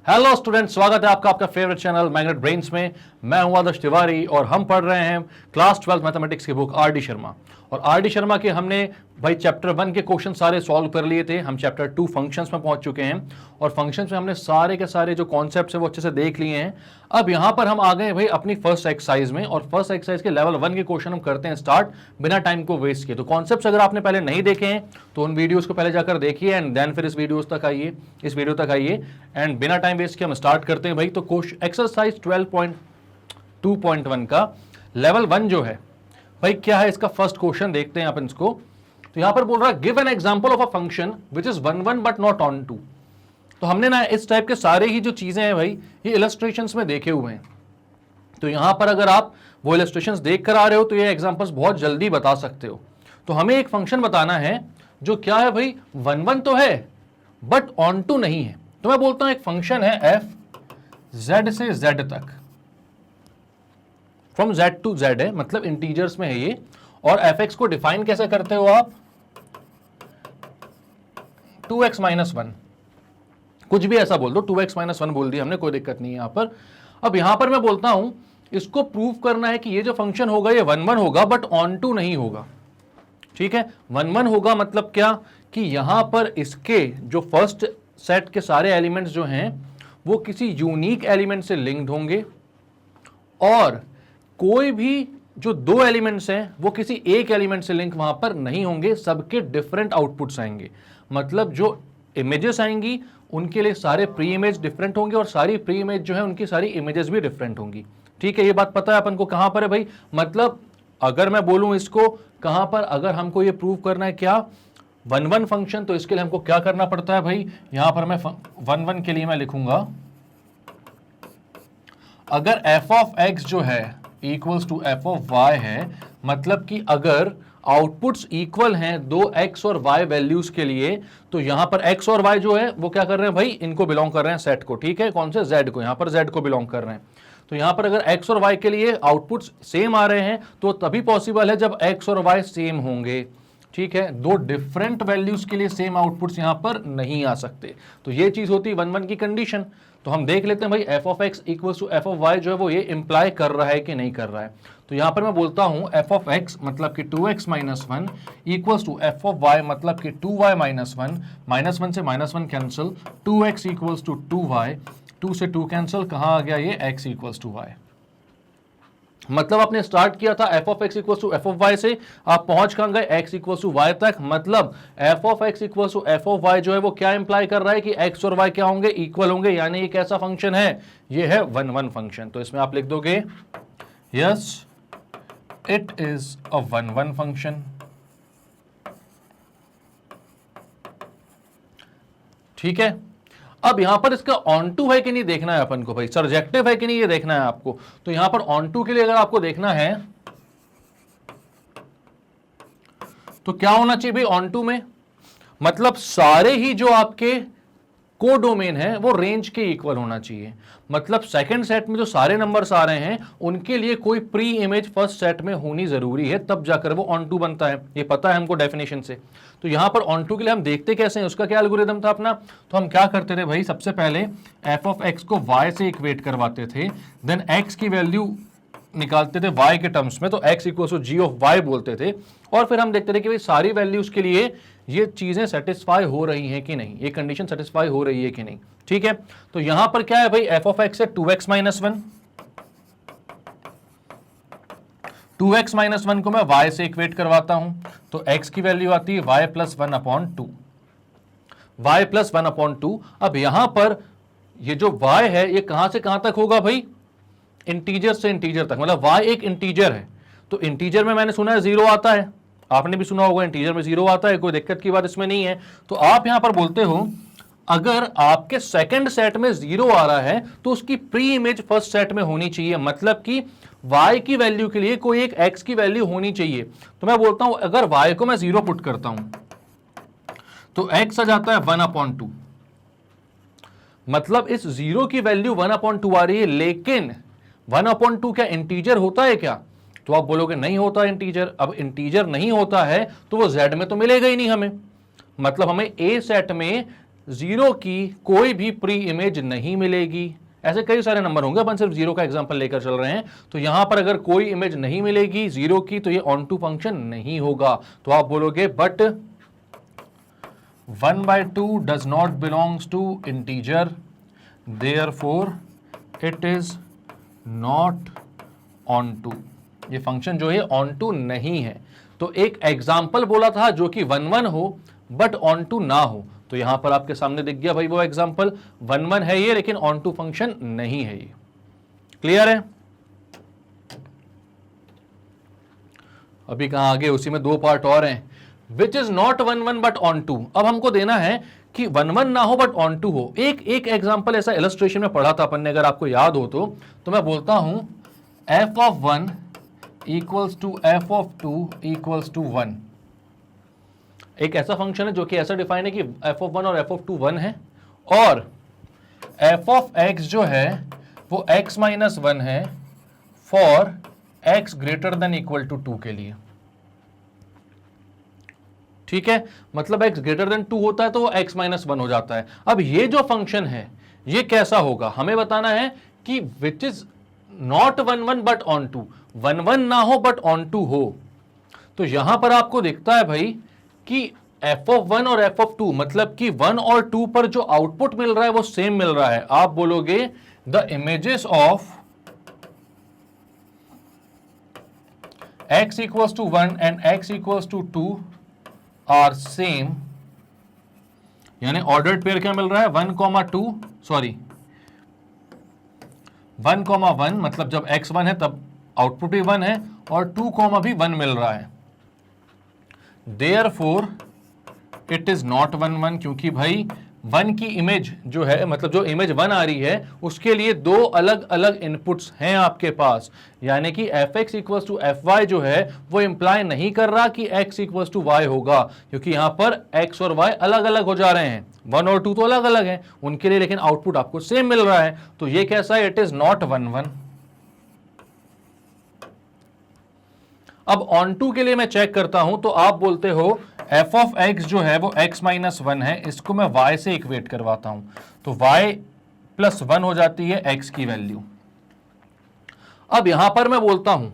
Hello student, स्वागत है आपका आपका फेवरेट चैनल मैग्नेट ब्रेन्स में। मैं हूं आदर्श तिवारी और हम पढ़ रहे हैं क्लास 12 मैथमेटिक्स की बुक आर डी शर्मा। और आर डी शर्मा के हमने भाई चैप्टर 1 के क्वेश्चन सारे सॉल्व कर लिए थे। हम चैप्टर 2 फंक्शंस में पहुंच चुके हैं और फंक्शंस में हमने सारे के सारे जो कॉन्सेप्ट्स है वो अच्छे से देख लिए हैं। अब यहां पर हम आ गए भाई अपनी फर्स्ट एक्सरसाइज में, और फर्स्ट एक्सरसाइज के लेवल 1 के क्वेश्चन हम करते हैं स्टार्ट बिना टाइम को वेस्ट किए। तो कॉन्सेप्ट्स अगर आपने पहले नहीं देखे हैं तो उन वीडियोस को पहले जाकर देखिए एंड देन फिर इस वीडियो तक आइए एंड बिना टाइम वेस्ट के हम स्टार्ट करते हैं भाई। तो एक्सरसाइज 12.2.1 का लेवल 1 जो है भाई क्या है, इसका फर्स्ट क्वेश्चन देखते हैं अपन इसको। तो यहां पर बोल रहा है give an example of a function which is 1 but not onto. तो हमने ना इस टाइप के सारे ही जो चीजें हैं भाई ये इलस्ट्रेशंस में देखे हुए हैं। तो यहां पर अगर आप वो इलस्ट्रेशंस देख कर आ रहे हो तो ये एग्जांपल्स बहुत जल्दी बता सकते हो। तो हमें एक फंक्शन बताना है जो क्या है भाई 1 तो है बट ऑन टू नहीं है। तो मैं बोलता हूं एक फंक्शन है f z से z तक, फ्रॉम z टू z है, मतलब इंटीजर्स में है ये। और fx को डिफाइन कैसे करते हो आप, 2x माइनस 1, कुछ भी ऐसा बोल दो, 2x माइनस 1 बोल दिया हमने, कोई दिक्कत नहीं है यहां पर। अब यहां पर मैं बोलता हूं इसको प्रूव करना है कि ये जो फंक्शन होगा ये 1 होगा बट ऑन टू नहीं होगा। ठीक है, 1 होगा मतलब क्या कि यहां पर इसके जो फर्स्ट सेट के सारे एलिमेंट्स जो हैं वो किसी यूनिक एलिमेंट से लिंक्ड होंगे और कोई भी जो दो एलिमेंट्स हैं वो किसी एक एलिमेंट से लिंक वहां पर नहीं होंगे, सबके डिफरेंट आउटपुट्स आएंगे। मतलब जो इमेजेस आएंगी उनके लिए सारे प्री इमेज डिफरेंट होंगे और सारी प्री इमेज जो है उनकी सारी इमेजेस भी डिफरेंट होंगी। ठीक है, ये बात पता है अपन को कहां पर है भाई। मतलब अगर मैं बोलूं इसको कहां पर, अगर हमको ये प्रूव करना है क्या 1 फंक्शन, तो इसके लिए हमको क्या करना पड़ता है भाई, यहां पर मैं 1 के लिए मैं लिखूंगा अगर f ऑफ x जो है equals to f of y है, मतलब कि अगर आउटपुट्स इक्वल हैं दो x और y वैल्यूज के लिए, तो यहां पर x और y जो है वो क्या कर रहे हैं भाई, इनको बिलोंग कर रहे हैं सेट को। ठीक है, कौन से, z को, यहां पर z को बिलोंग कर रहे हैं। तो यहां पर अगर x और y के लिए आउटपुट्स सेम आ रहे हैं तो तभी पॉसिबल है जब x और y सेम होंगे। ठीक है, दो डिफरेंट वैल्यूज के लिए सेम आउटपुट्स यहां पर नहीं आ सकते। तो ये चीज होती है 1 की कंडीशन। तो हम देख लेते हैं भाई f of x equals to f of y जो है वो ये इंप्लाई कर रहा है कि नहीं कर रहा है। तो यहां पर मैं बोलता हूं f ऑफ x मतलब कि 2x minus 1 equals to f of y मतलब कि 2y माइनस 1, माइनस 1 से minus 1 cancel, 2x equals to 2y, 2 से 2 कैंसिल, कहां आ गया ये x इक्वल्स टू y। मतलब आपने स्टार्ट किया था f of x equals to f of y से, आप पहुंच कहां गए x इक्वल्स टू y तक। मतलब f of x equals to f of y जो है वो क्या इंप्लाई कर रहा है कि x और y क्या होंगे, इक्वल होंगे, यानी ये कैसा फंक्शन है, ये है 1 फंक्शन। तो इसमें आप लिख दोगे yes it is a 1 function. ठीक है, अब यहां पर इसका ऑन टू है कि नहीं देखना है अपन को भाई, सर्जेक्टिव है कि नहीं ये देखना है आपको। तो यहां पर ऑन टू के लिए अगर आपको देखना है तो क्या होना चाहिए भाई ऑन टू में, मतलब सारे ही जो आपके कोडोमेन है वो रेंज के इक्वल होना चाहिए। मतलब सेकंड सेट में जो सारे नंबर्स आ रहे हैं उनके लिए कोई प्री इमेज फर्स्ट सेट में होनी जरूरी है, तब जाकर वो ऑन टू बनता है। ये पता है हमको डेफिनेशन से। तो यहां पर ऑन टू के लिए हम देखते कैसे हैं, उसका क्या एल्गोरिथम था अपना। तो हम क्या करते थे भाई, सबसे पहले f ऑफ x को y से इक्वेट करवाते थे, देन x की वैल्यू निकालते थे y के टर्म्स में, तो x equal to g of y बोलते थे। और फिर हम देखते थे कि भाई सारी वैल्यूज के लिए ये चीजें सेटिस्फाई हो रही हैं कि नहीं, ये कंडीशन सेटिस्फाई हो रही है कि नहीं। ठीक है, तो यहां पर क्या है भाई, f ऑफ x है 2x माइनस 1, 2x माइनस 1 को मैं y से इक्वेट करवाता हूं, तो x की वैल्यू आती है y plus 1 upon 2, y plus 1 upon 2। अब यहां पर ये जो y है ये कहां से कहां तक होगा भाई, इंटीजर से इंटीजर तक। मतलब y एक इंटीजर है, तो इंटीजर में मैंने सुना है 0 आता है, आपने भी सुना होगा इंटीजर में 0 आता है, कोई दिक्कत की बात इसमें नहीं है। तो आप यहां पर बोलते हो अगर आपके सेकंड सेट में 0 आ रहा है तो उसकी प्री इमेज फर्स्ट सेट में होनी चाहिए, मतलब कि y की वैल्यू के लिए कोई एक x की वैल्यू होनी चाहिए। तो मैं बोलता हूं अगर y को मैं 0 पुट करता हूं तो x आ जाता है 1/2, मतलब इस 0 की वैल्यू 1/2 आ रही है। लेकिन 1/2 क्या इंटीजर होता है क्या, तो आप बोलोगे नहीं होता इंटीजर। अब इंटीजर नहीं होता है तो वो z में तो मिलेगा ही नहीं हमें। मतलब हमें a सेट में जीरो की कोई भी प्री इमेज नहीं मिलेगी। ऐसे कई सारे नंबर होंगे, अपन सिर्फ जीरो का एग्जांपल लेकर चल रहे हैं। तो यहां पर अगर कोई इमेज नहीं मिलेगी जीरो की तो ये ऑन टू फंक्शन नहीं होगा। तो आप बोलोगे but 1/2 does not belongs to integer, therefore it is not onto. ये फंक्शन जो है ऑन टू नहीं है। तो एक एग्जाम्पल बोला था जो कि 1 हो बट ऑन टू ना हो, तो यहां पर आपके सामने दिख गया भाई वो एग्जाम्पल 1 है ये, लेकिन ऑन टू फंक्शन नहीं है ये। क्लियर है? अभी कहां आगे, उसी में 2 पार्ट और हैं। Which is not 1 but onto. अब हमको देना है कि 1 ना हो बट ऑन टू हो। एक एग्जाम्पल ऐसा इलस्ट्रेशन में पढ़ा था अपन ने, अगर आपको याद हो तो मैं बोलता हूं f of 1 equals to f of 2 equals to 1। एक ऐसा फंक्शन है जो कि ऐसा डिफाइन है कि f of 1 और f of 2 1 है, और f of x जो है वो x माइनस 1 है for x greater than equal to 2 के लिए। ठीक है, मतलब x ग्रेटर देन 2 होता है तो वो x माइनस 1 हो जाता है। अब ये जो फंक्शन है ये कैसा होगा, हमें बताना है कि which is not 1 but onto. 1 ना हो बट ऑन टू हो। तो यहां पर आपको दिखता है भाई कि f of 1 और f of 2, मतलब कि 1 और 2 पर जो आउटपुट मिल रहा है वो सेम मिल रहा है। आप बोलोगे the images of x equals to 1 and x equals to 2 are same, यानी ऑर्डर्ड पेयर क्या मिल रहा है 1,1, मतलब जब x 1 है तब आउटपुट भी 1 है और 2, भी 1 मिल रहा है। देयरफॉर इट इज नॉट 1 क्योंकि भाई 1 की इमेज जो है, मतलब जो इमेज 1 आ रही है उसके लिए 2 अलग अलग इनपुट्स हैं आपके पास, यानी कि fx इक्वल्स टू fy जो है वो इंप्लाई नहीं कर रहा कि x इक्वल्स टू y होगा, क्योंकि यहां पर x और y अलग अलग हो जा रहे हैं। 1 और 2 तो अलग अलग हैं उनके लिए, लेकिन आउटपुट आपको सेम मिल रहा है। तो ये कैसा है, इट इज नॉट 1 अब ऑन टू के लिए मैं चेक करता हूं, तो आप बोलते हो f ऑफ x जो है वो x माइनस 1 है, इसको मैं y से इक्वेट करवाता हूं, तो y प्लस 1 हो जाती है x की वैल्यू। अब यहां पर मैं बोलता हूं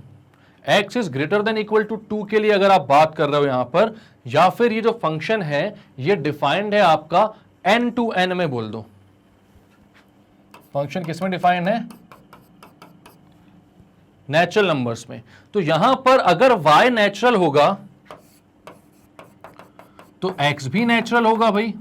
x is greater than equal to 2 के लिए अगर आप बात कर रहे हो यहां पर, या फिर ये जो फंक्शन है ये डिफाइंड है आपका n टू n में बोल दो। फंक्शन किस में डिफाइंड है, नेचुरल नंबर्स में। तो यहां पर अगर y नेचुरल होगा तो x भी नेचुरल होगा भाई।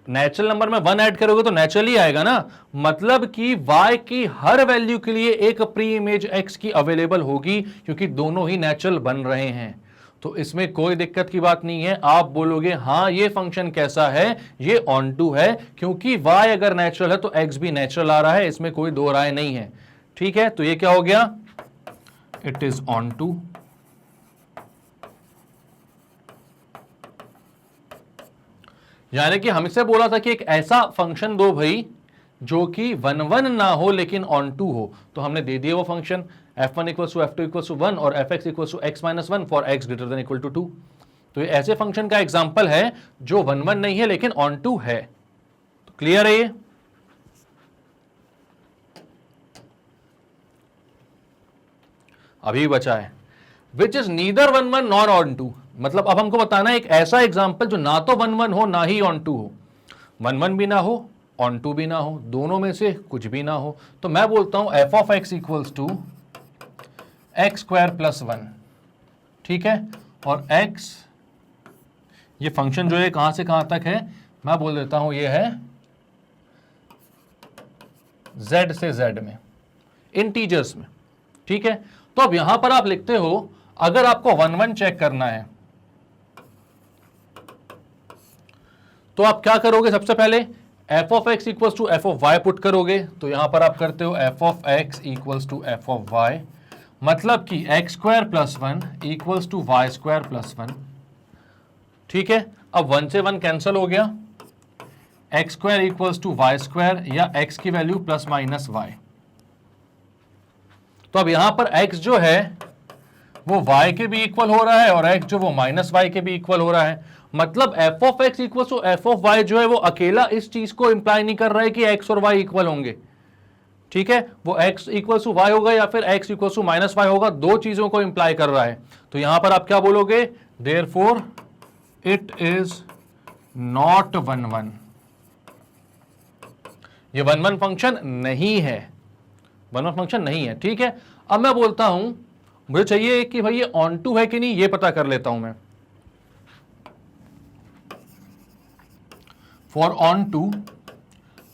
नेचुरल नंबर में 1 ऐड करोगे तो नेचुरल ही आएगा ना, मतलब कि y की हर वैल्यू के लिए एक प्री इमेज x की अवेलेबल होगी, क्योंकि दोनों ही नेचुरल बन रहे हैं। तो इसमें कोई दिक्कत की बात नहीं है। आप बोलोगे हां ये फंक्शन कैसा है, ये ऑन टू है, क्योंकि y अगर नेचुरल है तो x भी नेचुरल आ रहा है, इसमें कोई दो राय नहीं है। ठीक है, तो ये क्या हो गया, इट इज ऑन टू। यानी कि हमसे बोला था कि एक ऐसा फंक्शन दो भाई जो कि 1 ना हो लेकिन ऑन टू हो, तो हमने दे दिया वो function f1 equals to f2 equals to 1 और fx equals to x minus 1 for x greater than equal to 2। तो ये ऐसे फंक्शन का एग्जांपल है जो 1 नहीं है लेकिन ऑन टू है। तो क्लियर है ये? अभी बचा है which is neither 1 not onto, मतलब अब हमको बताना है एक ऐसा एग्जाम्पल जो ना तो 1 हो ना ही ऑन टू हो। 1 भी ना हो, ऑन टू भी ना हो, दोनों में से कुछ भी ना हो। तो मैं बोलता हूं f of x equals to x square plus 1। ठीक है, और x ये फंक्शन जो है कहां से कहां तक है, मैं बोल देता हूं ये है z से z में, इंटीजर्स में। ठीक है, तो अब यहां पर आप लिखते हो अगर आपको 1 चेक करना है तो आप क्या करोगे, सबसे पहले f of x equals to f of y put करोगे। तो यहां पर आप करते हो f of x equals to f of y, मतलब कि x square plus 1 equals to y square plus 1। ठीक है, अब 1 से 1 कैंसिल हो गया, x square equals to y square या x की वैल्यू प्लस माइनस y। तो अब यहां पर x जो है वो y के भी इक्वल हो रहा है और x जो वो माइनस वाई के भी इक्वल हो रहा है। मतलब f of x equal to f of y जो है वो अकेला इस चीज को इंप्लाई नहीं कर रहा है कि x और y इक्वल होंगे, ठीक है, वो x इक्वल टू y होगा या फिर x equal to minus y होगा, दो चीजों को इंप्लाई कर रहा है। तो यहां पर आप क्या बोलोगे, देयरफॉर इट इज नॉट 1 1, ये 1 1 फंक्शन नहीं है, 1 1 फंक्शन नहीं है, ठीक है। अब मैं बोलता हूं, मुझे चाहिए कि भाई ये ऑन टू है कि नहीं, ये पता कर लेता हूं मैं। फॉर ऑन टू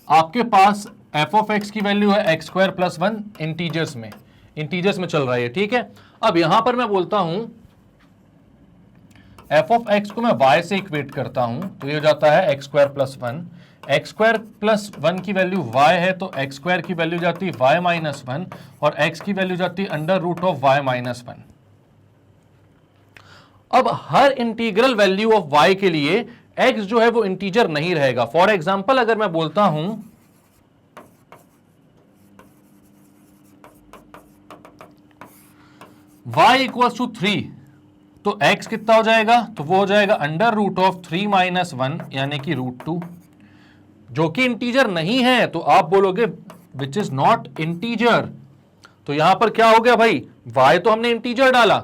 आपके पास एफ ऑफ एक्स की वैल्यू है एक्स स्क्वायर प्लस 1 इंटीजर्स में चल रहा है, ठीक है। अब यहां पर मैं बोलता हूं एफ ऑफ एक्स को मैं y से इक्वेट करता हूं, तो ये हो जाता है x square plus 1, x square plus 1 की वैल्यू y है, तो एक्स स्क्वायर की वैल्यू जाती है y माइनस 1 और x की वैल्यू जाती है under root of y minus 1। अब हर इंटीग्रल वैल्यू ऑफ y के लिए x जो है वो इंटीजर नहीं रहेगा। फॉर एग्जाम्पल अगर मैं बोलता हूं y इक्वल्स टू 3, तो x कितना हो जाएगा, तो वो हो जाएगा अंडर रूट ऑफ 3 माइनस 1 यानी कि रूट 2, जो कि इंटीजर नहीं है। तो आप बोलोगे विच इज नॉट इंटीजर, तो यहां पर क्या हो गया भाई, y तो हमने इंटीजर डाला,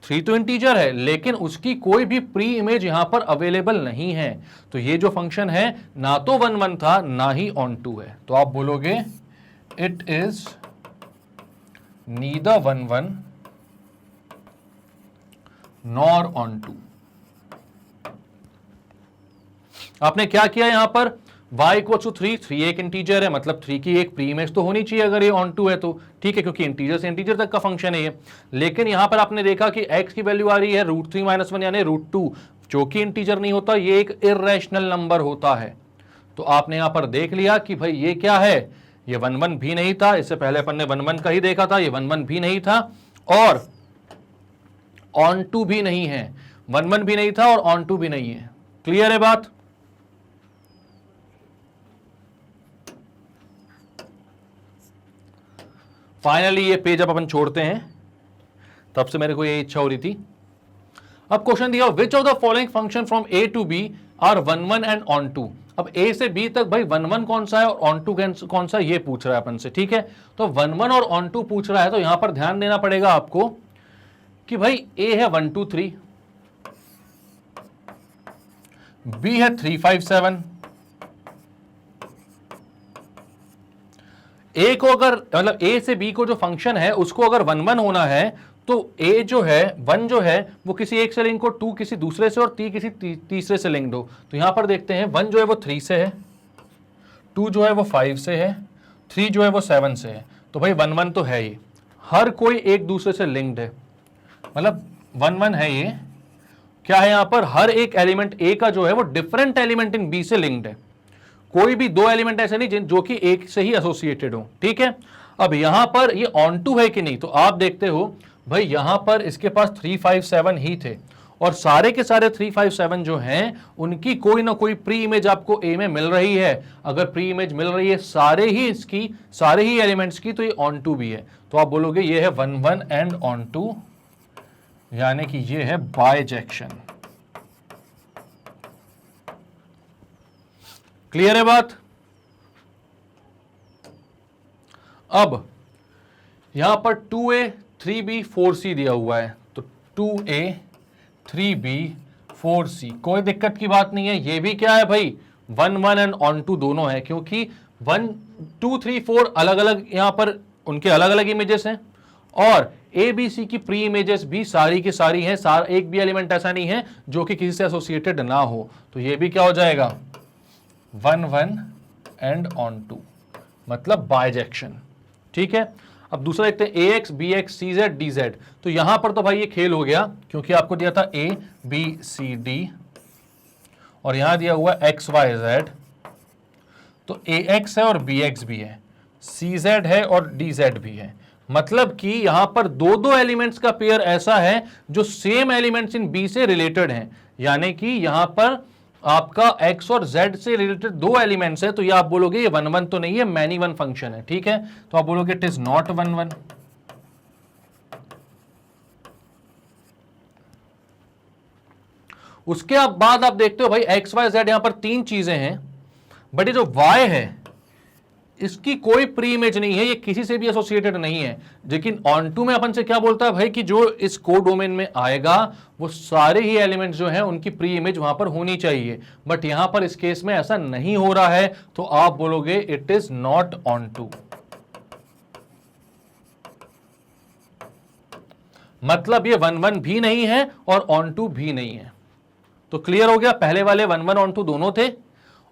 3 तो इंटीजर है, लेकिन उसकी कोई भी प्री इमेज यहां पर अवेलेबल नहीं है। तो ये जो फंक्शन है ना तो 1 1 था ना ही ऑन टू है। तो आप बोलोगे it is neither 1 1 nor onto. आपने क्या किया यहां पर, y इक्वल टू 3, 3 एक इंटीजर है, मतलब 3 की एक प्री इमेज तो होनी चाहिए अगर ये ऑन टू है तो, ठीक है, क्योंकि इंटीजर से इंटीजर तक का फंक्शन है ये। लेकिन यहां पर आपने देखा कि x की वैल्यू आ रही है रूट 3 माइनस 1 यानी रूट 2, जो कि इंटीजर नहीं होता, ये एक इर्रेशनल नंबर होता है। तो आपने यहां पर देख लिया कि भाई ये क्या है, ये 1 1 भी नहीं था, इससे पहले अपन ने 1 1 का ही देखा था, ये 1 1 भी नहीं था और ऑन टू भी नहीं है, 1 1 भी नहीं था और ऑन टू भी नहीं है। क्लियर है बात? फाइनली ये पेज अब अपन छोड़ते हैं, तब से मेरे को ये इच्छा हो रही थी। अब क्वेश्चन दिया, which of the following function from A to B are 1 1 and onto. अब ए से बी तक भाई 1 1 कौन सा है और ऑन टू कौन सा, ये पूछ रहा है अपन से, ठीक है। तो 1 1 और ऑन टू पूछ रहा है, तो यहां पर ध्यान देना पड़ेगा आपको कि भाई ए है 1 2 3, बी है 3 5 7, ए को अगर मतलब ए से बी को जो फंक्शन है उसको अगर 1 1 होना है तो ए जो है 1 जो है वो किसी एक से लिंक हो, 2 किसी दूसरे से और 3 किसी तीसरे से लिंक्ड हो। तो यहां पर देखते हैं 1 जो है वो 3 से है, 2 जो है वो 5 से है, 3 जो है वो 7 से है। तो भाई 1 1 तो है ही, हर कोई एक दूसरे से लिंक्ड है, मतलब 1 1 है ये। क्या है यहां पर, हर एक एलिमेंट ए का जो है वो डिफरेंट एलिमेंट इन बी से लिंक्ड है, कोई भी दो एलिमेंट ऐसे नहीं जो कि एक से ही एसोसिएटेड हो, ठीक है। अब यहां पर ये ऑन टू है कि नहीं, तो आप देखते हो भाई यहां पर इसके पास 3 5 7 ही थे और सारे के सारे 3 5 7 जो हैं उनकी कोई ना कोई प्री इमेज आपको ए में मिल रही है। अगर प्री इमेज मिल रही है सारे ही एलिमेंट्स की, तो ये ऑन टू भी है। तो आप बोलोगे ये है 1 1 एंड ऑन टू, यानी कि ये है बाइजेक्शन। क्लियर है बात? अब यहां पर 2a 3b 4c दिया हुआ है, तो 2a 3b 4c कोई दिक्कत की बात नहीं है। ये भी क्या है भाई 1 1 एंड ऑन टू दोनों है, क्योंकि 1 2 3 4 अलग अलग यहां पर उनके अलग अलग इमेजेस हैं और ए बी सी की प्री इमेजेस भी सारी की सारी हैं, एक भी एलिमेंट ऐसा नहीं है जो कि किसी से एसोसिएटेड ना हो। तो ये भी क्या हो जाएगा 1 1 एंड ऑन टू, मतलब बाइजेक्शन, ठीक है। अब दूसरा देखते हैं ए एक्स बी एक्स सी जेड डी जेड। तो यहां पर तो भाई ये खेल हो गया, क्योंकि आपको दिया था ए बी सी डी और यहां दिया हुआ एक्स वाई जेड, तो ए एक्स है और बी एक्स भी है, सी जेड है और डी जेड भी है। मतलब कि यहां पर दो एलिमेंट्स का पेयर ऐसा है जो सेम एलिमेंट्स इन बी से रिलेटेड हैं, यानी कि यहां पर आपका x और z से रिलेटेड दो एलिमेंट्स है। तो ये आप बोलोगे ये 1 1 तो नहीं है, मैनी वन फंक्शन है, ठीक है। तो आप बोलोगे इट इज नॉट 1 1। उसके बाद आप देखते हो भाई एक्स वाई जेड यहां पर तीन चीजें हैं, बट ये जो वाई है इसकी कोई प्री इमेज नहीं है, ये किसी से भी एसोसिएटेड नहीं है। लेकिन ऑन टू में अपन से क्या बोलता है भाई कि जो इस कोडोमेन में आएगा वो सारे ही एलिमेंट्स जो हैं उनकी प्री इमेज वहां पर होनी चाहिए, बट यहां पर इस केस में ऐसा नहीं हो रहा है, तो आप बोलोगे it is not onto. मतलब ये 1 1 भी नहीं है और ऑन टू भी नहीं है। तो क्लियर हो गया, पहले वाले 1 1 ऑन टू दोनों थे,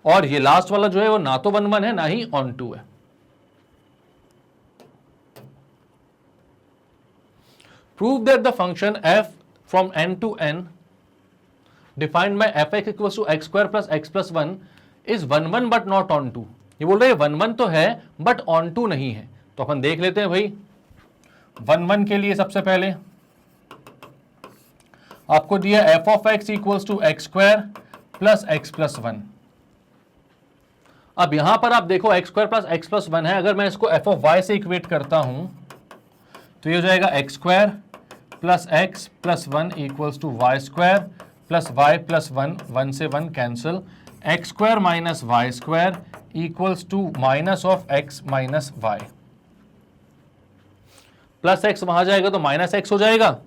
और ये लास्ट वाला जो है वो ना तो 1 1 है ना ही ऑन टू है। Prove that the function f from n to n defined by fx equals to x square plus x plus 1 is 1 1 but not on 2। ये बोल रहे हैं 1 1 तो है बट ऑन टू नहीं है। तो अपन देख लेते हैं भाई 1 1 के लिए सबसे पहले आपको दिया f of x equals to x square plus x plus 1। अब यहां पर आप देखो x square plus x plus 1 है, अगर मैं इसको f ऑफ y से इक्वेट करता हूं तो ये हो जाएगा x square plus x plus 1 equals to Y square plus y plus 1, 1 से 1 cancel, x square minus y square equals to minus of x minus y. Plus x वहां जाएगा तो माइनस x हो जाएगा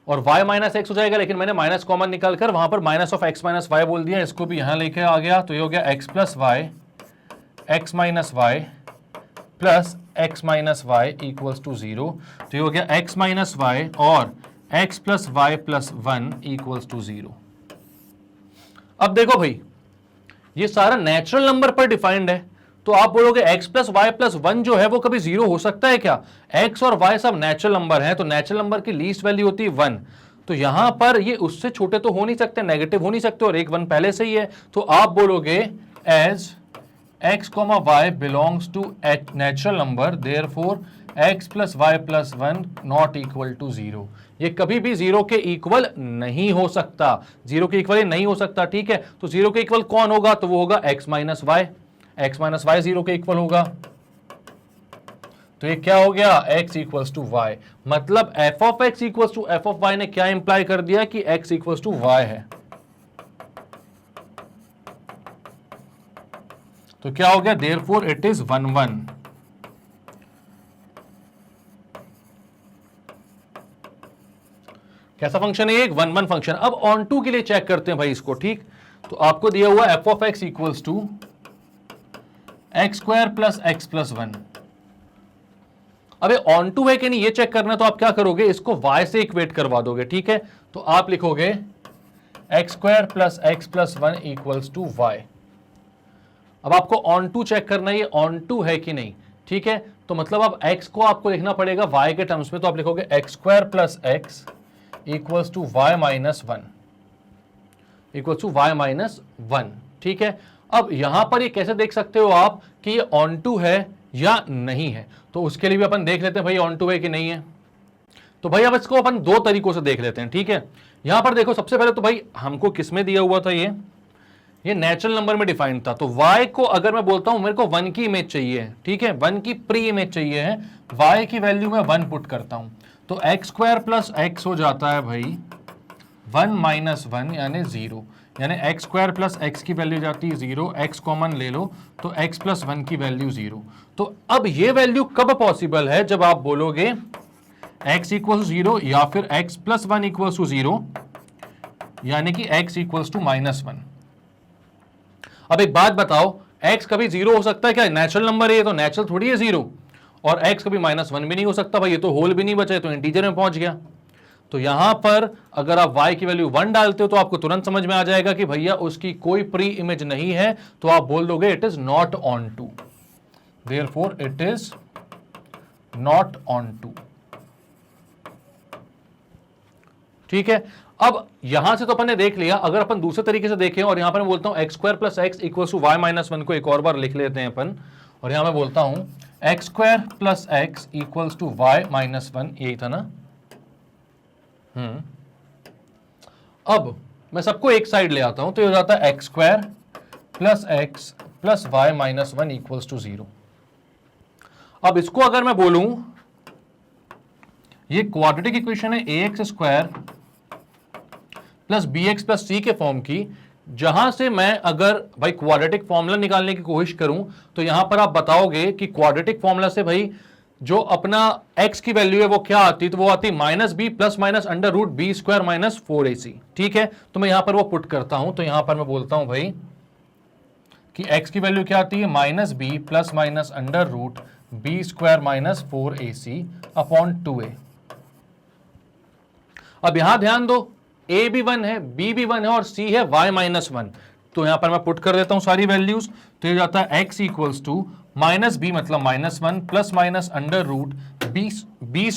और y माइनस एक्स हो जाएगा, लेकिन मैंने माइनस कॉमन निकालकर वहां पर minus of x minus y बोल दिया, इसको भी यहां लेके आ गया, तो ये हो गया x plus y x minus y plus x minus y equals to 0। तो ये हो गया x माइनस वाई और x plus y plus 1 equals to 0। अब देखो भाई ये सारा नेचुरल नंबर पर डिफाइंड है, तो आप बोलोगे x प्लस वाई प्लस 1 जो है वो कभी 0 हो सकता है क्या? x और y सब नेचुरल नंबर हैं, तो नेचुरल नंबर की लीस्ट वैल्यू होती है 1, तो यहां पर ये उससे छोटे तो हो नहीं सकते, नेगेटिव हो नहीं सकते, और एक 1 पहले से ही है, तो आप बोलोगे as x, y belongs to natural number, therefore x plus y plus 1 not equal to 0। ये कभी भी 0 के इक्वल नहीं हो सकता, 0 के इक्वल नहीं हो सकता, ठीक है। तो 0 के इक्वल कौन होगा? तो वो होगा x minus y, x minus y 0 के इक्वल होगा, तो ये क्या हो गया? x equals to Y. मतलब f of x equals to f of y ने क्या इंप्लाई कर दिया कि x इक्वल्स टू y है। तो क्या हो गया? Therefore it is 1 1। कैसा फंक्शन है ये? एक 1 1 फंक्शन। अब ऑन टू के लिए चेक करते हैं भाई इसको, ठीक। तो आपको दिया हुआ f of x equals to x square plus x plus 1। अब ये ऑन टू है कि नहीं ये चेक करना, तो आप क्या करोगे? इसको y से इक्वेट करवा दोगे, ठीक है। तो आप लिखोगे x square plus x plus 1 equals to y. अब आपको ऑन टू चेक करना है ये ऑन टू है कि नहीं, ठीक है। तो मतलब अब x को आपको लिखना पड़ेगा y के टर्म्स में, तो आप लिखोगे x square plus x equals to Y minus 1 equals to Y minus 1, ठीक है। अब यहां पर ये कैसे देख सकते हो आप कि ये ऑन टू है या नहीं है? तो उसके लिए भी अपन देख लेते हैं भाई ऑन टू है कि नहीं है। तो भाई अब इसको अपन दो तरीकों से देख लेते हैं, ठीक है। यहां पर देखो सबसे पहले तो भाई हमको किसमें दिया हुआ था, ये नेचुरल नंबर में डिफाइंड था। तो y को अगर मैं बोलता हूं मेरे को 1 की इमेज चाहिए, ठीक है, 1 की प्री इमेज चाहिए है, y की वैल्यू में 1 पुट करता हूं, तो एक्स स्क्वायर प्लस एक्स हो जाता है भाई 1 माइनस 1 यानी 0, यानी एक्स स्क्वायर प्लस एक्स की वैल्यू जाती है 0, एक्स कॉमन ले लो तो एक्स प्लस 1 की वैल्यू 0। तो अब ये वैल्यू कब पॉसिबल है? जब आप बोलोगे x इक्वल्स 0 या फिर x प्लस 1 इक्वल्स टू 0, यानी कि x इक्वल्स टू माइनस 1। अब एक बात बताओ, x कभी 0 हो सकता है क्या? नेचुरल नंबर है, तो नेचुरल थोड़ी है 0, और x कभी माइनस 1 भी नहीं हो सकता भाई, ये तो होल भी नहीं बचे, तो इंटीजर में पहुंच गया। तो यहां पर अगर आप y की वैल्यू 1 डालते हो तो आपको तुरंत समझ में आ जाएगा कि भैया उसकी कोई प्री इमेज नहीं है, तो आप बोल दोगे it is not onto, therefore it is not onto, ठीक है। अब यहां से तो अपन ने देख लिया, अगर अपन दूसरे तरीके से देखें और यहां पर मैं बोलता हूं x square plus x equal to Y minus 1 को एक और बार लिख लेते हैं अपन, और यहां मैं बोलता हूं x square plus x equals to Y minus 1, यही था ना। अब मैं सबको एक साइड ले आता हूं, तो ये हो जाता है x square plus x plus Y minus 1 equals to 0। अब इसको अगर मैं बोलूं, ये क्वाड्रेटिक इक्वेशन है ax square plus B X plus C के फॉर्म की, जहां से मैं अगर भाई क्वाड्रेटिक फॉर्मूला निकालने की कोशिश करूं तो यहां पर आप बताओगे कि क्वाड्रेटिक फॉर्मूला से भाई जो अपना x की वैल्यू है वो क्या आती, तो वो आती minus b plus minus under root B square minus 4ac। ठीक है, तो मैं यहां पर वो पुट करता हूं, तो यहां पर मैं बोलता हूं भाई कि x की वैल्यू क्या आती है, minus b plus minus under root B square minus 4ac upon 2a। अब यहां ध्यान दो, a भी 1 है, b भी 1 है और c है y माइनस 1। तो यहां पर मैं पुट कर देता हूं सारी वैल्यूज, तो ये जाता है x equals to minus B मतलब minus 1 plus minus under root B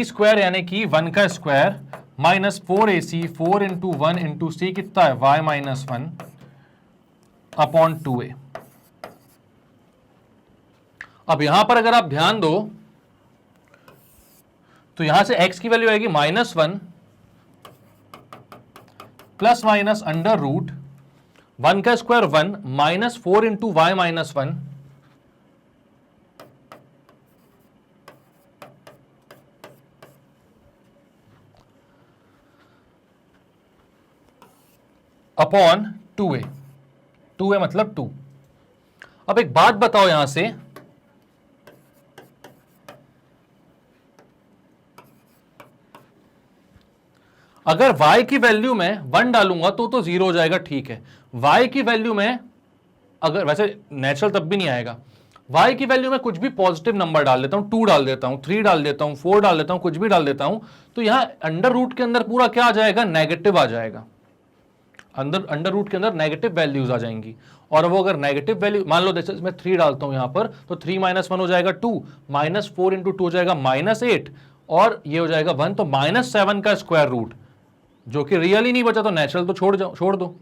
square यानी कि 1 का square minus 4ac 4 into 1 into C कितना है y माइनस 1 अपॉन 2a। अब यहां पर अगर आप ध्यान दो तो यहां से x की वैल्यू आएगी minus 1 plus minus under root 1 का square 1 minus 4 into y minus 1 upon 2a। 2a मतलब 2। अब एक बात बताओ यहां से, अगर y की वैल्यू में 1 डालूंगा तो 0 हो जाएगा, ठीक है। y की वैल्यू में अगर, वैसे नेचुरल तब भी नहीं आएगा, y की वैल्यू में कुछ भी पॉजिटिव नंबर डाल देता हूं, 2 डाल देता हूं, 3 डाल देता हूं, 4 डाल देता हूं, कुछ भी डाल देता हूं, तो यहां अंडर रूट के अंदर पूरा क्या आ जाएगा, नेगेटिव आ जाएगा। अंडर रूट के अंदर नेगेटिव वैल्यूज आ जाएंगी। और वो अगर नेगेटिव वैल्यू, मान लो जैसे मैं 3 डालता हूं यहां पर, तो 3 माइनस 1 हो जाएगा 2, माइनस 4 इंटू 2 हो जाएगा माइनस 8 और ये हो जाएगा 1, तो माइनस 7 का स्क्वायर रूट, जो कि रियल ही नहीं बचा तो नेचुरल तो छोड़ दो।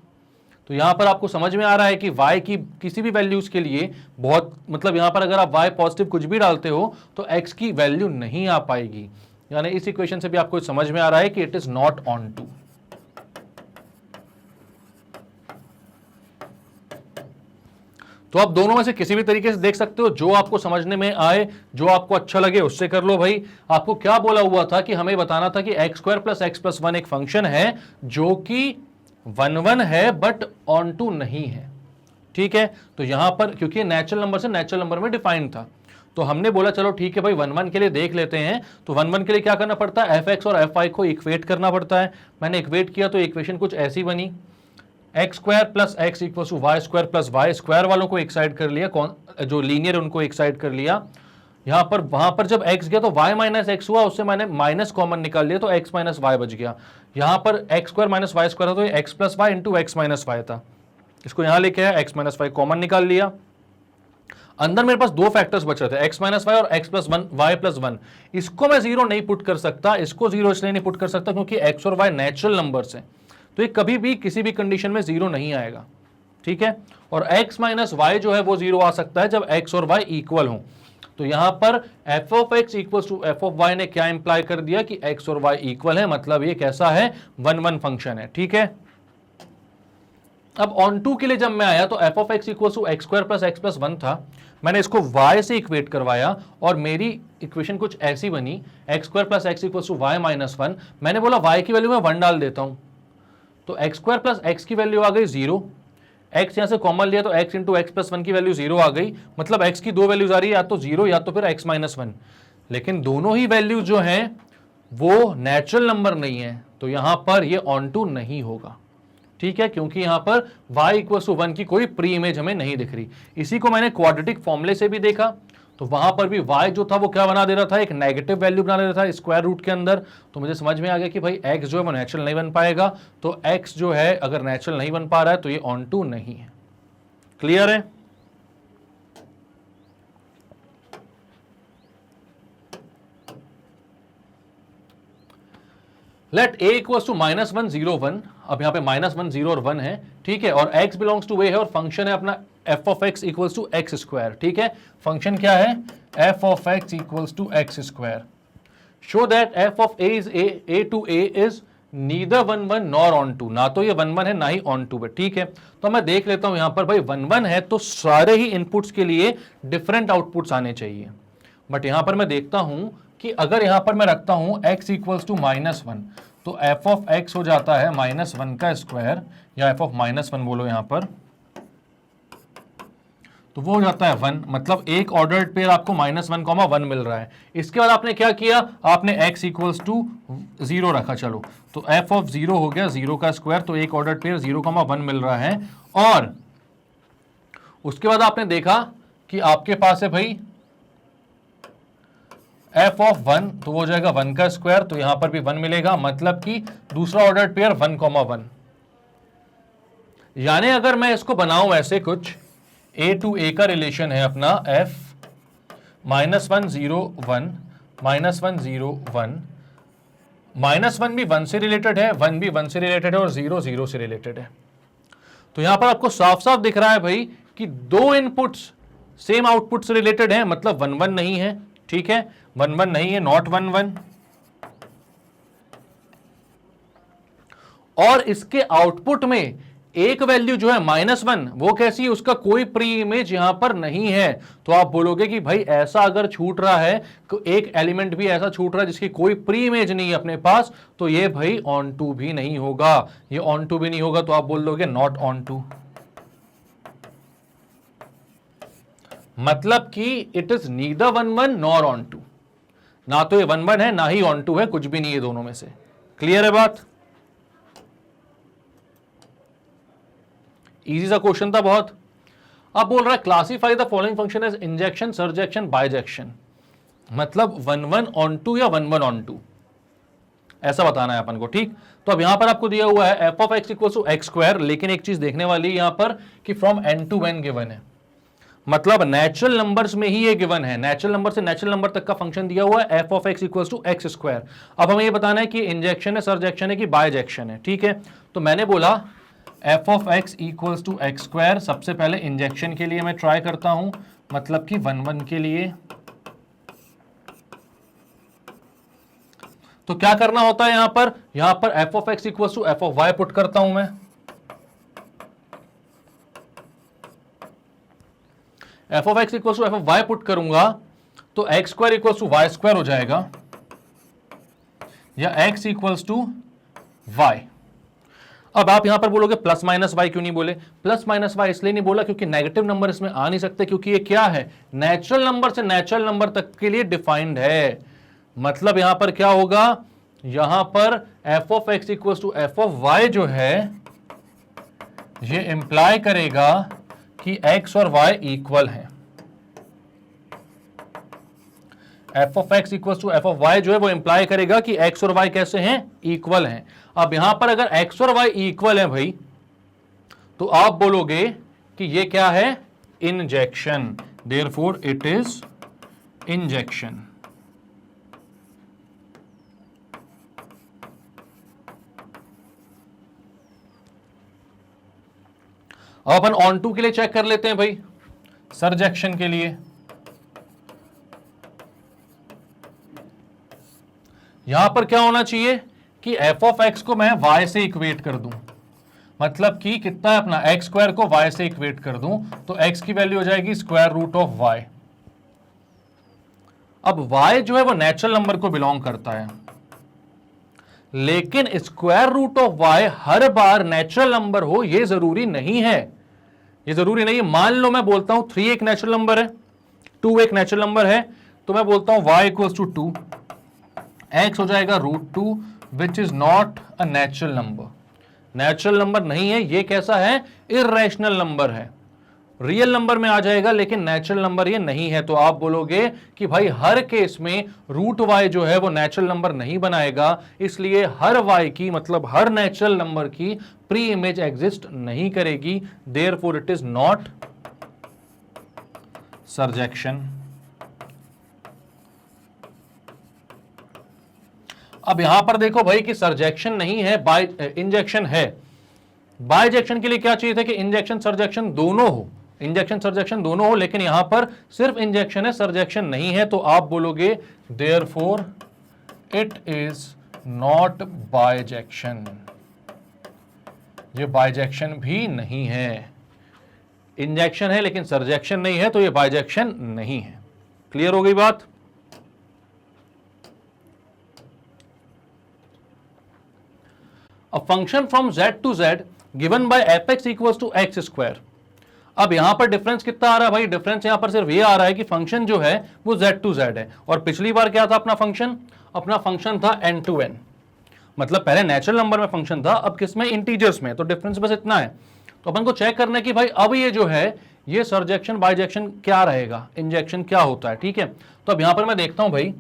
तो यहां पर आपको समझ में आ रहा है कि y की किसी भी वैल्यूज के लिए बहुत, मतलब यहां पर अगर आप y पॉजिटिव कुछ भी डालते हो तो x की वैल्यू नहीं आ पाएगी। यानी इस इक्वेशन से भी आपको समझ में आ रहा है कि it is not onto. तो आप दोनों में से किसी भी तरीके से देख सकते हो, जो आपको समझने में आए, जो आपको अच्छा लगे उससे कर लो भाई। आपको क्या बोला हुआ था कि हमें बताना था कि x square plus x plus 1 एक फंक्शन है जो कि 1 1 है बट ऑन टू नहीं है, ठीक है। तो यहां पर क्योंकि नेचुरल नंबर से नेचुरल नंबर में डिफाइंड था, तो हमने बोला चलो ठीक है भाई 1 1 के लिए देख लेते हैं। तो 1 1 के लिए क्या करना पड़ता है, एफ एक्स और एफ वाई को इक्वेट करना पड़ता है। मैंने इक्वेट किया तो इक्वेशन कुछ ऐसी बनी, x square plus x equal to Y square plus y square वालों को एक साइड कर लिया, जो लीनियर उनको एक साइड कर लिया। यहां पर वहां पर जब x गया तो y माइनस एक्स हुआ, उससे मैंने माइनस कॉमन निकाल लिया तो x माइनस वाई बच गया। यहां पर x square minus y square था तो ये x plus y into x minus y था, इसको यहां लेके आया, x माइनस वाई कॉमन निकाल लिया। अंदर मेरे पास दो फैक्टर्स बच रहे थे, x माइनस वाई और x प्लस 1 वाई प्लस 1। इसको मैं जीरो नहीं पुट कर सकता, इसको जीरो इसलिए नहीं पुट कर सकता क्योंकि x और y नेचुरल नंबर्स हैं, तो ये कभी भी किसी भी कंडीशन में जीरो नहीं आएगा, ठीक है। और x माइनस वाई जो है वो जीरो आ सकता है जब x और y इक्वल हों। तो यहां पर f of x equals to f of y ने क्या इंप्लाई कर दिया कि x और y इक्वल है, मतलब ये कैसा है, 1 1 फंक्शन है, ठीक है। अब ऑन टू के लिए जब मैं आया तो f of x equals to x square plus x plus 1 था, मैंने इसको y से इक्वेट करवाया और मेरी इक्वेशन कुछ ऐसी बनी, x square plus x equals to Y minus 1। मैंने बोला y की वैल्यू में 1 डाल देता हूं, तो एक्स स्क्वायर प्लस एक्स की वैल्यू आ गई 0, x यहां से कॉमन लिया तो x इंटू एक्स प्लस 1 की वैल्यू 0 आ गई, मतलब x की दो वैल्यूज आ रही है, या तो 0 या तो फिर x माइनस 1। लेकिन दोनों ही वैल्यूज जो हैं वो नेचुरल नंबर नहीं है, तो यहां पर ये ऑन टू नहीं होगा, ठीक है, क्योंकि यहां पर y इक्वल टू 1 की कोई प्री इमेज हमें नहीं दिख रही। इसी को मैंने क्वाड्रेटिक फॉर्मूले से भी देखा, तो वहां पर भी y जो था वो क्या बना दे रहा था, एक नेगेटिव वैल्यू बना दे रहा था स्क्वायर रूट के अंदर। तो मुझे समझ में आ गया कि भाई x जो है वो नेचुरल नहीं बन पाएगा, तो x जो है अगर नेचुरल नहीं बन पा रहा है तो ये ऑन टू नहीं है। क्लियर है? Let a equals to minus 1 0 1। अब यहां पे माइनस 1 0 और 1 है, ठीक है, और x बिलोंग्स टू a है और फंक्शन है अपना f of x equals to x square, ठीक है। फंक्शन क्या है, f of x equals to x square. Show that f of a is a to a is neither 1 1 nor onto, ना तो ये 1 1 है ना ही ऑन टू है, ठीक है। तो मैं देख लेता हूं यहां पर भाई 1 1 है तो सारे ही इनपुट्स के लिए डिफरेंट आउटपुट्स आने चाहिए, बट यहां पर मैं देखता हूं कि अगर यहां पर मैं रखता हूं x इक्वल्स टू माइनस 1, तो एफ ऑफ एक्स हो जाता है -1 का स्क्वायर, या एफ ऑफ -1 बोलो यहां पर, तो वो हो जाता है 1, मतलब एक ऑर्डर्ड पेयर आपको -1, 1 मिल रहा है। इसके बाद आपने क्या किया, आपने x इक्वल्स टू 0 रखा, चलो तो f ऑफ 0 हो गया 0 का स्क्वायर, तो एक ऑर्डर्ड पेयर 0, 1 मिल रहा है। और उसके बाद आपने देखा कि आपके पास है भाई f ऑफ 1, तो वो हो जाएगा 1 का स्क्वायर, तो यहां पर भी 1 मिलेगा, मतलब कि दूसरा ऑर्डर्ड पेयर 1, 1। यानी अगर मैं इसको बनाऊं ऐसे कुछ, a टू a का रिलेशन है अपना f -1 0 1 -1 0 1, -1 भी 1 से रिलेटेड है, 1 भी 1 से रिलेटेड है, और 0 0 से रिलेटेड है। तो यहां पर आपको साफ साफ दिख रहा है भाई कि दो इनपुट्स सेम आउटपुट से रिलेटेड है, मतलब 1 1 नहीं है, ठीक है, 1 1 नहीं है, नॉट 1 1। और इसके आउटपुट में एक वैल्यू जो है -1, वो कैसी है, उसका कोई प्री इमेज यहां पर नहीं है। तो आप बोलोगे कि भाई ऐसा अगर छूट रहा है, तो एक एलिमेंट भी ऐसा छूट रहा है जिसकी कोई प्री इमेज नहीं है अपने पास, तो ये भाई ऑन टू भी नहीं होगा, ये ऑन टू भी नहीं होगा, तो आप बोल दोगे नॉट ऑन टू। मतलब कि it is neither 1 1 nor onto, ना तो ये 1 1 है ना ही ऑन टू है, कुछ भी नहीं है दोनों में से। क्लियर है बात? इजी सा क्वेश्चन था बहुत। अब बोल रहा है classify the following function as injection, surjection, bijection, मतलब 1 1 ऑन टू या 1 1 ऑन टू, ऐसा बताना है अपन को, ठीक। तो अब यहां पर आपको दिया हुआ है f of x equal to x square, लेकिन एक चीज देखने वाली है यहां पर कि from N to N given है, मतलब नेचुरल नंबर्स में ही ये गिवन है, नेचुरल नंबर से नेचुरल नंबर तक का फंक्शन दिया हुआ है f of x equal to x square. अब हमें ये बताना है कि इंजेक्शन है, सरजेक्शन है कि बाइजेक्शन है, ठीक है। तो मैंने बोला f of x equals to x square, सबसे पहले इंजेक्शन के लिए मैं ट्राई करता हूं, मतलब कि 1 1 के लिए। तो क्या करना होता है यहां पर F of x equals to F of y put करता हूं मैं, f of x equals to F of y put करूंगा, तो x square equals to Y square हो जाएगा, या एक्स इक्वल्स टू वाई। अब आप यहां पर बोलोगे प्लस माइनस वाई क्यों नहीं बोले? प्लस माइनस वाई इसलिए नहीं बोला क्योंकि नेगेटिव नंबर इसमें आ नहीं सकते, क्योंकि ये क्या है, नेचुरल नंबर से नेचुरल नंबर तक के लिए डिफाइंड है। मतलब यहां पर क्या होगा, यहां पर F of x equal to F of Y जो है ये इंप्लाई करेगा कि एक्स और वाई इक्वल है। F of x equal to F of Y जो है वो इंप्लाई करेगा कि एक्स और वाई कैसे हैं, इक्वल हैं। अब यहां पर अगर एक्स और वाई इक्वल है भाई, तो आप बोलोगे कि ये क्या है, injection, therefore it is injection. अब अपन ऑन टू के लिए चेक कर लेते हैं भाई, सरजेक्शन के लिए। यहां पर क्या होना चाहिए कि एफ ऑफ एक्स को मैं वाई से इक्वेट कर दूं, मतलब कि कितना है अपना एक्स स्क्वायर को वाई से इक्वेट कर दूं, तो एक्स की वैल्यू हो जाएगी स्क्वायर रूट ऑफ वाई। अब वाई जो है वो नेचुरल नंबर को बिलोंग करता है, लेकिन स्क्वायर रूट ऑफ वाई हर बार नेचुरल नंबर हो ये जरूरी नहीं है, ये जरूरी नहीं है। मान लो मैं बोलता हूं 3 एक नेचुरल नंबर है, 2 एक नेचुरल नंबर है, तो मैं बोलता हूं y इक्वल्स टू 2, x हो जाएगा √2 which is not a natural number. Natural number नहीं है, ये कैसा है, इर्रेशनल नंबर है, रियल नंबर में आ जाएगा लेकिन नेचुरल नंबर ये नहीं है। तो आप बोलोगे कि भाई हर केस में √y जो है वो नेचुरल नंबर नहीं बनाएगा, इसलिए हर y की मतलब हर नेचुरल नंबर की प्री इमेज एग्जिस्ट नहीं करेगी, देयरफॉर इट इज नॉट सरजेक्शन। अब यहां पर देखो भाई कि सरजेक्शन नहीं है, इंजेक्शन है। बाइजेक्शन के लिए क्या चाहिए था कि इंजेक्शन सरजेक्शन दोनों हो, इंजेक्शन सरजेक्शन दोनों हो, लेकिन यहां पर सिर्फ इंजेक्शन है, सरजेक्शन नहीं है। तो आप बोलोगे therefore it is not bijection, ये बाइजेक्शन भी नहीं है। इंजेक्शन है लेकिन सरजेक्शन नहीं है, तो ये बाइजेक्शन नहीं है। क्लियर हो गई बात? A function from z to z given by fx equals to x square. अब यहां पर डिफरेंस कितना आ रहा है भाई, डिफरेंस यहां पर सिर्फ ये आ रहा है कि फंक्शन जो है वो z टू z है, और पिछली बार क्या था अपना फंक्शन था n टू n, मतलब पहले नेचुरल नंबर में फंक्शन था, अब किसमें, इंटीजर्स में, तो डिफरेंस बस इतना है। तो अपन को चेक करना है कि भाई अब ये जो है ये सरजेक्शन बाइजेक्शन क्या रहेगा, इंजेक्शन क्या होता है, ठीक है। तो अब यहां पर मैं देखता हूं भाई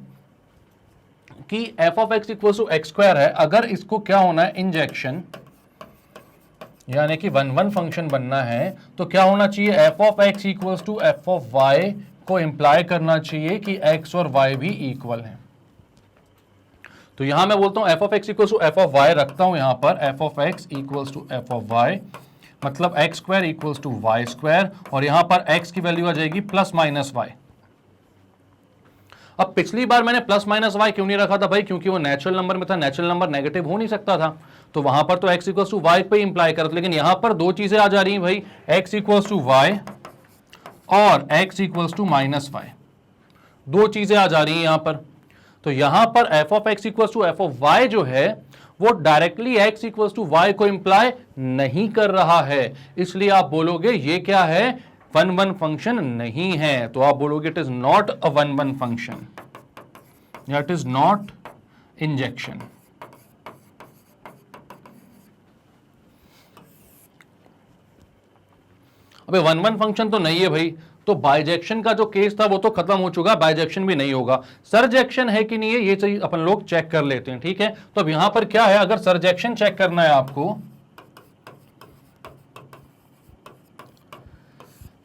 कि F of x equal to x square है, अगर इसको क्या होना है, इंजेक्शन, यानी कि 1 फंक्शन बनना है, तो क्या होना चाहिए, f of x equal to F of y को इंप्लाई करना चाहिए कि एक्स और वाई भी इक्वल है। तो यहां मैं बोलता हूं F of x equal to F of Y रखता हूं यहां पर, F of x equal to F of Y मतलब x square equals to Y square, और यहां पर एक्स की वैल्यू आ जाएगी प्लस माइनस वाई। अब पिछली बार मैंने प्लस माइनस वाई क्यों नहीं रखा था भाई, क्योंकि वो नेचुरल नंबर में था, नेचुरल नंबर नेगेटिव हो नहीं सकता था, तो वहां पर तो एक्स इक्वल्स टू वाई पे इंप्लाई करता, लेकिन यहां पर दो चीजें आ जा रही हैं भाई, एक्स इक्वल्स टू वाई और x equals to minus y, दो चीजें आ जा रही हैं यहां पर। तो यहां पर F of x equals to F of Y जो है वो directly x equals to Y को इंप्लाई नहीं कर रहा है, इसलिए आप बोलोगे ये क्या है, 1 फंक्शन नहीं है। तो आप बोलोगे it is not a 1 function, या इट इज नॉट इंजेक्शन। अबे 1 फंक्शन तो नहीं है भाई, तो बाइजेक्शन का जो केस था वो तो खत्म हो चुका, बाइजेक्शन भी नहीं होगा। सरजेक्शन है कि नहीं है ये चीज अपन लोग चेक कर लेते हैं, ठीक है। तो अब यहां पर क्या है, अगर सरजेक्शन चेक करना है आपको,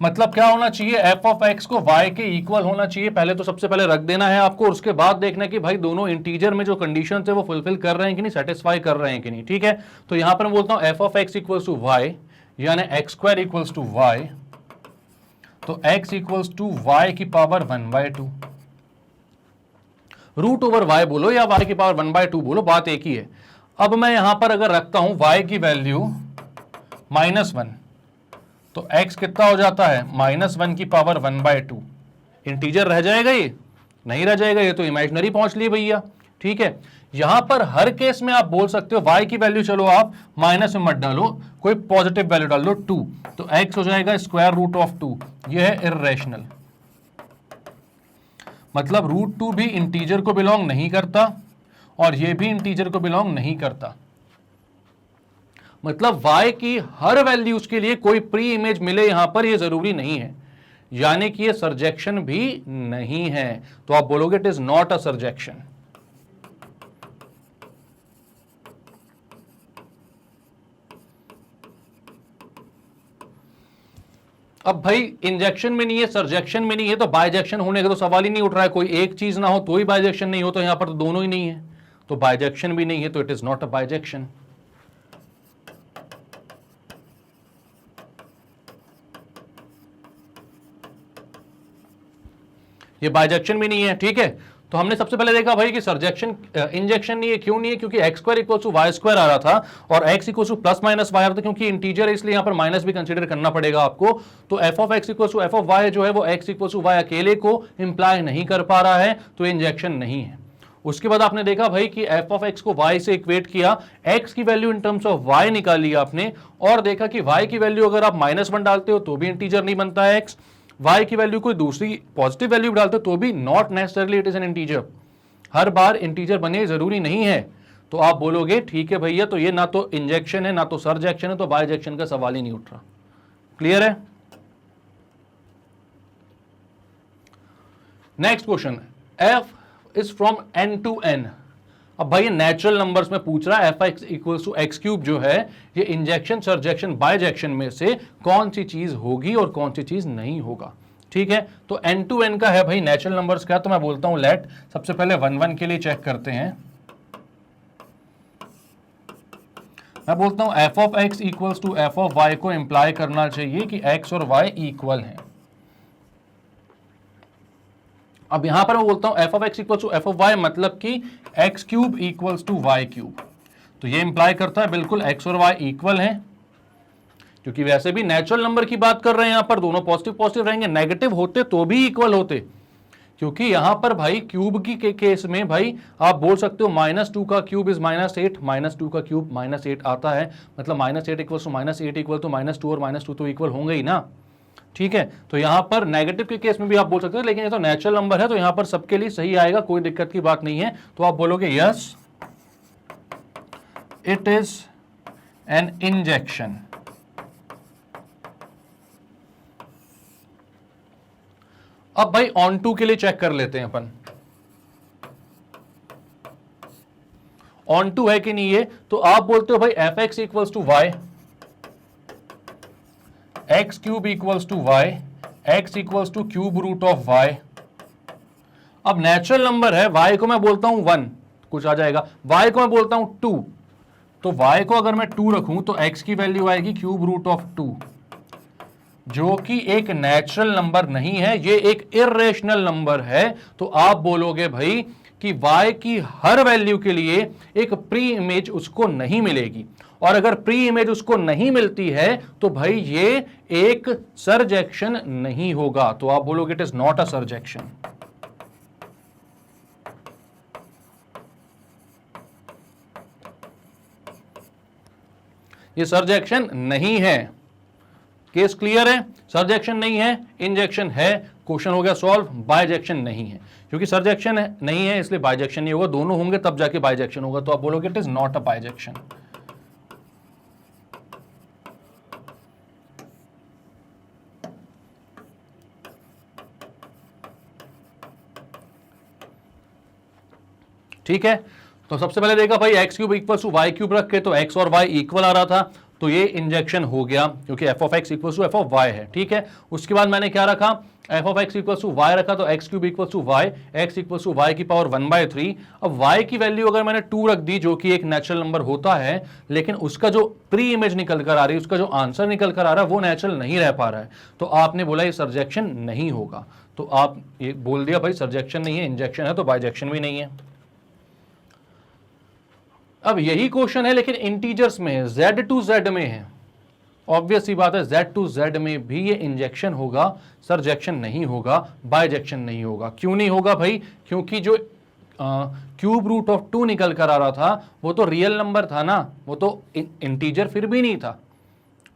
मतलब क्या होना चाहिए, एफ ऑफ एक्स को वाई के इक्वल होना चाहिए, पहले तो सबसे पहले रख देना है आपको, और उसके बाद देखना है कि भाई दोनों इंटीजर में जो कंडीशन है वो फुलफिल कर रहे हैं कि नहीं, सेटिस्फाई कर रहे हैं कि नहीं, ठीक है। तो यहां पर मैं बोलता हूं F of x equals to Y, यानी X square equals to Y, तो x इक्वल्स टू वाई की पावर 1/2, रूट ओवर y बोलो या y की पावर 1/2 बोलो, बात एक ही है। अब मैं यहां पर अगर रखता हूं y की वैल्यू -1, तो x कितना हो जाता है, -1 की पावर 1/2, इंटीजर रह जाएगा, ये नहीं रह जाएगा, ये तो इमेजिनरी पहुंच लिए भैया, ठीक है। यहां पर हर केस में आप बोल सकते हो y की वैल्यू चलो आप माइनस में मत डालो, कोई पॉजिटिव वैल्यू डाल दो 2, तो x हो जाएगा स्क्वायर रूट ऑफ 2, यह है इर्रेशनल, मतलब रूट 2 भी इंटीजर को बिलोंग नहीं करता और यह भी इंटीजर को बिलोंग नहीं करता, मतलब y की हर वैल्यूज के लिए कोई प्री इमेज मिले यहां पर, यह जरूरी नहीं है, यानी कि यह सरजेक्शन भी नहीं है। तो आप बोलोगे इट इज नॉट अ सरजेक्शन। अब भाई इंजेक्शन में नहीं है, सरजेक्शन में नहीं है, तो बाइजेक्शन होने का तो सवाल ही नहीं उठ रहा है, कोई एक चीज ना हो तो ही बाइजेक्शन नहीं हो, तो यहां पर तो दोनों ही नहीं है, तो बाइजेक्शन भी नहीं है, तो it is not a bijection. ये बाइजेक्शन भी नहीं है, ठीक है। तो हमने सबसे पहले देखा भाई कि सरजेक्शन इंजेक्शन नहीं है, क्यों नहीं है, क्योंकि X square equal to Y square आ रहा था और x equal to plus minus Y आ रहा था, क्योंकि इंटीजर है इसलिए यहां पर माइनस भी कंसीडर करना पड़ेगा आपको। तो f of x equal to F of Y जो है वो एक्स इक्वल टू वाई अकेले को इंप्लाई नहीं कर पा रहा है, तो इंजेक्शन नहीं है। उसके बाद आपने देखा भाई कि एफ ऑफ एक्स को वाई से इक्वेट किया, एक्स की value in terms of y निकाली आपने, और देखा कि वाई की वैल्यू अगर आप -1 डालते हो तो भी इंटीजर नहीं बनता है एक्स, वाई की वैल्यू कोई दूसरी पॉजिटिव वैल्यू डालते हो तो भी not necessarily it is N integer, her bar integer बने जरूरी नहीं है। तो आप बोलोगे ठीक है भैया, तो ये ना तो इंजेक्शन है ना तो सरजेक्शन है, तो बाइजेक्शन का सवाल ही नहीं उठ रहा। क्लियर है। Next question, f is from n to n। अब भाई नेचुरल नंबर्स में पूछ रहा है f x equals to x cube जो है ये इंजेक्शन सरजेक्शन बाइजेक्शन में से कौन सी चीज होगी और कौन सी चीज नहीं होगा, ठीक है। तो n टू n का है भाई नेचुरल नंबर्स का, तो मैं बोलता हूं लेट सबसे पहले 1 के लिए चेक करते हैं। मैं बोलता हूं F of x equals to F of y को इंप्लाई करना चाहिए कि एक्स और वाई इक्वल हैं। अब यहां पर मैं बोलता हूं F of x equals to F of Y मतलब कि x cube equals to y cube, तो ये इंप्लाई करता है बिल्कुल एक्स और वाई इक्वल हैं, क्योंकि वैसे भी नेचुरल नंबर की बात कर रहे हैं यहां पर, दोनों पॉजिटिव पॉजिटिव रहेंगे, नेगेटिव होते तो भी इक्वल होते, क्योंकि यहां पर भाई क्यूब की के केस में भाई आप बोल सकते हो -2 का क्यूब इज -8, -2 का क्यूब -8 आता है, मतलब -8 इक्वल टू -8 इक्वल टू -2 और -2 तो इक्वल होंगे ही ना। ठीक है, तो यहां पर नेगेटिव के केस में भी आप बोल सकते हो, लेकिन ये तो नेचुरल नंबर है तो यहां पर सबके लिए सही आएगा, कोई दिक्कत की बात नहीं है। तो आप बोलोगे yes it is an injection. अब भाई ऑन टू के लिए चेक कर लेते हैं अपन, ऑन टू है कि नहीं है। तो आप बोलते हो भाई f x equals to Y, x cube equals to Y, x equals to cube root of y. अब नेचुरल नंबर है, y को मैं बोलता हूं 1, कुछ आ जाएगा, y को मैं बोलता हूं 2, तो y को अगर मैं 2 रखूं तो x की वैल्यू आएगी क्यूब रूट ऑफ 2, जो कि एक नेचुरल नंबर नहीं है, ये एक इर्रेशनल नंबर है। तो आप बोलोगे भाई कि y की हर वैल्यू के लिए एक प्री इमेज उसको नहीं मिलेगी, और अगर प्री इमेज उसको नहीं मिलती है तो भाई ये एक सर्जेक्शन नहीं होगा। तो आप बोलोगे इट इज नॉट अ सर्जेक्शन। ये सर्जेक्शन नहीं है। केस क्लियर है, सर्जेक्शन नहीं है, इंजेक्शन है, क्वेश्चन हो गया सॉल्व। बाइजेक्शन नहीं है, क्योंकि सर्जेक्शन नहीं है इसलिए बाइजेक्शन नहीं होगा, दोनों होंगे तब जाके बाइजेक्शन होगा। तो आप बोलोगे it is not a bijection. ठीक है, तो सबसे पहले देखा भाई x cube equal to y cube रख के, तो एक्स और वाई इक्वल आ रहा था, तो ये इंजेक्शन हो गया क्योंकि f of x equal to F of y है। ठीक है, उसके बाद मैंने क्या रखा, f of x equal to y रखा, तो x cube equal to Y, x equal to Y की पावर 1/3। अब वाई की वैल्यू अगर मैंने 2 रख दी, जो कि एक नेचुरल नंबर होता है, लेकिन उसका जो प्री इमेज निकल कर आ रही है, उसका जो आंसर निकल कर आ रहा है वो नेचुरल नहीं रह पा रहा है, तो आपने बोला ये सर्जेक्शन नहीं होगा। तो आप ये बोल दिया भाई सर्जेक्शन नहीं है, इंजेक्शन है, तो बाइजेक्शन भी नहीं है। अब यही क्वेश्चन है लेकिन इंटीजर्स में है, z टू z में है। ऑब्वियस सी बात है, z टू z में भी ये इंजेक्शन होगा, सर्जेक्शन नहीं होगा, बाइजेक्शन नहीं होगा। क्यों नहीं होगा भाई, क्योंकि जो क्यूब रूट ऑफ 2 निकल कर आ रहा था वो तो रियल नंबर था ना, वो तो इंटीजर फिर भी नहीं था।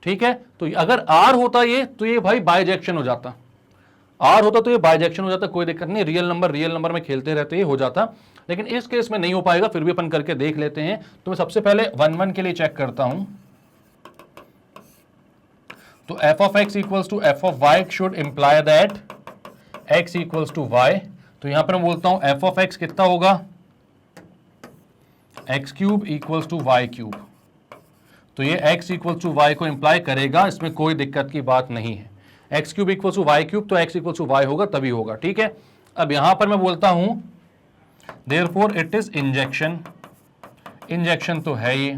ठीक है, तो अगर r होता ये, तो ये भाई बाइजेक्शन हो जाता, r होता तो ये बाइजेक्शन हो जाता, कोई दिक्कत नहीं, रियल नंबर में खेलते रहते ये हो जाता, लेकिन इस केस में नहीं हो पाएगा, फिर भी अपन करके देख लेते हैं। तो मैं सबसे पहले 1 के लिए चेक करता हूं, तो f of x equals to F of y should imply that x equals to Y. तो यहां पर मैं बोलता हूं एफ ऑफ एक्स कितना होगा, x cube equals to y cube, तो ये एक्स इक्वल्स टू वाई को इंप्लाई करेगा, इसमें कोई दिक्कत की बात नहीं है। X cube equals to y cube, तो एक्स इक्वल्स टू वाई होगा तभी होगा। ठीक है, अब यहां पर मैं बोलता हूं therefore it is injection, injection तो है ये।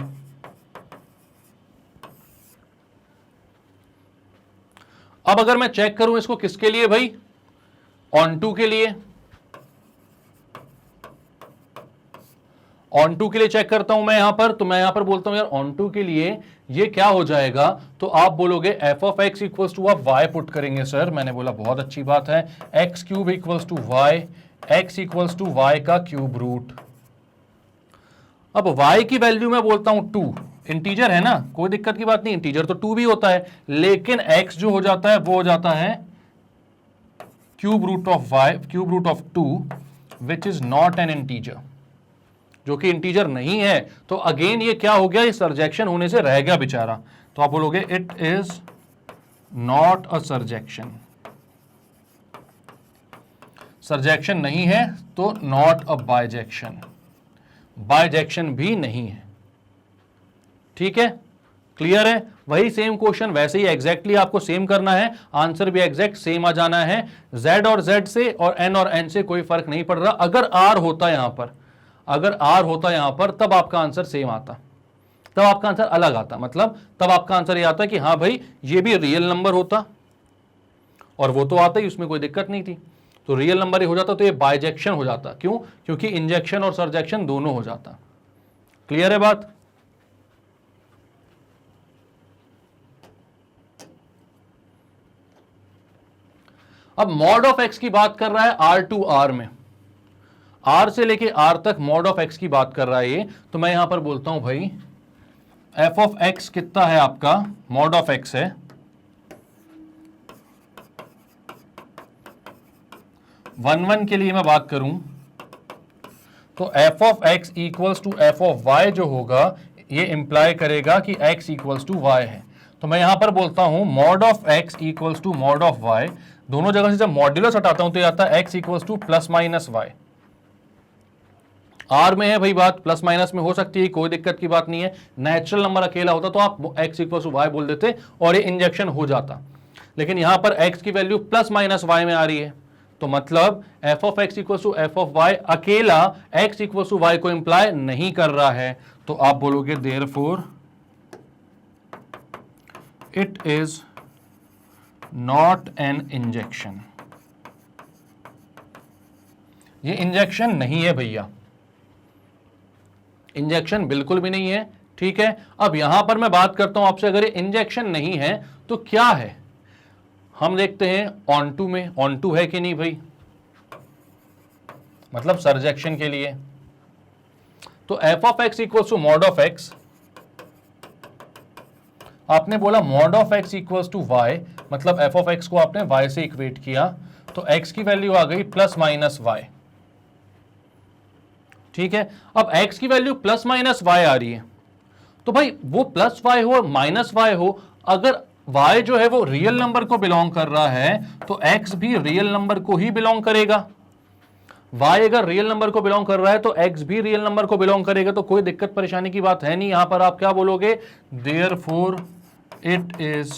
अब अगर मैं चेक करूं इसको किसके लिए भाई, ऑन टू के लिए, ऑन टू के लिए चेक करता हूं मैं यहां पर, तो मैं यहां पर बोलता हूं यार ऑन टू के लिए ये क्या हो जाएगा, तो आप बोलोगे f of x equals to, आप वाई पुट करेंगे सर, मैंने बोला बहुत अच्छी बात है, x cube equals to Y, x equals to y का क्यूब रूट। अब y की वैल्यू मैं बोलता हूं 2, इंटीजर है ना, कोई दिक्कत की बात नहीं, इंटीजर तो 2 भी होता है, लेकिन x जो हो जाता है वो हो जाता है cube root of y, cube root of 2 which is not an integer, जो कि इंटीजर नहीं है। तो अगेन ये क्या हो गया, ये सर्जेक्शन होने से रह गया बेचारा। तो आप बोलोगे इट इज नॉट अ सर्जेक्शन, सर्जेक्शन नहीं है तो नॉट अ बाइजेक्शन, बाइजेक्शन भी नहीं है। ठीक है, क्लियर है, वही सेम क्वेश्चन वैसे ही एग्जैक्टली आपको सेम करना है, आंसर भी एग्जैक्ट सेम आ जाना है। z और z से और n और n से कोई फर्क नहीं पड़ रहा। अगर r होता यहां पर, अगर r होता यहां पर, तब आपका आंसर सेम आता, तब आपका आंसर अलग आता, मतलब तब आपका आंसर ये आता कि हाँ भाई ये भी रियल नंबर होता और वो तो आता ही, उसमें कोई दिक्कत नहीं थी, तो रियल नंबर ही हो जाता, तो ये बाइजेक्शन हो जाता। क्यों, क्योंकि इंजेक्शन और सर्जेक्शन दोनों हो जाता। क्लियर है बात। अब मॉड ऑफ एक्स की बात कर रहा है आर टू आर में, आर से लेके आर तक मॉड ऑफ एक्स की बात कर रहा है ये, तो मैं यहां पर बोलता हूं भाई एफ ऑफ एक्स कितना है आपका, मॉड ऑफ एक्स है 1 के लिए मैं बात करूं तो f of x equals to F of Y जो होगा ये इंप्लाई करेगा कि x इक्वल्स टू वाई है। तो मैं यहां पर बोलता हूं mod of x equals to mod of y, दोनों जगह से जब मॉड्यूलस हटाता हूं तो ये आता है x equals to plus minus y. R में है भाई बात, प्लस माइनस में हो सकती है, कोई दिक्कत की बात नहीं है। नेचुरल नंबर अकेला होता तो आप x इक्वल्स टू वाई बोल देते और ये इंजेक्शन हो जाता, लेकिन यहां पर x की वैल्यू प्लस माइनस वाई में आ रही है, तो मतलब f of x equal to F of y अकेला एक्स इक्वल टू वाई को इंप्लाई नहीं कर रहा है, तो आप बोलोगे therefore it is not an injection. ये इंजेक्शन नहीं है भैया, इंजेक्शन बिल्कुल भी नहीं है। ठीक है, अब यहां पर मैं बात करता हूं आपसे, अगर ये इंजेक्शन नहीं है तो क्या है, हम देखते हैं ऑन टू में, ऑन टू है कि नहीं भाई, मतलब सरजेक्शन के लिए। तो f of x equals to mod of x, आपने बोला mod of x equals to Y, मतलब एफ ऑफ एक्स को आपने वाई से इक्वेट किया, तो एक्स की वैल्यू आ गई प्लस माइनस वाई। ठीक है, अब x की वैल्यू प्लस माइनस वाई आ रही है, तो भाई वो प्लस वाई हो माइनस वाई हो, अगर y जो है वो रियल नंबर को बिलोंग कर रहा है तो x भी रियल नंबर को ही बिलोंग करेगा। y अगर रियल नंबर को बिलोंग कर रहा है तो x भी रियल नंबर को बिलोंग करेगा, तो कोई दिक्कत परेशानी की बात है नहीं। यहां पर आप क्या बोलोगे, therefore it is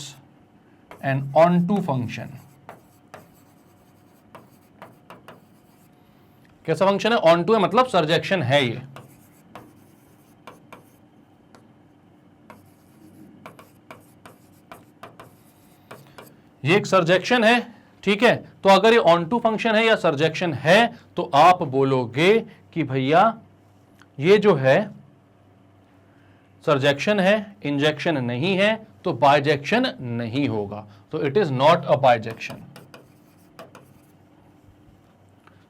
an onto function. कैसा फंक्शन है, ऑन टू है, मतलब सरजेक्शन है ये एक सरजेक्शन है। ठीक है, तो अगर ये ऑन टू फंक्शन है या सरजेक्शन है तो आप बोलोगे कि भैया ये जो है सरजेक्शन है, इंजेक्शन नहीं है, तो बाइजेक्शन नहीं होगा, तो it is not a bijection.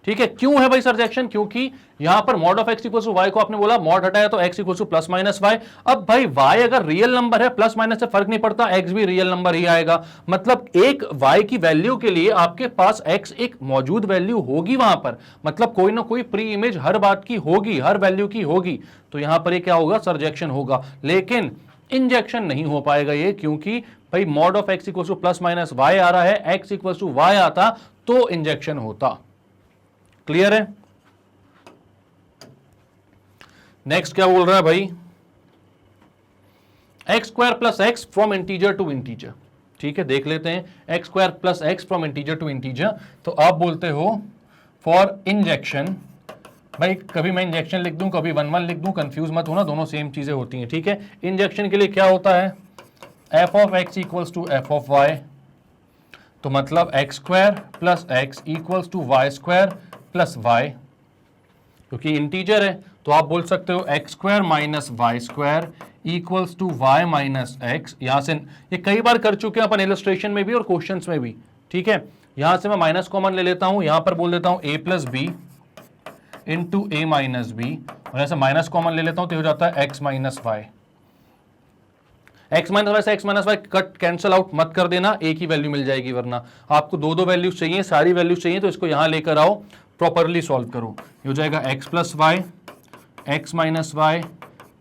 ठीक है, क्यों है भाई सरजेक्शन, क्योंकि यहां पर mod of x equal to Y को आपने बोला मॉड हटाया तो x equal to plus minus y. अब भाई वाई अगर रियल नंबर है, प्लस माइनस से फर्क नहीं पड़ता, एक्स भी रियल नंबर ही आएगा, मतलब एक वाई की वैल्यू के लिए आपके पास एक्स एक मौजूद वैल्यू होगी वहां पर, मतलब कोई ना कोई प्री इमेज हर बात की होगी, हर वैल्यू की होगी, तो यहां पर ये क्या होगा, सरजेक्शन होगा। लेकिन इंजेक्शन नहीं हो पाएगा ये, क्योंकि भाई mod of x equal to plus minus Y आ रहा है, एक्स इक्वल टू वाई आता तो इंजेक्शन होता। क्लियर है। नेक्स्ट क्या बोल रहा है भाई, x square plus x from integer to integer. ठीक है, देख लेते हैं, x square plus x from integer to integer, तो आप बोलते हो फॉर इंजेक्शन, भाई कभी मैं इंजेक्शन लिख दूं कभी 1 1 लिख दूं, कंफ्यूज मत होना, दोनों सेम चीजें होती हैं। ठीक है, इंजेक्शन के लिए क्या होता है, f of x equals to F of y, तो मतलब x square plus x equals to Y square plus y, क्योंकि इंटीजर है तो आप बोल सकते हो x square minus y square equals to Y minus x. यहां से ये कई बार कर चुके हैं अपन इलस्ट्रेशन में भी और क्वेश्चंस में भी। ठीक है, यहां से मैं माइनस कॉमन ले लेता हूं, यहां पर बोल देता हूं ए प्लस बी इंटू ए माइनस बी, और ऐसे माइनस कॉमन ले लेता हूं तो हो जाता है X minus Y. X minus Y से X minus Y cut cancel out मत कर देना, एक ही वैल्यू मिल जाएगी, वरना आपको दो वैल्यूज चाहिए, सारी वैल्यूज चाहिए, तो इसको यहां लेकर आओ, प्रॉपरली सॉल्व करो। ये हो जाएगा x plus y x minus y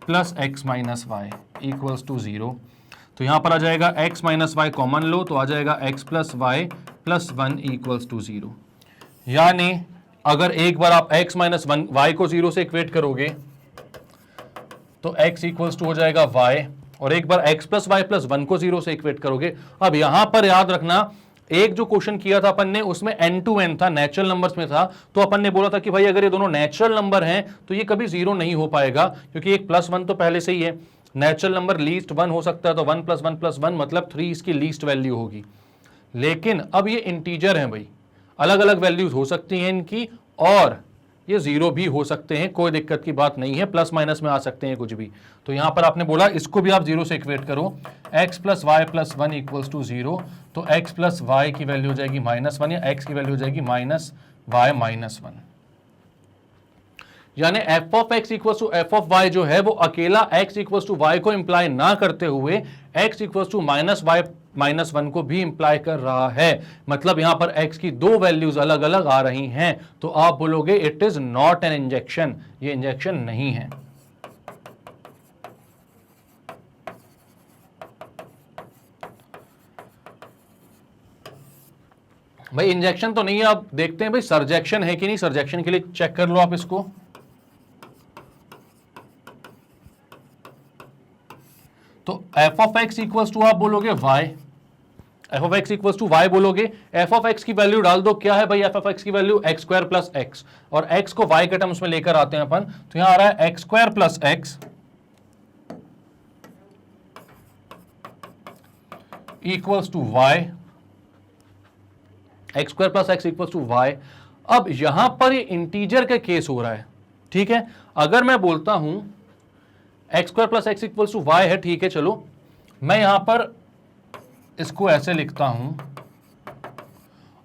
plus x minus y equals to 0। तो यहां पर आ जाएगा एक्स माइनस वाई कॉमन लो, तो आ जाएगा x plus y plus 1 equals to 0। यानी अगर एक बार आप एक्स माइनस वाई को 0 से इक्वेट करोगे तो एक्स इक्वल्स टू हो जाएगा वाई, और एक बार x प्लस वाई प्लस 1 को 0 से इक्वेट करोगे। अब यहां पर याद रखना, एक जो क्वेश्चन किया था अपन ने उसमें n टू n था, नेचुरल नंबर्स में था, तो अपन ने बोला था कि भाई अगर ये दोनों नेचुरल नंबर हैं तो ये कभी 0 नहीं हो पाएगा, क्योंकि एक प्लस 1 तो पहले से ही है, नेचुरल नंबर लीस्ट 1 हो सकता है, तो 1 प्लस 1 प्लस 1 मतलब 3 इसकी लीस्ट वैल्यू होगी। लेकिन अब ये इंटीजर है भाई, अलग अलग वैल्यूज हो सकती हैं इनकी, और ये जीरो भी हो सकते हैं, कोई दिक्कत की बात नहीं है, प्लस माइनस में आ सकते हैं कुछ भी। तो यहां पर आपने बोला इसको भी आप जीरो से इक्वेट करो, x plus y plus one equals to zero, तो x प्लस वाई की वैल्यू हो जाएगी -1 या x की वैल्यू हो जाएगी -y -1। यानी f of x equal to F of Y जो है वो अकेला x इक्वल टू वाई को इंप्लाई ना करते हुए x इक्वल टू -y -1 को भी इंप्लाई कर रहा है। मतलब यहां पर x की दो वैल्यूज अलग अलग आ रही हैं, तो आप बोलोगे it is not an injection, ये इंजेक्शन नहीं है। भाई इंजेक्शन तो नहीं है, आप देखते हैं भाई सर्जेक्शन है कि नहीं। सर्जेक्शन के लिए चेक कर लो आप इसको। तो f of x equals to आप बोलोगे y, f of x equals to y बोलोगे, एफ ऑफ एक्स की वैल्यू डाल दो, क्या है भाई एफ ऑफ एक्स की value x square plus x, और एक्स को वाई के टर्म्स में लेकर आते हैं अपन, तो यहां आ रहा है x square plus x equals to Y, x square plus x equals to y. अब यहां पर ये इंटीजर का केस हो रहा है, ठीक है। अगर मैं बोलता हूं x square plus x equals to y है, ठीक है, चलो मैं यहां पर इसको ऐसे लिखता हूं,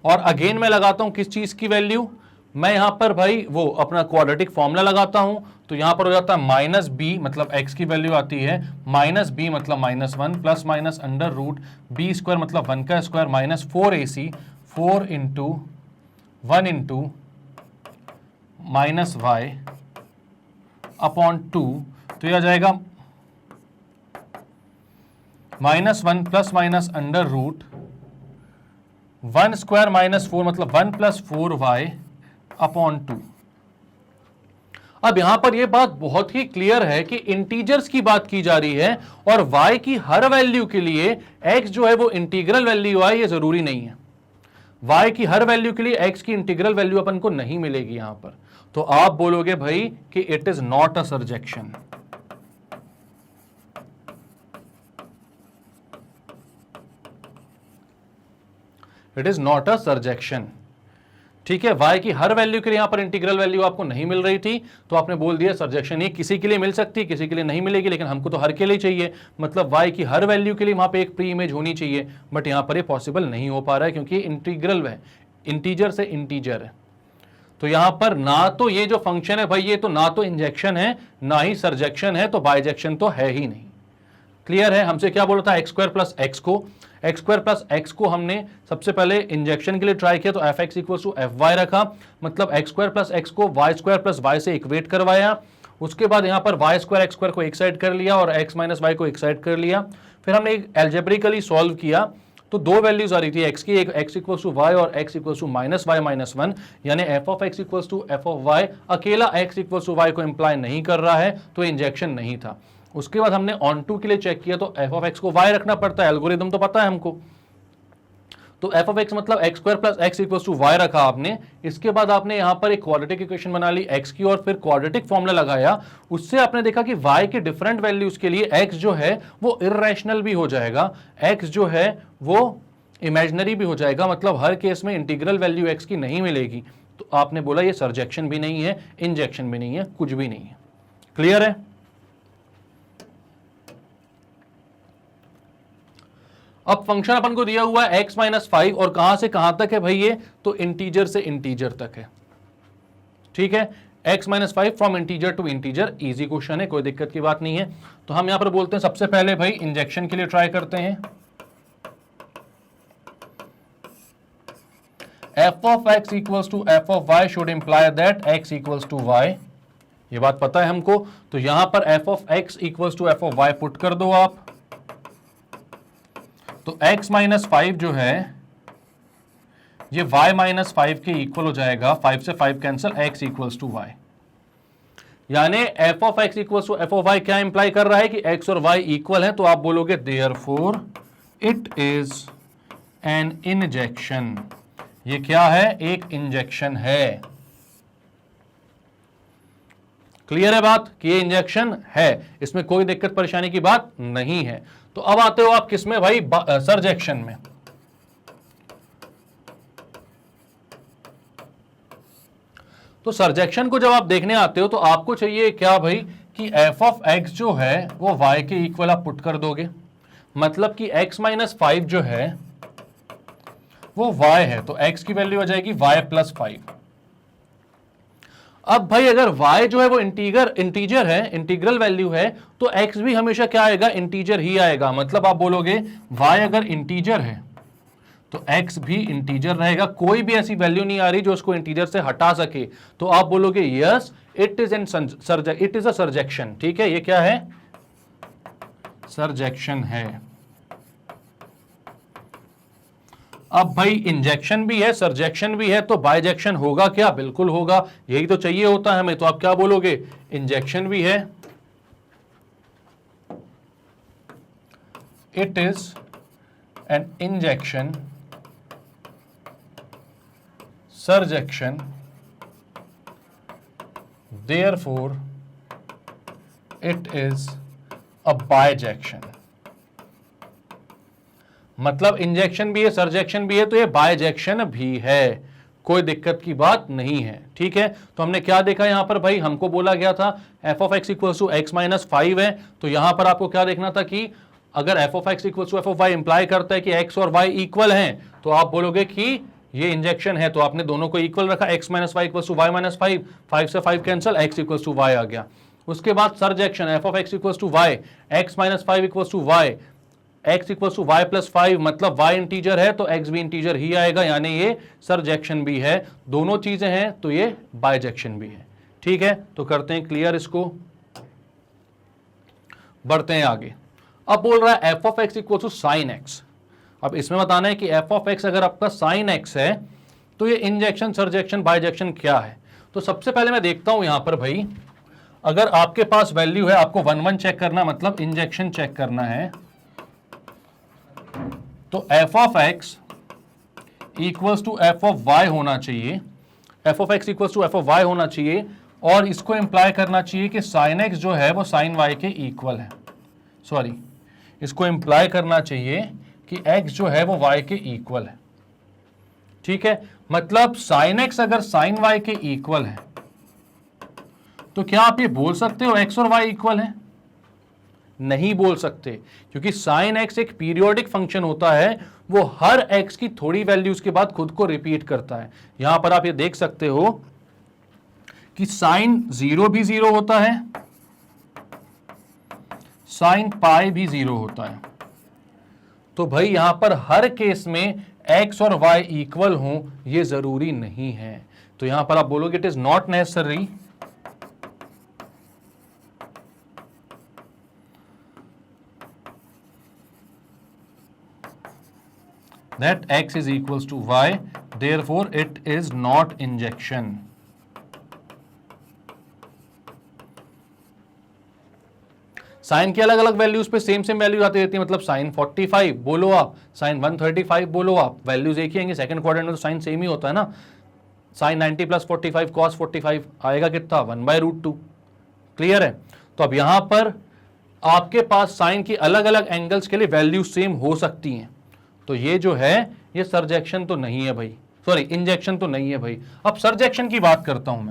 और अगेन मैं लगाता हूं किस चीज की वैल्यू, मैं यहां पर भाई वो अपना क्वाड्रेटिक फॉर्मूला लगाता हूं, तो यहां पर हो जाता है माइनस बी, मतलब एक्स की वैल्यू आती है माइनस बी मतलब -1 plus minus under root B square मतलब 1 का square minus 4ac 4 into 1 into minus y upon 2, तो यह आ जाएगा -1 plus minus under root 1 square minus 4 मतलब 1 प्लस 4y अपॉन 2। अब यहां पर यह बात बहुत ही क्लियर है कि इंटीजर्स की बात की जा रही है, और y की हर वैल्यू के लिए x जो है वो इंटीग्रल वैल्यू आए ये जरूरी नहीं है। y की हर वैल्यू के लिए x की इंटीग्रल वैल्यू अपन को नहीं मिलेगी यहां पर, तो आप बोलोगे भाई कि it is not a surjection. It is not a surjection, ठीक है। y की हर वैल्यू के लिए यहां पर इंटीग्रल वैल्यू आपको नहीं मिल रही थी, तो आपने बोल दिया सर्जेक्शन। ये किसी के लिए मिल सकती है, किसी के लिए नहीं मिलेगी, लेकिन हमको तो हर के लिए चाहिए, मतलब y की हर वैल्यू के लिए वहां पे एक प्री इमेज होनी चाहिए, बट यहां पर ये पॉसिबल नहीं हो पा रहा है क्योंकि इंटीग्रल है, इंटीजर से इंटीजर है। तो यहां पर ना तो ये जो फंक्शन है भाई ये तो ना तो इंजेक्शन है ना ही सर्जेक्शन है, तो बाइजेक्शन तो है ही नहीं। क्लियर है। हमसे क्या बोला था एक्स स्क्वायर प्लस एक्स को, एक्स स्क्वायर प्लस एक्स को हमने सबसे पहले इंजेक्शन के लिए ट्राई किया, तो f x equal to f y रखा, मतलब एक्स स्क्वायर प्लस एक्स को वाई स्क्वायर प्लस वाई से इक्वेट करवाया। उसके बाद यहां पर वाई स्क्वायर एक्स स्क्वायर को एक साइड कर लिया और एक्स माइनस वाई को एक साइड कर लिया। फिर हमने एक एल्जेब्रिकली सॉल्व किया, तो दो वैल्यूज आ रही थी एक्स की, एक एक्स इक्वल टू वाई और x equal to minus y minus 1, यानी f of x equal to F of y अकेला एक्स इक्वल टू वाई को इंप्लाई नहीं कर रहा है, तो इंजेक्शन नहीं था। उसके बाद हमने ऑन टू के लिए चेक किया, तो एफ ऑफ एक्स को वाई रखना पड़ता है, एल्गोरिदम तो पता है हमको, तो एफ ऑफ एक्स मतलब x square plus x equal to y रखा आपने। इसके बाद आपने यहां पर एक क्वाड्रेटिक इक्वेशन बना ली एक्स की, और फिर क्वाड्रेटिक फॉर्मूला लगाया। उससे आपने देखा कि वाई के डिफरेंट वैल्यूज के लिए एक्स जो है वो इर्रेशनल भी हो जाएगा, एक्स जो है वो इमेजिनरी भी हो जाएगा, मतलब हर केस में इंटीग्रल वैल्यू एक्स की नहीं मिलेगी। तो आपने बोला ये सर्जेक्शन भी नहीं है, इंजेक्शन भी नहीं है, कुछ भी नहीं है। क्लियर है। अब फंक्शन अपन को दिया हुआ है x माइनस 5, और कहां से कहां तक है भाई ये, तो इंटीजर से इंटीजर तक है, ठीक है। x minus 5 from integer to integer, easy question है, कोई दिक्कत की बात नहीं है। तो हम यहां पर बोलते हैं सबसे पहले भाई इंजेक्शन के लिए ट्राई करते हैं। F of x equals to F of y should imply that x equals to y, ये बात पता है हमको। तो यहां पर F of x equals to F of y put कर दो आप, तो x माइनस 5 जो है ये y माइनस 5 के इक्वल हो जाएगा, 5 से 5 cancel, x equals to y, यानी f of x equals to f of y क्या इंप्लाई कर रहा है कि x और y इक्वल है, तो आप बोलोगे therefore it is N injection. ये क्या है, एक इंजेक्शन है। क्लियर है बात कि ये इंजेक्शन है, इसमें कोई दिक्कत परेशानी की बात नहीं है। तो अब आते हो आप किसमें भाई, सर्जेक्शन में। तो सर्जेक्शन को जब आप देखने आते हो तो आपको चाहिए क्या भाई कि एफ ऑफ एक्स जो है वो y के इक्वल आप पुट कर दोगे, मतलब कि x माइनस 5 जो है वो y है, तो x की वैल्यू आ जाएगी y प्लस 5। अब भाई अगर y जो है वो इंटीजर है, इंटीग्रल वैल्यू है, तो x भी हमेशा क्या आएगा, इंटीजर ही आएगा। मतलब आप बोलोगे y अगर इंटीजर है तो x भी इंटीजर रहेगा, कोई भी ऐसी वैल्यू नहीं आ रही जो उसको इंटीजर से हटा सके, तो आप बोलोगे yes it is a surjection. ठीक है, ये क्या है, सर्जेक्शन है। अब भाई इंजेक्शन भी है, सर्जेक्शन भी है, तो बाइजेक्शन होगा क्या, बिल्कुल होगा, यही तो चाहिए होता है हमें। तो आप क्या बोलोगे, इंजेक्शन भी है, it is an injection, surjection, therefore it is a bijection। मतलब इंजेक्शन भी है, सर्जेक्शन भी है, तो ये बाइजेक्शन भी है, कोई दिक्कत की बात नहीं है। ठीक है, तो हमने क्या देखा यहां पर भाई, हमको बोला गया था f of x equal to x minus 5 है, तो यहां पर आपको क्या देखना था कि अगर f of x equal to F of y imply करता है कि एक्स और वाई इक्वल हैं, तो आप बोलोगे कि ये इंजेक्शन है, तो आपने दोनों को इक्वल रखा, x minus Y equal to Y minus 5, 5 से 5 cancel, x equal to Y आ गया। उसके बाद surjection F of x equal to Y, x minus 5 equal to Y, x equal to Y plus 5, मतलब y इंटीजर है तो x भी integer ही आएगा, यानी ये सर्जेक्शन भी है, दोनों चीजें हैं तो ये बाइजेक्शन भी है। ठीक है, तो करते हैं क्लियर इसको, बढ़ते हैं आगे। अब बोल रहा है f of x equal to sine x. अब इसमें बताना है कि एफ ऑफ एक्स अगर आपका साइन एक्स है तो ये इंजेक्शन, सर्जेक्शन, बाइजेक्शन क्या है। तो सबसे पहले मैं देखता हूं यहां पर भाई, अगर आपके पास वैल्यू है, आपको 1 1 चेक करना, मतलब इंजेक्शन चेक करना है, तो f of x equals to F of y होना चाहिए, f of x equals to F of y होना चाहिए, और इसको इंप्लाई करना चाहिए कि साइन एक्स जो है वो साइन वाई के इक्वल है, सॉरी इसको इंप्लाई करना चाहिए कि x जो है वो y के इक्वल है। ठीक है, मतलब sin x अगर sin y के इक्वल है तो क्या आप ये बोल सकते हो x और y इक्वल है, नहीं बोल सकते, क्योंकि sin x एक पीरियोडिक फंक्शन होता है, वो हर x की थोड़ी वैल्यूज के बाद खुद को रिपीट करता है। यहां पर आप ये देख सकते हो कि sin 0 भी 0 होता है, sin पाई भी 0 होता है, तो भाई यहां पर हर केस में x और y इक्वल हों ये जरूरी नहीं है। तो यहां पर आप बोलोगे it is not necessary that x is equals to y, therefore it is not injection। Sine की अलग अलग वैल्यूज पे सेम वैल्यूज आती रहती है, मतलब साइन 45 बोलो आप, साइन 135 बोलो आप, वैल्यूज एक ही आएंगे। सेकंड क्वाड्रेंट में तो साइन सेम ही होता है ना, साइन 90 प्लस 45 कॉस 45 आएगा कितना, 1/√2। क्लियर है, तो अब यहां पर आपके पास साइन की अलग अलग एंगल्स के लिए वैल्यूज सेम हो सकती हैं, तो ये जो है ये सर्जेक्शन तो नहीं है भाई, सॉरी इंजेक्शन तो नहीं है भाई। अब सर्जेक्शन की बात करता हूं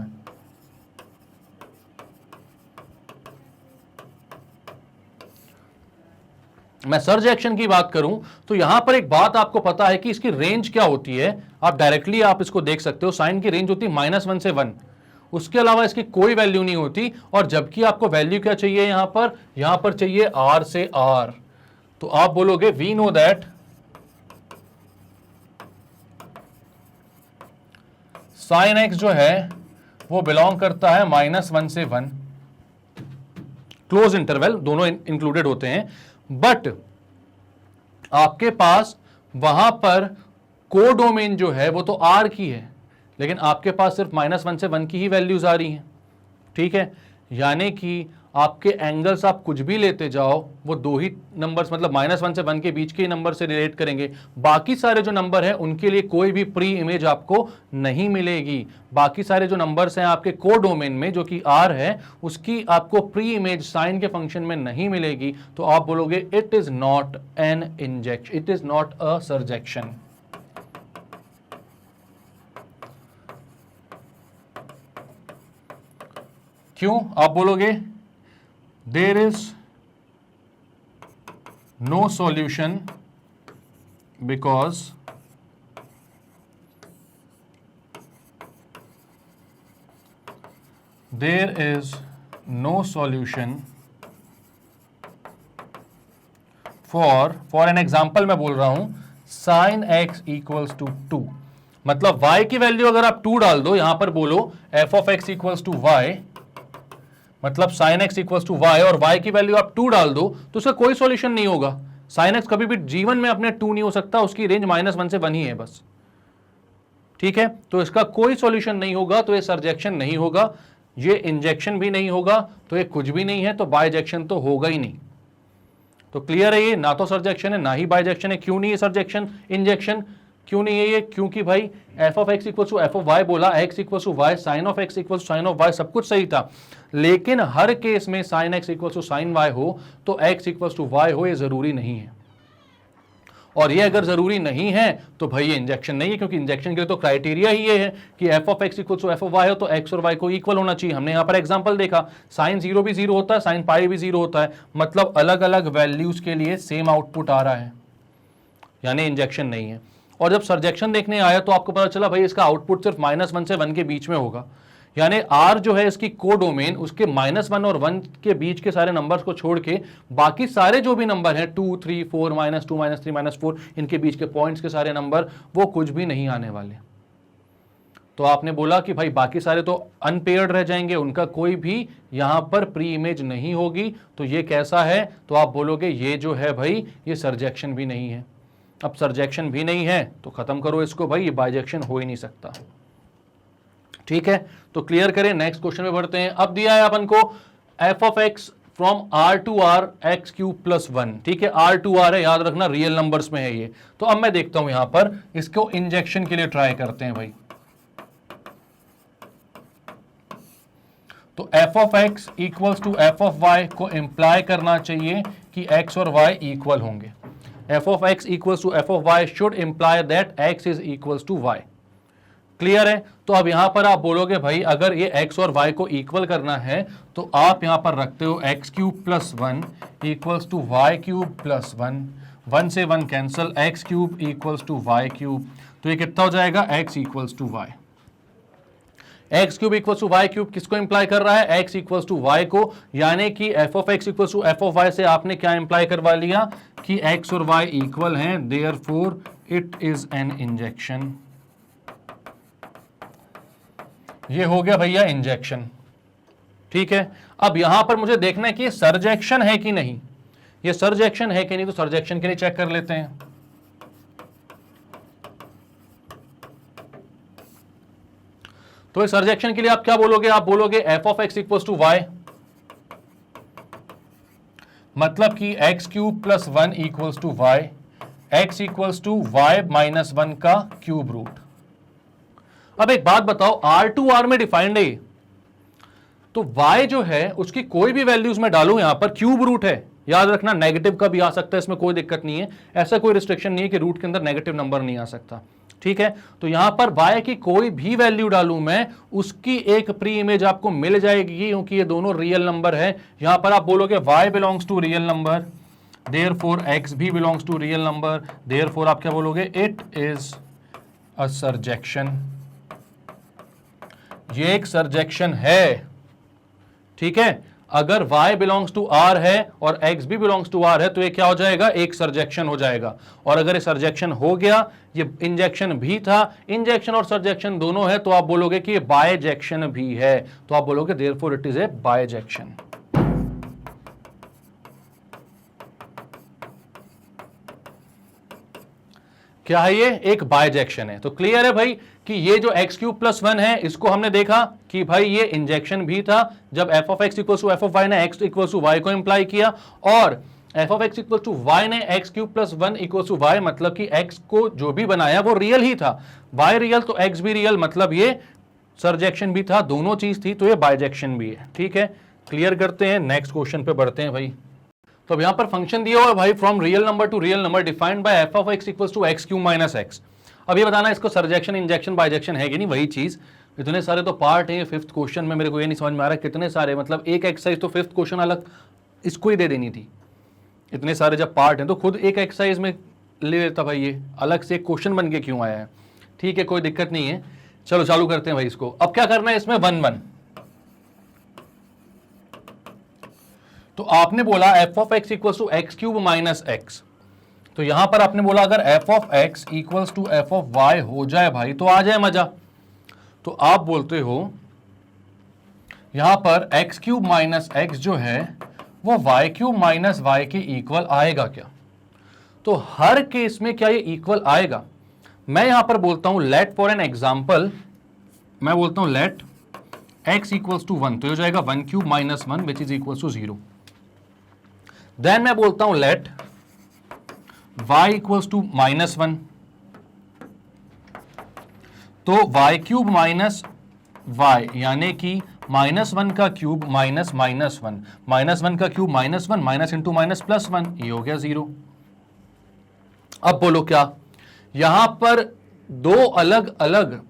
मैं सर्जेक्शन की बात करूं तो यहां पर एक बात आपको पता है कि इसकी रेंज क्या होती है, आप डायरेक्टली आप इसको देख सकते हो, साइन की रेंज होती है -1 से 1, उसके अलावा इसकी कोई वैल्यू नहीं होती। और जबकि आपको वैल्यू क्या चाहिए यहां पर चाहिए r से r, तो आप बोलोगे we know that sine x जो है वो बिलोंग करता है -1 से 1, क्लोज इंटरवल दोनों इंक्लूडेड होते हैं, बट आपके पास वहां पर कोडोमेन जो है वो तो r की है, लेकिन आपके पास सिर्फ -1 से 1 की ही वैल्यूज आ रही हैं। ठीक है, यानी कि आपके एंगल्स आप कुछ भी लेते जाओ वो दो ही नंबर्स, मतलब -1 से 1 के बीच के नंबर से रिलेट करेंगे, बाकी सारे जो नंबर हैं उनके लिए कोई भी प्री इमेज आपको नहीं मिलेगी। बाकी सारे जो नंबर्स हैं आपके कोडोमेन में जो कि r है, उसकी आपको प्री इमेज साइन के फंक्शन में नहीं मिलेगी, तो आप बोलोगे it is not an injection, it is not a surjection. क्यों आप बोलोगे there is no solution because there is no solution for an example मैं बोल रहा हूं sin x equals to 2, मतलब y की वैल्यू अगर आप 2 डाल दो, यहां पर बोलो f of x equals to y, मतलब sin x equals to y, और y की वैल्यू आप 2 डाल दो तो उसका कोई सॉल्यूशन नहीं होगा। sin x कभी भी जीवन में अपने 2 नहीं हो सकता, उसकी रेंज -1 से 1 ही है बस, ठीक है। तो इसका कोई सॉल्यूशन नहीं होगा, तो ये सरजेक्शन नहीं होगा, ये इंजेक्शन भी नहीं होगा, तो ये कुछ भी नहीं है, तो बाइजेक्शन तो होगा ही नहीं। तो क्लियर है, ये ना तो सरजेक्शन है ना ही बाइजेक्शन है। क्यों नहीं है सरजेक्शन इंजेक्शन, क्यों नहीं है ये? क्योंकि भाई F of x equal to F of Y बोला, X equal to Y, sine of x equal to sine of Y, सब कुछ सही था, लेकिन हर केस में sine X equal to sine Y हो तो एक्स इक्वल टू वाई हो, ये जरूरी नहीं है। और ये अगर जरूरी नहीं है तो भाई ये इंजेक्शन नहीं है, क्योंकि इंजेक्शन के लिए तो क्राइटेरिया ही ये है कि F of x equal to F of y हो तो एक्स और वाई को इक्वल होना चाहिए। हमने यहाँ पर एग्जांपल देखा, साइन 0 भी 0 होता है, साइन पाई भी 0 होता है, मतलब अलग अलग वैल्यूज के लिए सेम आउटपुट आ रहा है, यानी इंजेक्शन नहीं है। और जब सरजेक्शन देखने आया तो आपको पता चला भाई इसका आउटपुट सिर्फ -1 से 1 के बीच में होगा, यानी R जो है इसकी कोडोमेन, उसके -1 और 1 के बीच के सारे नंबर्स को छोड़ के बाकी सारे जो भी नंबर हैं 2, 3, 4, -2, -3, -4, इनके बीच के पॉइंट्स के सारे नंबर वो कुछ भी नहीं आने वाले। तो आपने बोला कि भाई बाकी सारे तो अनपेयर्ड रह जाएंगे, उनका कोई भी यहां पर प्री इमेज नहीं होगी, तो ये कैसा है? तो आप बोलोगे ये जो है भाई ये सरजेक्शन भी नहीं है। अब सरजेक्शन भी नहीं है तो खत्म करो इसको भाई, ये बाइजेक्शन हो ही नहीं सकता, ठीक है। तो क्लियर करें, नेक्स्ट क्वेश्चन में बढ़ते हैं। अब दिया है अपन को f of x from R to R x cube plus 1, ठीक है। आर टू आर है, याद रखना रियल नंबर्स में है ये। तो अब मैं देखता हूं यहां पर, इसको इंजेक्शन के लिए ट्राई करते हैं भाई। तो f of x equals to F of y को इंप्लाई करना चाहिए कि एक्स और वाई इक्वल होंगे। F of x equals to F of y should imply that x is equals to y. Clear है? तो अब यहां पर आप बोलोगे भाई अगर ये x और y को इक्वल करना है तो आप यहां पर रखते हो x cube plus 1 equals to y cube plus 1, 1 से 1 cancel, x cube equals to y cube, तो ये कितना हो जाएगा? x equals to Y. X cube equals to y cube किसको इंप्लाई कर रहा है? x इक्वल्स टू वाई को, यानी कि F of x equals to F of y से आपने क्या इंप्लाई करवा लिया कि x और y इक्वल हैं, therefore it is N injection. ये हो गया भैया इंजेक्शन, ठीक है। अब यहां पर मुझे देखना है कि ये सरजेक्शन है कि नहीं, ये सरजेक्शन है कि नहीं, तो सरजेक्शन के लिए चेक कर लेते हैं। तो इस सरजेक्शन के लिए आप क्या बोलोगे? आप बोलोगे f of x equals to Y, मतलब कि x cube plus 1 equals to Y, x equals to Y minus 1 का क्यूब रूट। अब एक बात बताओ, आर टू आर में डिफाइंड है, तो y जो है उसकी कोई भी वैल्यूज में डालू, यहां पर क्यूब रूट है, याद रखना नेगेटिव का भी आ सकता है, इसमें कोई दिक्कत नहीं है, ऐसा कोई रिस्ट्रिक्शन नहीं है कि रूट के अंदर नेगेटिव नंबर नहीं आ सकता, ठीक है। तो यहां पर y की कोई भी वैल्यू डालू मैं, उसकी एक प्री इमेज आपको मिल जाएगी, क्योंकि ये दोनों रियल नंबर है। यहां पर आप बोलोगे y belongs to real number, therefore x भी belongs to real number, therefore आप क्या बोलोगे? It is a surjection. ये एक सरजेक्शन है, ठीक है। अगर y बिलोंग्स टू r है और x भी बिलोंग्स टू r है तो ये क्या हो जाएगा? एक सरजेक्शन हो जाएगा। और अगर ये सरजेक्शन हो गया, ये इंजेक्शन भी था, इंजेक्शन और सरजेक्शन दोनों है, तो आप बोलोगे कि ये बाइजेक्शन भी है, तो आप बोलोगे therefore it is a bijection. क्या है ये? एक बाइजेक्शन है। तो क्लियर है भाई कि ये जो एक्स क्यूब प्लस 1 है, इसको हमने देखा कि भाई ये इंजेक्शन भी था जब F of x equal to F of Y ने एक्स इक्वल टू वाई को इंप्लाई किया, और F of x equal to Y ने X cube plus 1 equal to Y, मतलब कि एक्स को जो भी बनाया वो रियल ही था, वाई रियल तो एक्स भी रियल, मतलब ये सरजेक्शन भी था, दोनों चीज थी, तो ये बाइजेक्शन भी है, ठीक है। क्लियर करते हैं, नेक्स्ट क्वेश्चन पे बढ़ते हैं भाई। तो अब यहां पर फंक्शन दिया हुआ है भाई, from real number to real number defined by f of x equals to x cube minus x. अब ये बताना इसको सरजेक्शन, इंजेक्शन, बाइजेक्शन है कि नहीं, वही चीज। इतने सारे तो पार्ट हैं फिफ्थ क्वेश्चन में, मेरे को ये नहीं समझ में आ रहा कितने सारे, मतलब एक एक्सरसाइज तो फिफ्थ क्वेश्चन अलग इसको ही दे देनी थी। इतने सारे जब पार्ट हैं तो खुद एक एक्सरसाइज में ले लेता भाई, ये अलग से एक क्वेश्चन बन के क्यों आया है। ठीक है, कोई दिक्कत नहीं है, चलो चालू करते हैं भाई इसको। अब क्या करना है इसमें, 1 1। तो आपने बोला f of x equals to x cube minus x, तो यहां पर आपने बोला अगर f of x equals to F of y हो जाए भाई तो आ जाए मजा। तो आप बोलते हो यहां पर एक्स क्यूब माइनस एक्स जो है वो वाई क्यूब माइनस वाई के इक्वल आएगा क्या? तो हर केस में क्या ये इक्वल आएगा? मैं यहां पर बोलता हूं लेट फॉर एन एग्जांपल, मैं बोलता हूं लेट x इक्वल्स टू 1, तो हो जाएगा 1 cube minus 1 which is equals to 0। Then मैं बोलता हूं let y equals to minus 1, तो y क्यूब माइनस y यानी कि -1 का क्यूब माइनस माइनस 1, -1 का cube -1, minus into minus plus 1, ये हो गया 0। अब बोलो क्या, यहां पर दो अलग अलग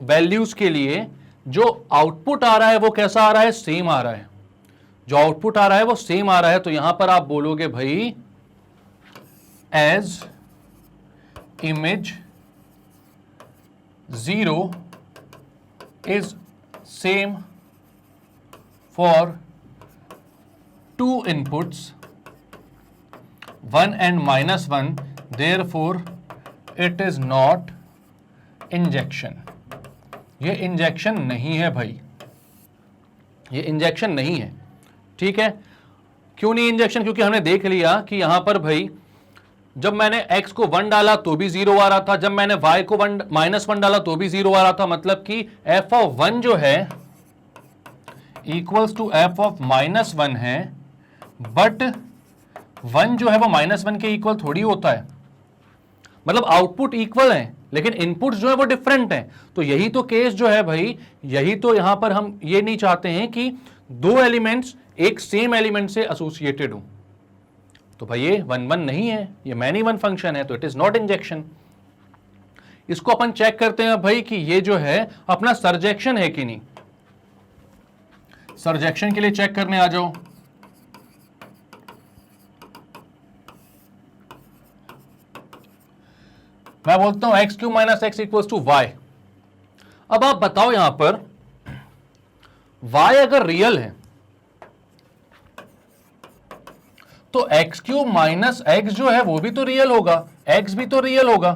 वैल्यूज के लिए जो आउटपुट आ रहा है वो कैसा आ रहा है, सेम आ रहा है। जो आउटपुट आ रहा है वो सेम आ रहा है, तो यहां पर आप बोलोगे भाई as image 0 is same for two inputs 1 and -1, therefore it is not injection. ये इंजेक्शन नहीं है भाई, ये इंजेक्शन नहीं है। ठीक है, क्यों नहीं इंजेक्शन? क्योंकि हमने देख लिया कि यहां पर भाई जब मैंने x को 1 डाला तो भी 0 आ रहा था, जब मैंने y को -1 डाला तो भी 0 आ रहा था, मतलब कि f ऑफ 1 जो है इक्वल्स टू f ऑफ -1 है, बट 1 जो है वो -1 के इक्वल थोड़ी होता है। मतलब आउटपुट इक्वल है लेकिन इनपुट्स जो है वो डिफरेंट हैं। तो यही तो केस जो है भाई, यही तो यहां पर हम ये नहीं चाहते हैं कि दो एलिमेंट्स एक सेम एलिमेंट से एसोसिएटेड हो। तो भाई ये 1 1 नहीं है, ये मैनी वन फंक्शन है, तो इट इज नॉट इंजेक्शन। इसको अपन चेक करते हैं भाई कि ये जो है अपना सरजेक्शन है कि नहीं। सरजेक्शन के लिए चेक करने आ जाओ। मैं बोलता हूं x cube minus x equals to y. अब आप बताओ यहां पर y अगर रियल है तो एक्स क्यूब माइनस एक्स जो है वो भी तो रियल होगा, x भी तो रियल होगा,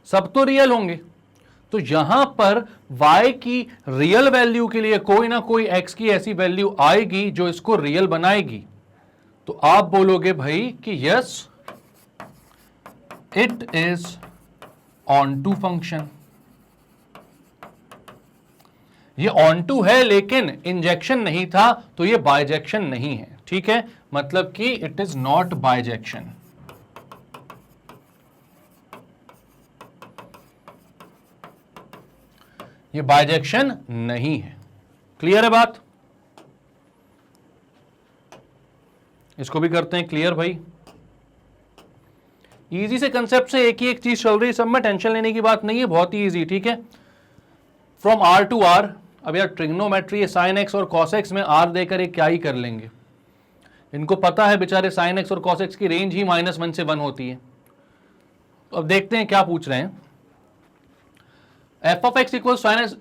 सब तो रियल होंगे। तो यहां पर y की रियल वैल्यू के लिए कोई ना कोई x की ऐसी वैल्यू आएगी जो इसको रियल बनाएगी। तो आप बोलोगे भाई कि yes it is onto function. ये ऑन टू है लेकिन इंजेक्शन नहीं था, तो ये बाइजेक्शन नहीं है। ठीक है, मतलब कि इट इज नॉट बाइजेक्शन। ये बाइजेक्शन नहीं है। क्लियर है बात? इसको भी करते हैं क्लियर भाई। इजी से कंसेप्ट से एक ही एक चीज चल रही है, सब में टेंशन लेने की बात नहीं है, बहुत ही इजी। ठीक है, फ्रॉम आर टू आर। अब यार ट्रिग्नोमेट्री साइन एक्स और कॉस एक्स में आर देकर क्या ही कर लेंगे। इनको पता है बेचारे साइन एक्स और कॉस एक्स की रेंज ही -1 से 1 होती है। तो अब देखते हैं क्या पूछ रहे हैं। F of x equal sign x,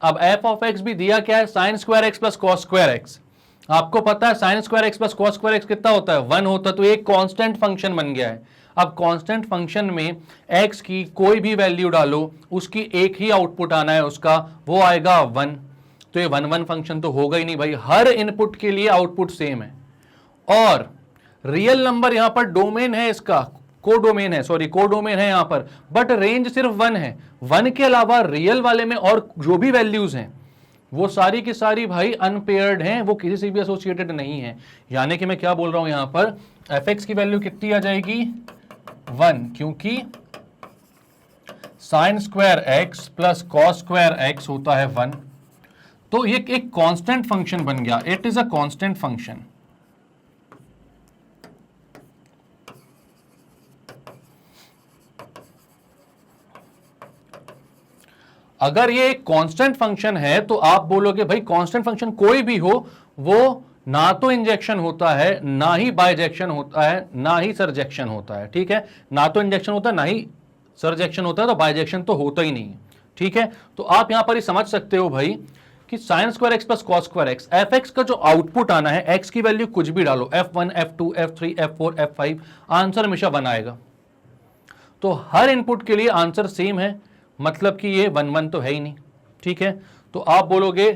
अब एफ ऑफ एक्स भी दिया क्या है, sine square x plus cos square x. आपको पता है sine square x plus cos square x कितना होता है, 1 होता है, तो एक कांस्टेंट फंक्शन बन गया है। अब कांस्टेंट फंक्शन में x की कोई भी वैल्यू डालो, उसकी एक ही आउटपुट आना है, उसका वो आएगा 1। तो ये 1 1 फंक्शन तो होगा ही नहीं भाई, हर इनपुट के लिए आउटपुट सेम है। और रियल नंबर यहां पर डोमेन है, इसका कोडोमेन है, सॉरी कोडोमेन है यहां पर, बट रेंज सिर्फ 1 है। 1 के अलावा रियल वाले में और जो भी वैल्यूज हैं वो सारी की सारी भाई अनपेयर्ड हैं, वो किसी से भी एसोसिएटेड नहीं है। यानी कि मैं क्या बोल रहा हूं यहां पर, एफ की वैल्यू कितनी आ जाएगी, 1, क्योंकि sine square x plus cos square x होता है 1। तो ये एक कांस्टेंट फंक्शन बन गया, it is a constant function. अगर ये एक कांस्टेंट फंक्शन है तो आप बोलोगे भाई कांस्टेंट फंक्शन कोई भी हो, वो ना तो इंजेक्शन होता है, ना ही बाइजेक्शन होता है, ना ही सरजेक्शन होता है। ठीक है, ना तो इंजेक्शन होता है, ना ही सरजेक्शन होता है, तो बाइजेक्शन तो होता ही नहीं है। ठीक है, तो आप यहां पर ही समझ सकते हो भाई कि sine square x plus cos square x, F x का जो आउटपुट आना है, एक्स की वैल्यू कुछ भी डालो, F1 F2 F3 F4 F5, answer हमेशा 1 आएगा। तो हर इनपुट के लिए आंसर सेम है, मतलब कि ये 1 1 तो है ही नहीं। ठीक है, तो आप बोलोगे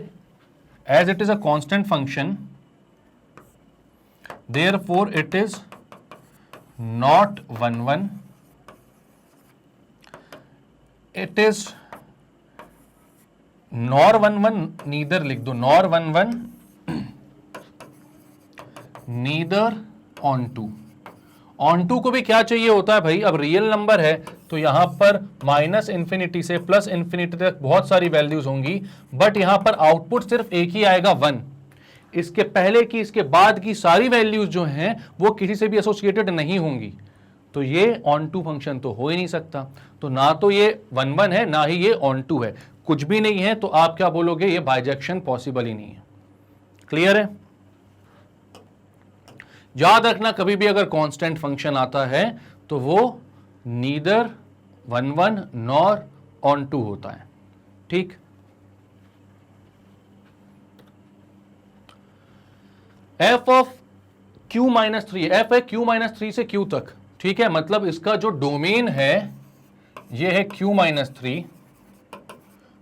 as it is a constant function, therefore it is not 1 1, it is nor 1 1, neither लिख दो, nor 1 1 neither onto. Onto को भी क्या चाहिए होता है भाई, अब रियल नंबर है तो यहां पर माइनस इंफिनिटी से प्लस इंफिनिटी तक बहुत सारी वैल्यूज होंगी, बट यहां पर आउटपुट सिर्फ एक ही आएगा 1। इसके पहले की इसके बाद की सारी वैल्यूज जो हैं वो किसी से भी एसोसिएटेड नहीं होंगी, तो ये ऑन टू फंक्शन तो हो ही नहीं सकता। तो ना तो ये 1 1 है, ना ही ये ऑन टू है, कुछ भी नहीं है, तो आप क्या बोलोगे, ये बाइजेक्शन पॉसिबल ही नहीं है। क्लियर है? याद रखना कभी भी अगर कांस्टेंट फंक्शन आता है तो वो नीदर 1 1 नॉर ऑन टू होता है। ठीक, F of Q minus 3, F है क्यू माइनस 3 से क्यू तक। ठीक है, मतलब इसका जो डोमेन है ये है क्यू माइनस 3,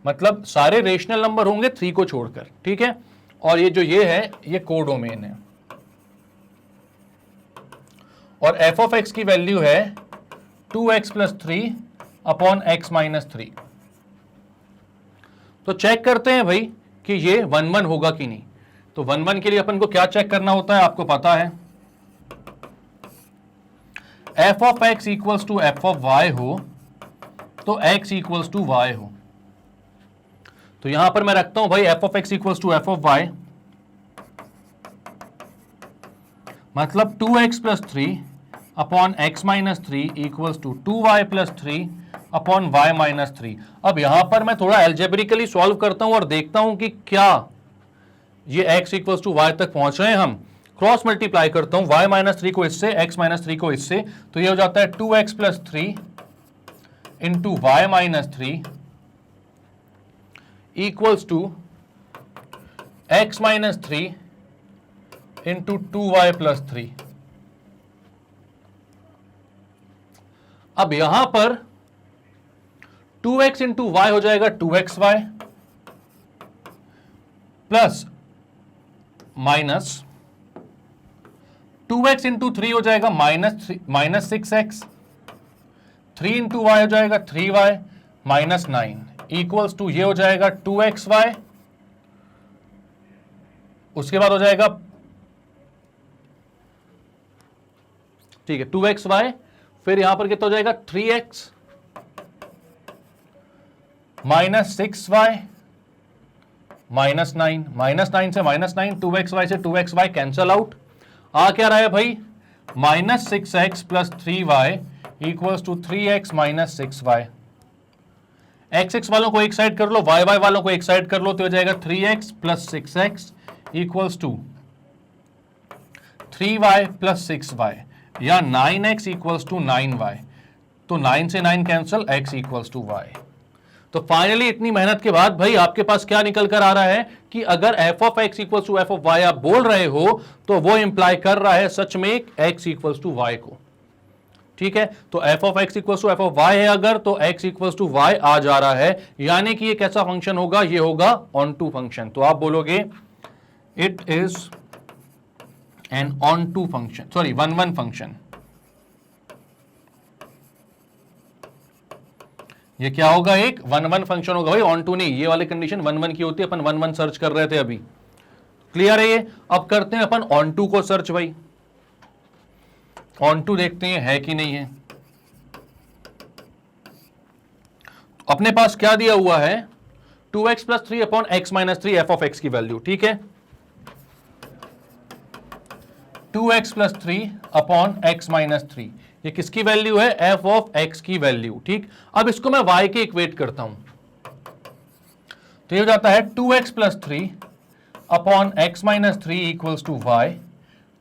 मतलब सारे रेशनल नंबर होंगे 3 को छोड़कर। ठीक है, और ये जो ये है ये कोडोमेन है, और एफ ऑफ एक्स की वैल्यू है 2x plus 3 upon x minus 3। तो चेक करते हैं भाई कि ये 1 1 होगा कि नहीं। तो 1 1 के लिए अपन को क्या चेक करना होता है, आपको पता है, f of x equals to F of y हो तो एक्स इक्वल्स टू वाई हो। तो यहां पर मैं रखता हूं भाई F of x equals to F of Y, मतलब 2x plus 3 upon x minus 3 equals to 2y plus 3 upon y minus 3। अब यहां पर मैं थोड़ा एल्जेब्रिकली सॉल्व करता हूं और देखता हूं कि क्या ये x इक्वल्स टू वाई तक पहुंच रहे हैं हम। क्रॉस मल्टीप्लाई करता हूं, y माइनस 3 को इससे, x माइनस 3 को इससे, तो ये हो जाता है 2x plus 3 into y minus 3 equals to x minus 3 into 2y plus 3। अब यहां पर 2x इंटू वाई हो जाएगा 2xy plus minus 2x into 3 हो जाएगा माइनस 6x, 3 इंटू वाई हो जाएगा 3y माइनस 9 इक्वल्स टू ये हो जाएगा 2xy, उसके बाद हो जाएगा, ठीक है, 2xy, फिर यहां पर कितना हो जाएगा 3x minus 6y minus 9, minus 9 से माइनस 9, 2xy से 2xy कैंसल आउट, आ क्या रहा है भाई, minus 6x plus 3y equals to 3x minus 6y। x वालों को एक साइड कर लो, y वालों को एक साइड कर लो, तो हो जाएगा 3x plus 6x equals to 3y plus 6y, या 9x इक्वल्स टू 9y, तो 9 से 9 cancel, x equals to y। तो फाइनली इतनी मेहनत के बाद भाई आपके पास क्या निकल कर आ रहा है कि अगर f of x equals to f of y आप बोल रहे हो तो वो इंप्लाई कर रहा है सच में x इक्वल्स टू y को। ठीक है, तो f of x equals to f of y है अगर, तो x इक्वल्स टू y आ जा रहा है, यानी कि ये कैसा फंक्शन होगा, ये होगा ऑन टू फंक्शन। तो आप बोलोगे it is an onto function, sorry 1 1 function. ये क्या होगा, एक 1 1 फंक्शन होगा भाई, ऑन टू नहीं, ये वाली कंडीशन 1 1 की होती है, अपन 1 1 सर्च कर रहे थे अभी। क्लियर है ये? अब करते हैं अपन ऑन टू को सर्च भाई, ऑन टू देखते हैं है कि नहीं है। अपने पास क्या दिया हुआ है, 2x plus 3 upon x minus 3 F of x की वैल्यू। ठीक है, 2x plus 3 upon x minus 3, ये किसकी वैल्यू है, एफ ऑफ एक्स की वैल्यू। ठीक, अब इसको मैं y के इक्वेट करता हूं, तो ये हो जाता है 2x plus 3 upon x minus 3 equals to y,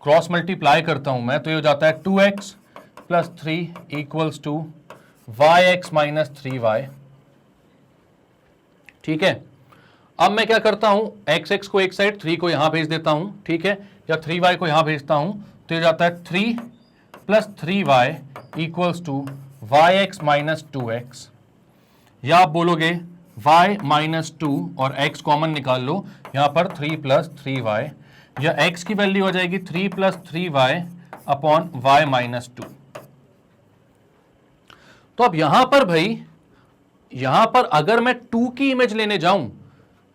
cross multiply करता हूं मैं, तो ये हो जाता है 2x plus 3 equals to Y x minus 3y। ठीक है, अब मैं क्या करता हूं, एक्स एक्स को एक साइड, 3 को यहां भेज देता हूं, ठीक है, या 3y को यहां भेजता हूं, तो ये जाता है 3 plus 3y equals to Y x minus 2x, या आप बोलोगे y माइनस 2 और x कॉमन निकाल लो, यहां पर 3 प्लस 3y, या x की वैल्यू हो जाएगी 3 plus 3y upon y minus 2। तो अब यहां पर भाई, यहां पर अगर मैं 2 की इमेज लेने जाऊं,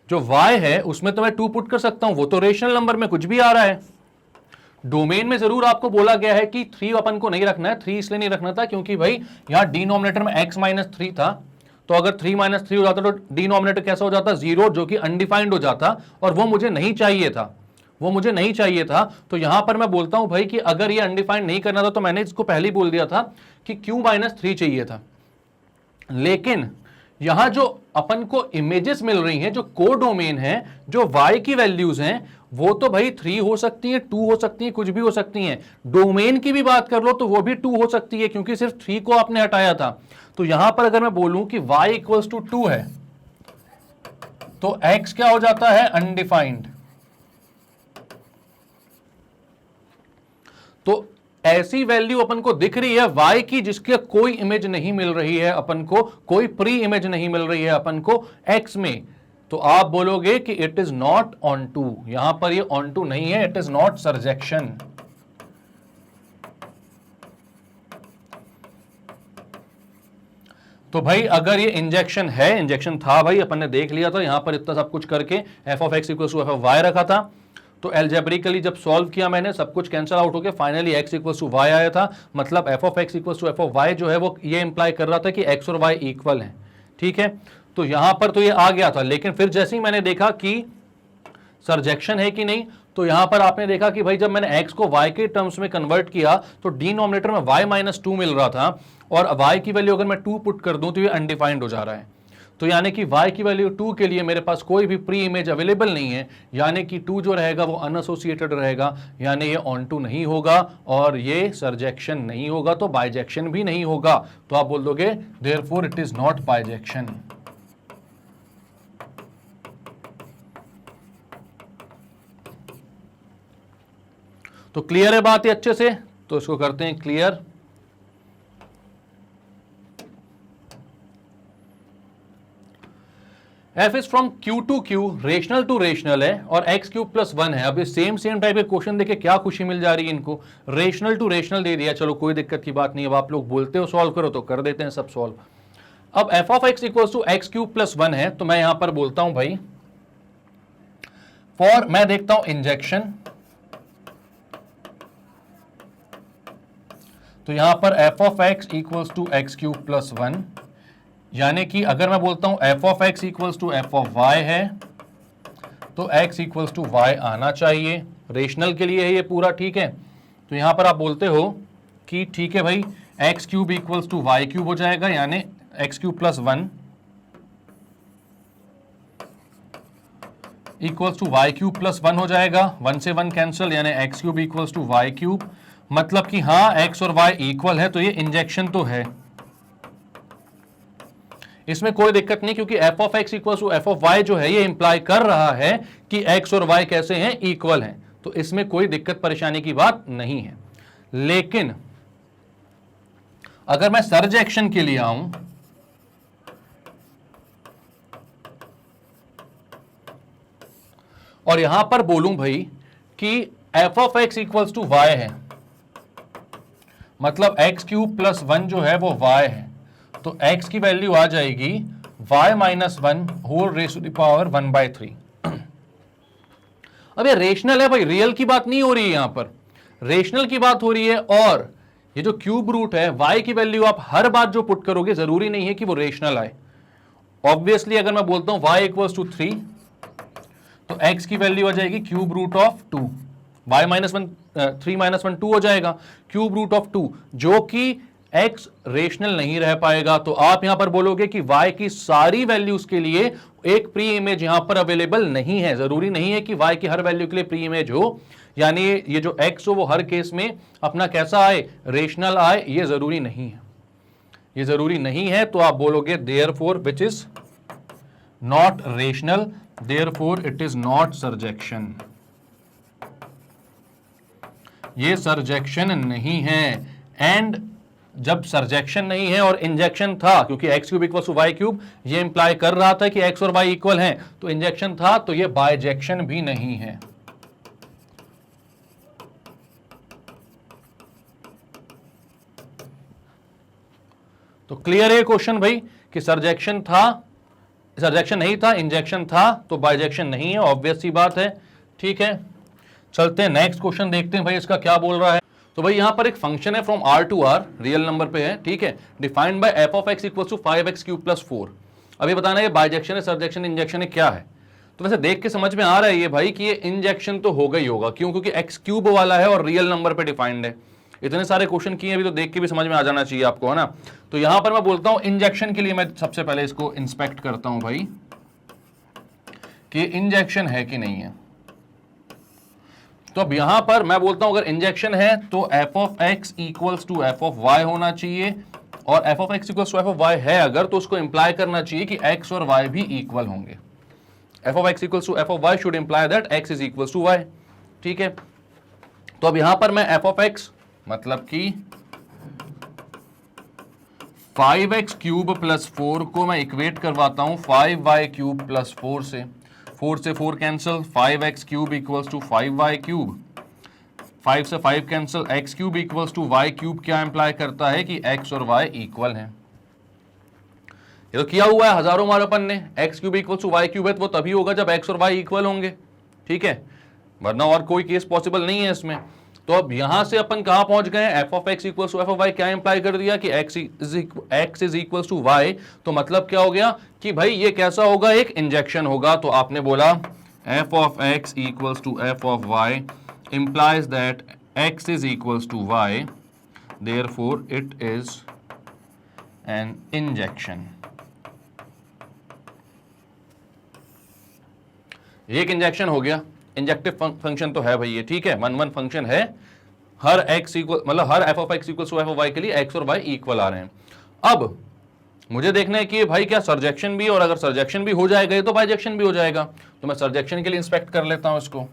जो y है उसमें तो मैं 2 पुट कर सकता हूं, वो तो रेशनल नंबर में कुछ भी आ रहा है। डोमेन में जरूर आपको बोला गया है कि 3 अपन को नहीं रखना है, 3 इसलिए नहीं रखना था क्योंकि भाई यहां डिनोमिनेटर में x माइनस 3 था, तो अगर 3 माइनस 3 हो जाता तो डिनोमिनेटर कैसा हो जाता, 0, जो कि अनडिफाइंड हो जाता, और वो मुझे नहीं चाहिए था, वो मुझे नहीं चाहिए था। तो यहां पर मैं बोलता हूं भाई कि अगर ये अनडिफाइंड नहीं करना था तो मैंने इसको पहले ही बोल दिया था कि q माइनस 3 चाहिए था। लेकिन यहां जो अपन को इमेजेस मिल रही हैं, जो कोडोमेन है, जो y की वैल्यूज हैं, वो तो भाई 3 हो सकती हैं, 2 हो सकती हैं, कुछ भी हो सकती हैं। डोमेन की भी बात कर लो तो वो भी 2 हो सकती है, क्योंकि सिर्फ 3 को आपने हटाया था। तो यहां पर अगर मैं बोलूं कि y इक्वल्स टू 2 है, तो x क्या हो जाता है, अनडिफाइंड। तो ऐसी वैल्यू अपन को दिख रही है y की जिसके कोई इमेज नहीं मिल रही है अपन को, कोई प्री इमेज नहीं मिल रही है अपन को x में, तो आप बोलोगे कि it is not onto. यहां पर ये ऑन टू नहीं है, इट इज नॉट सर्जेक्शन। तो भाई अगर ये इंजेक्शन है, इंजेक्शन था भाई, अपन ने देख लिया था, यहां पर इतना सब कुछ करके f of x equal to F of y रखा था, तो एल्जेब्रिकली जब सॉल्व किया मैंने, सब कुछ कैंसिल आउट हो गया, finally x equal to y आया था। मतलब f of x equal to F of Y जो है वो ये इंप्लाई कर रहा था कि एक्स और वाई इक्वल है। ठीक है, तो यहां पर तो ये आ गया था, लेकिन फिर जैसे ही मैंने देखा कि सर्जेक्शन है कि नहीं, तो यहां पर आपने देखा कि भाई जब मैंने x को y के टर्म्स में कन्वर्ट किया तो डिनोमिनेटर में y माइनस 2 मिल रहा था, और y की वैल्यू अगर मैं 2 पुट कर दूं तो ये अनडिफाइंड हो जा रहा है। तो यानी कि y की वैल्यू 2 के लिए मेरे पास कोई भी प्री इमेज अवेलेबल नहीं है, यानी कि 2 जो रहेगा वो अनएसोसिएटेड रहेगा, यानी ये ऑन टू नहीं होगा और ये सर्जेक्शन नहीं होगा, तो बाइजेक्शन भी नहीं होगा। तो आप बोल दोगे therefore it is not bijection. तो क्लियर है बात ये अच्छे से, तो इसको करते हैं clear. f is from q to q, rational to rational है, और x क्यूब प्लस 1 है। अब ये सेम टाइप के क्वेश्चन देखे क्या खुशी मिल जा रही है इनको, रेशनल टू रेशनल दे दिया, चलो कोई दिक्कत की बात नहीं। अब आप लोग बोलते हो सॉल्व करो तो कर देते हैं सब सॉल्व। अब f of x equals to x cube plus 1 है, तो मैं यहां पर बोलता हूं भाई फॉर, मैं देखता हूं इंजेक्शन, तो यहां पर f of x equals to x cube plus 1, यानी कि अगर मैं बोलता हूं f of x equals to f of y है, तो x इक्वल्स टू y आना चाहिए, रेशनल के लिए है ये पूरा। ठीक है, तो यहां पर आप बोलते हो कि ठीक है भाई x cube equals to y cube हो जाएगा, यानी x cube plus 1 equals to y cube plus 1 हो जाएगा, 1 से 1 कैंसिल, यानी x cube equals to y cube. मतलब कि हाँ x और y इक्वल है, तो ये इंजेक्शन तो है, इसमें कोई दिक्कत नहीं, क्योंकि f of x equal to f of y जो है ये इंप्लाई कर रहा है कि x और y कैसे हैं, इक्वल हैं, तो इसमें कोई दिक्कत परेशानी की बात नहीं है। लेकिन अगर मैं सर्जेक्शन के लिए आऊं, और यहां पर बोलूं भाई कि f of x equals to y है, मतलब एक्स क्यूब प्लस 1 जो है वो y है, तो x की वैल्यू आ जाएगी y minus 1 whole raise to the power 1/3। अब ये रेशनल है भाई, रियल की बात नहीं हो रही है, यहां पर रेशनल की बात हो रही है। और ये जो क्यूब रूट है, y की वैल्यू आप हर बार जो पुट करोगे जरूरी नहीं है कि वो रेशनल आए। ऑब्वियसली अगर मैं बोलता हूं y इक्वल्स टू 3, तो x की वैल्यू आ जाएगी cube root of 2, y minus 1 3 minus 1 2 हो जाएगा, क्यूब रूट ऑफ 2, जो कि x रेशनल नहीं रह पाएगा। तो आप यहां पर बोलोगे कि y की सारी वैल्यूज के लिए एक प्री इमेज यहां पर अवेलेबल नहीं है। जरूरी नहीं है कि y की हर वैल्यू के लिए प्री इमेज हो, यानी ये जो x हो वो हर केस में अपना कैसा आए, रेशनल आए, ये जरूरी नहीं है, ये जरूरी नहीं है। तो आप बोलोगे therefore which is not rational, therefore it is not surjection, ये सर्जेक्शन नहीं है। एंड जब सर्जेक्शन नहीं है और इंजेक्शन था, क्योंकि x cube equal to y cube ये इंप्लाई कर रहा था कि x और y इक्वल हैं, तो इंजेक्शन था, तो ये बाइजेक्शन भी नहीं है। तो क्लियर है क्वेश्चन भाई कि सर्जेक्शन था, सर्जेक्शन नहीं था, इंजेक्शन था, तो बाइजेक्शन नहीं है, ऑब्वियस सी बात है। ठीक है, चलते हैं नेक्स्ट क्वेश्चन देखते हैं भाई इसका क्या बोल रहा है। तो भाई यहां पर एक फंक्शन है from r to r, real number पे है, ठीक है, defined by f of x equal to 5x cube plus 4। अभी बताना है बाइजेक्शन है, सर्जेक्शन, इंजेक्शन है, क्या है। तो वैसे देख के समझ में आ रहा है ये भाई कि ये इंजेक्शन तो होगा ही होगा, क्यों, क्योंकि x क्यूब वाला है और रियल नंबर पे डिफाइंड है। इतने सारे क्वेश्चन किए अभी, तो देख के भी समझ में आ जाना चाहिए आपको, है ना। तो यहां पर मैं बोलता हूं इंजेक्शन के लिए मैं सबसे पहले इसको इंस्पेक्ट करता हूं भाई कि इंजेक्शन है कि नहीं है। तो अब यहां पर मैं बोलता हूं अगर इंजेक्शन है तो f of x equals to f of y होना चाहिए, और f of x equals to f of y है अगर, तो उसको इंप्लाई करना चाहिए कि x और y भी इक्वल होंगे। f of x equals to f of y should imply that x is equals to y। ठीक है, तो अब यहां पर मैं f ऑफ x मतलब कि 5x क्यूब प्लस 4 को मैं इक्वेट करवाता हूं 5y क्यूब प्लस 4 से। 4 से 4 cancel, 5x cube equals to 5y cube, 5 से 5 cancel, x cube equals to y cube क्या इंप्लाई करता है कि x और y इक्वल हैं। ये तो किया हुआ है हजारों बार अपन ने, x cube equals to y cube है तो वो तभी होगा जब x और y इक्वल होंगे, ठीक है, वरना और कोई केस पॉसिबल नहीं है इसमें। तो अब यहां से अपन कहां पहुंच गए, f of x equals to f of y क्या इंप्लाई कर दिया कि x is equals to y। तो मतलब क्या हो गया कि भाई ये कैसा होगा, एक इंजेक्शन होगा। तो आपने बोला f of x equals to f of y implies that x is equals to y, therefore it is an injection। एक इंजेक्शन हो गया, इंजेक्टिव फंक्शन तो है भाई ये, ठीक है, 1 1 फंक्शन है, हर x इक्वल मतलब हर f of x equal to f of y के लिए x और y इक्वल आ रहे हैं। अब मुझे देखना है कि भाई क्या सर्जेक्शन भी, और अगर सर्जेक्शन भी हो जाएगा तो बाइजेक्शन भी हो जाएगा। तो मैं सर्जेक्शन के लिए इंस्पेक्ट कर लेता हूं इसको।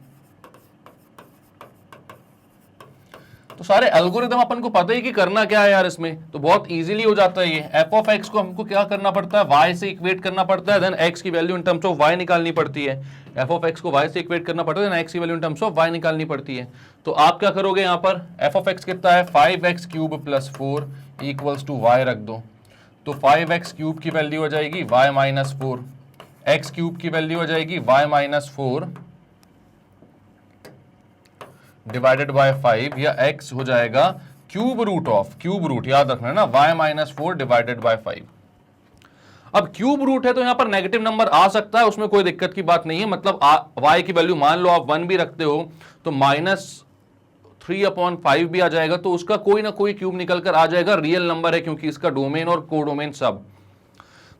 तो सारे एल्गोरिदम अपन को पता ही कि करना क्या है यार इसमें, तो बहुत इजीली हो जाता है ये। f ऑफ x को हमको क्या करना पड़ता है, y से इक्वेट करना पड़ता है, देन x की value in terms of y निकालनी पड़ती है। f ऑफ x को y से इक्वेट करना पड़ता है, देन x की value in terms of y निकालनी पड़ती है। तो आप क्या करोगे यहाँ पर, f ऑफ x कितना है, 5x cube plus 4 equals to y रख दो। तो 5x क्यूब की वैल्यू हो जाएगी y माइनस 4, x क्यूब की वैल्यू हो जाएगी y माइनस 4 डिवाइडेड बाय 5, या x हो जाएगा cube root of, cube root याद रखना है ना, y माइनस 4 डिवाइडेड बाय 5। अब क्यूब रूट है तो यहां पर नेगेटिव नंबर आ सकता है, उसमें कोई दिक्कत की बात नहीं है। मतलब y की वैल्यू मान लो आप 1 भी रखते हो तो -3/5 भी आ जाएगा, तो उसका कोई ना कोई क्यूब निकल कर आ जाएगा, रियल नंबर है क्योंकि इसका डोमेन और कोडोमेन सब।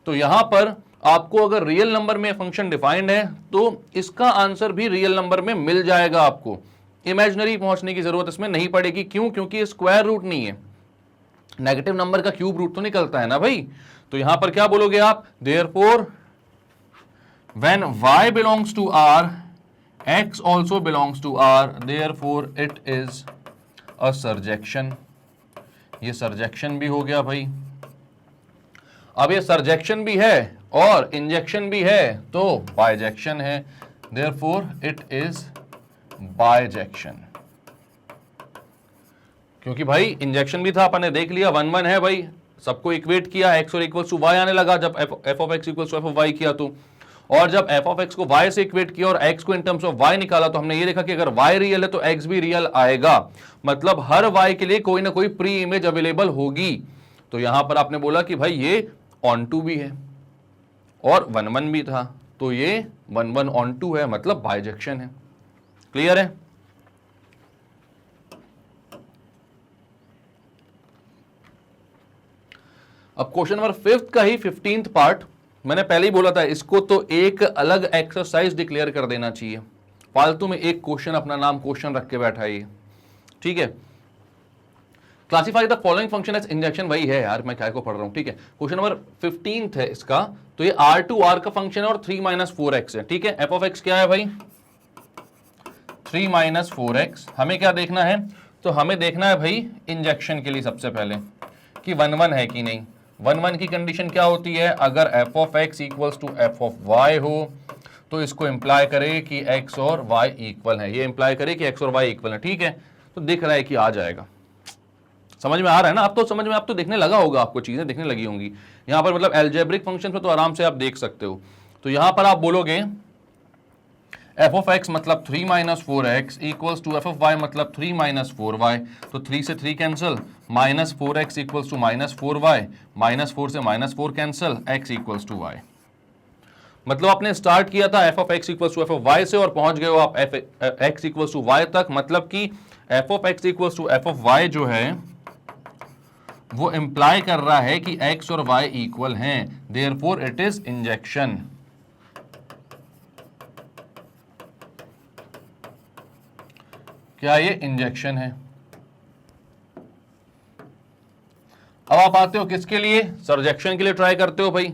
तो यहां पर आपको अगर रियल नंबर में फंक्शन डिफाइंड है तो इसका आंसर भी रियल नंबर में मिल जाएगा आपको। इमेजिनरी पहुंचने की जरूरत इसमें नहीं पड़ेगी, क्यों, क्योंकि स्क्वायर रूट नहीं है, नेगेटिव नंबर का क्यूब रूट तो निकलता है ना भाई। तो यहां पर क्या बोलोगे आप, therefore when y belongs to r x also belongs to r, therefore it is a surjection। ये सर्जेक्शन भी हो गया भाई। अब ये सर्जेक्शन भी है और इंजेक्शन भी है तो बाइजेक्शन है, therefore it is बाइजेक्शन। क्योंकि भाई इंजेक्शन भी था, अपन ने देख लिया 1 1 है भाई, सबको इक्वेट किया, x और इक्वल्स टू y आने लगा जब f of x equals to f of y किया तो, और जब f ऑफ x को y से इक्वेट किया और x को इन टर्म्स ऑफ y निकाला तो हमने ये देखा कि अगर y रियल है तो x भी रियल आएगा, मतलब हर y के लिए कोई ना कोई प्री इमेज अवेलेबल होगी। तो यहां पर आपने बोला कि भाई ये ऑन टू भी है और 1 1 भी था, तो ये 1 1 ऑन टू है, मतलब बाइजेक्शन है। क्लियर है। अब क्वेश्चन नंबर 5 का ही 15th पार्ट, मैंने पहले ही बोला था इसको तो एक अलग एक्सरसाइज डिक्लेयर कर देना चाहिए, फालतू में एक क्वेश्चन अपना नाम क्वेश्चन रख के बैठा है, ठीक है। Classify the following function as injection, वही है यार, मैं क्या को पढ़ रहा हूं, ठीक है। क्वेश्चन नंबर 15 है इसका, तो ये R2R का फंक्शन है और 3 - 4x है, ठीक है। एफ ऑफ एक्स क्या है भाई, 3 - 4x। हमें क्या देखना है, तो हमें देखना है भाई इंजेक्शन के लिए सबसे पहले कि 1 1 है कि नहीं। 1 1 की कंडीशन क्या होती है, अगर f of x equals to F of y हो तो इसको इंप्लाई करे कि x और y इक्वल है, ये इंप्लाई करे कि x और y इक्वल है, ठीक है। तो दिख रहा है कि आ जाएगा, समझ में आ रहा है ना, अब तो समझ में, आप तो देखने लगा होगा, आपको चीजें देखने लगी होंगी यहां पर, मतलब एल्जेब्रिक फंक्शन पे तो आराम से आप देख सकते हो। तो यहां पर आप बोलोगे एफ ऑफ एक्स मतलब 3 - 4x equals to F of Y मतलब 3 - 4y, तो 3 से 3 cancel, -4x equals to -4y, -4 से -4 cancel, x equals to y। मतलब आपने स्टार्ट किया था f of x equals to F of y से और पहुंच गए हो आप f x equals to y तक, मतलब कि F of x equals to F of Y जो है वो इंप्लाई कर रहा है कि x और y इक्वल हैं, देयरफॉर इट इज इंजेक्शन। क्या ये इंजेक्शन है। अब आप आते हो किसके लिए, सरजेक्शन के लिए ट्राई करते हो भाई।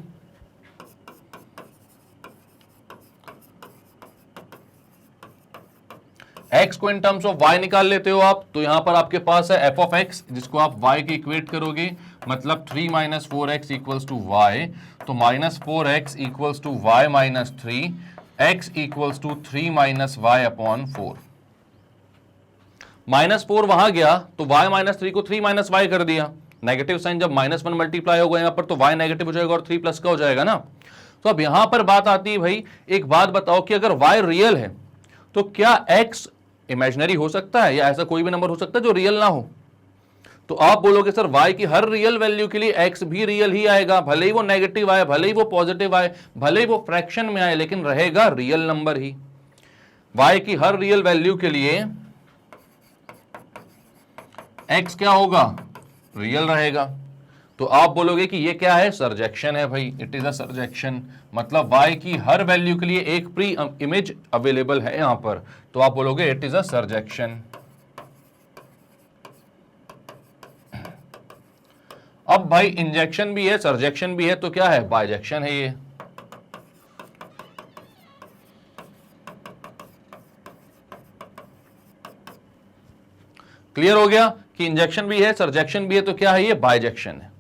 x को इन टर्म्स ऑफ y निकाल लेते हो आप, तो यहां पर आपके पास है f ऑफ x जिसको आप y के इक्वेट करोगे, मतलब 3 - 4x इक्वल्स टू y, तो -4x equals to y - 3, x equals to 3 - y upon 4। -4 वहां गया तो y - 3 को 3 - y कर दिया, नेगेटिव साइन जब -1 मल्टीप्लाई होगा यहां पर तो y नेगेटिव हो जाएगा और 3 प्लस का हो जाएगा ना। तो अब यहां पर बात आती है भाई, एक बात बताओ कि अगर y रियल है तो क्या x इमेजिनरी हो सकता है, या ऐसा कोई भी नंबर हो सकता है जो रियल ना हो। तो आप बोलोगे सर y की हर रियल वैल्यू के लिए x भी रियल ही आएगा, भले ही वो नेगेटिव आए, भले ही वो पॉजिटिव आए, भले ही वो फ्रैक्शन में आए, लेकिन रहेगा रियल नंबर ही। y की हर रियल वैल्यू के लिए x क्या होगा, रियल रहेगा। तो आप बोलोगे कि ये क्या है, सरजेक्शन है भाई, इट इज अ सरजेक्शन, मतलब y की हर वैल्यू के लिए एक प्री इमेज अवेलेबल है यहां पर, तो आप बोलोगे इट इज अ सरजेक्शन। अब भाई इंजेक्शन भी है सरजेक्शन भी है, तो क्या है, बाइजेक्शन है ये। क्लियर हो गया कि इंजेक्शन भी है सरजेक्शन भी है, तो क्या है ये, बाइजेक्शन है।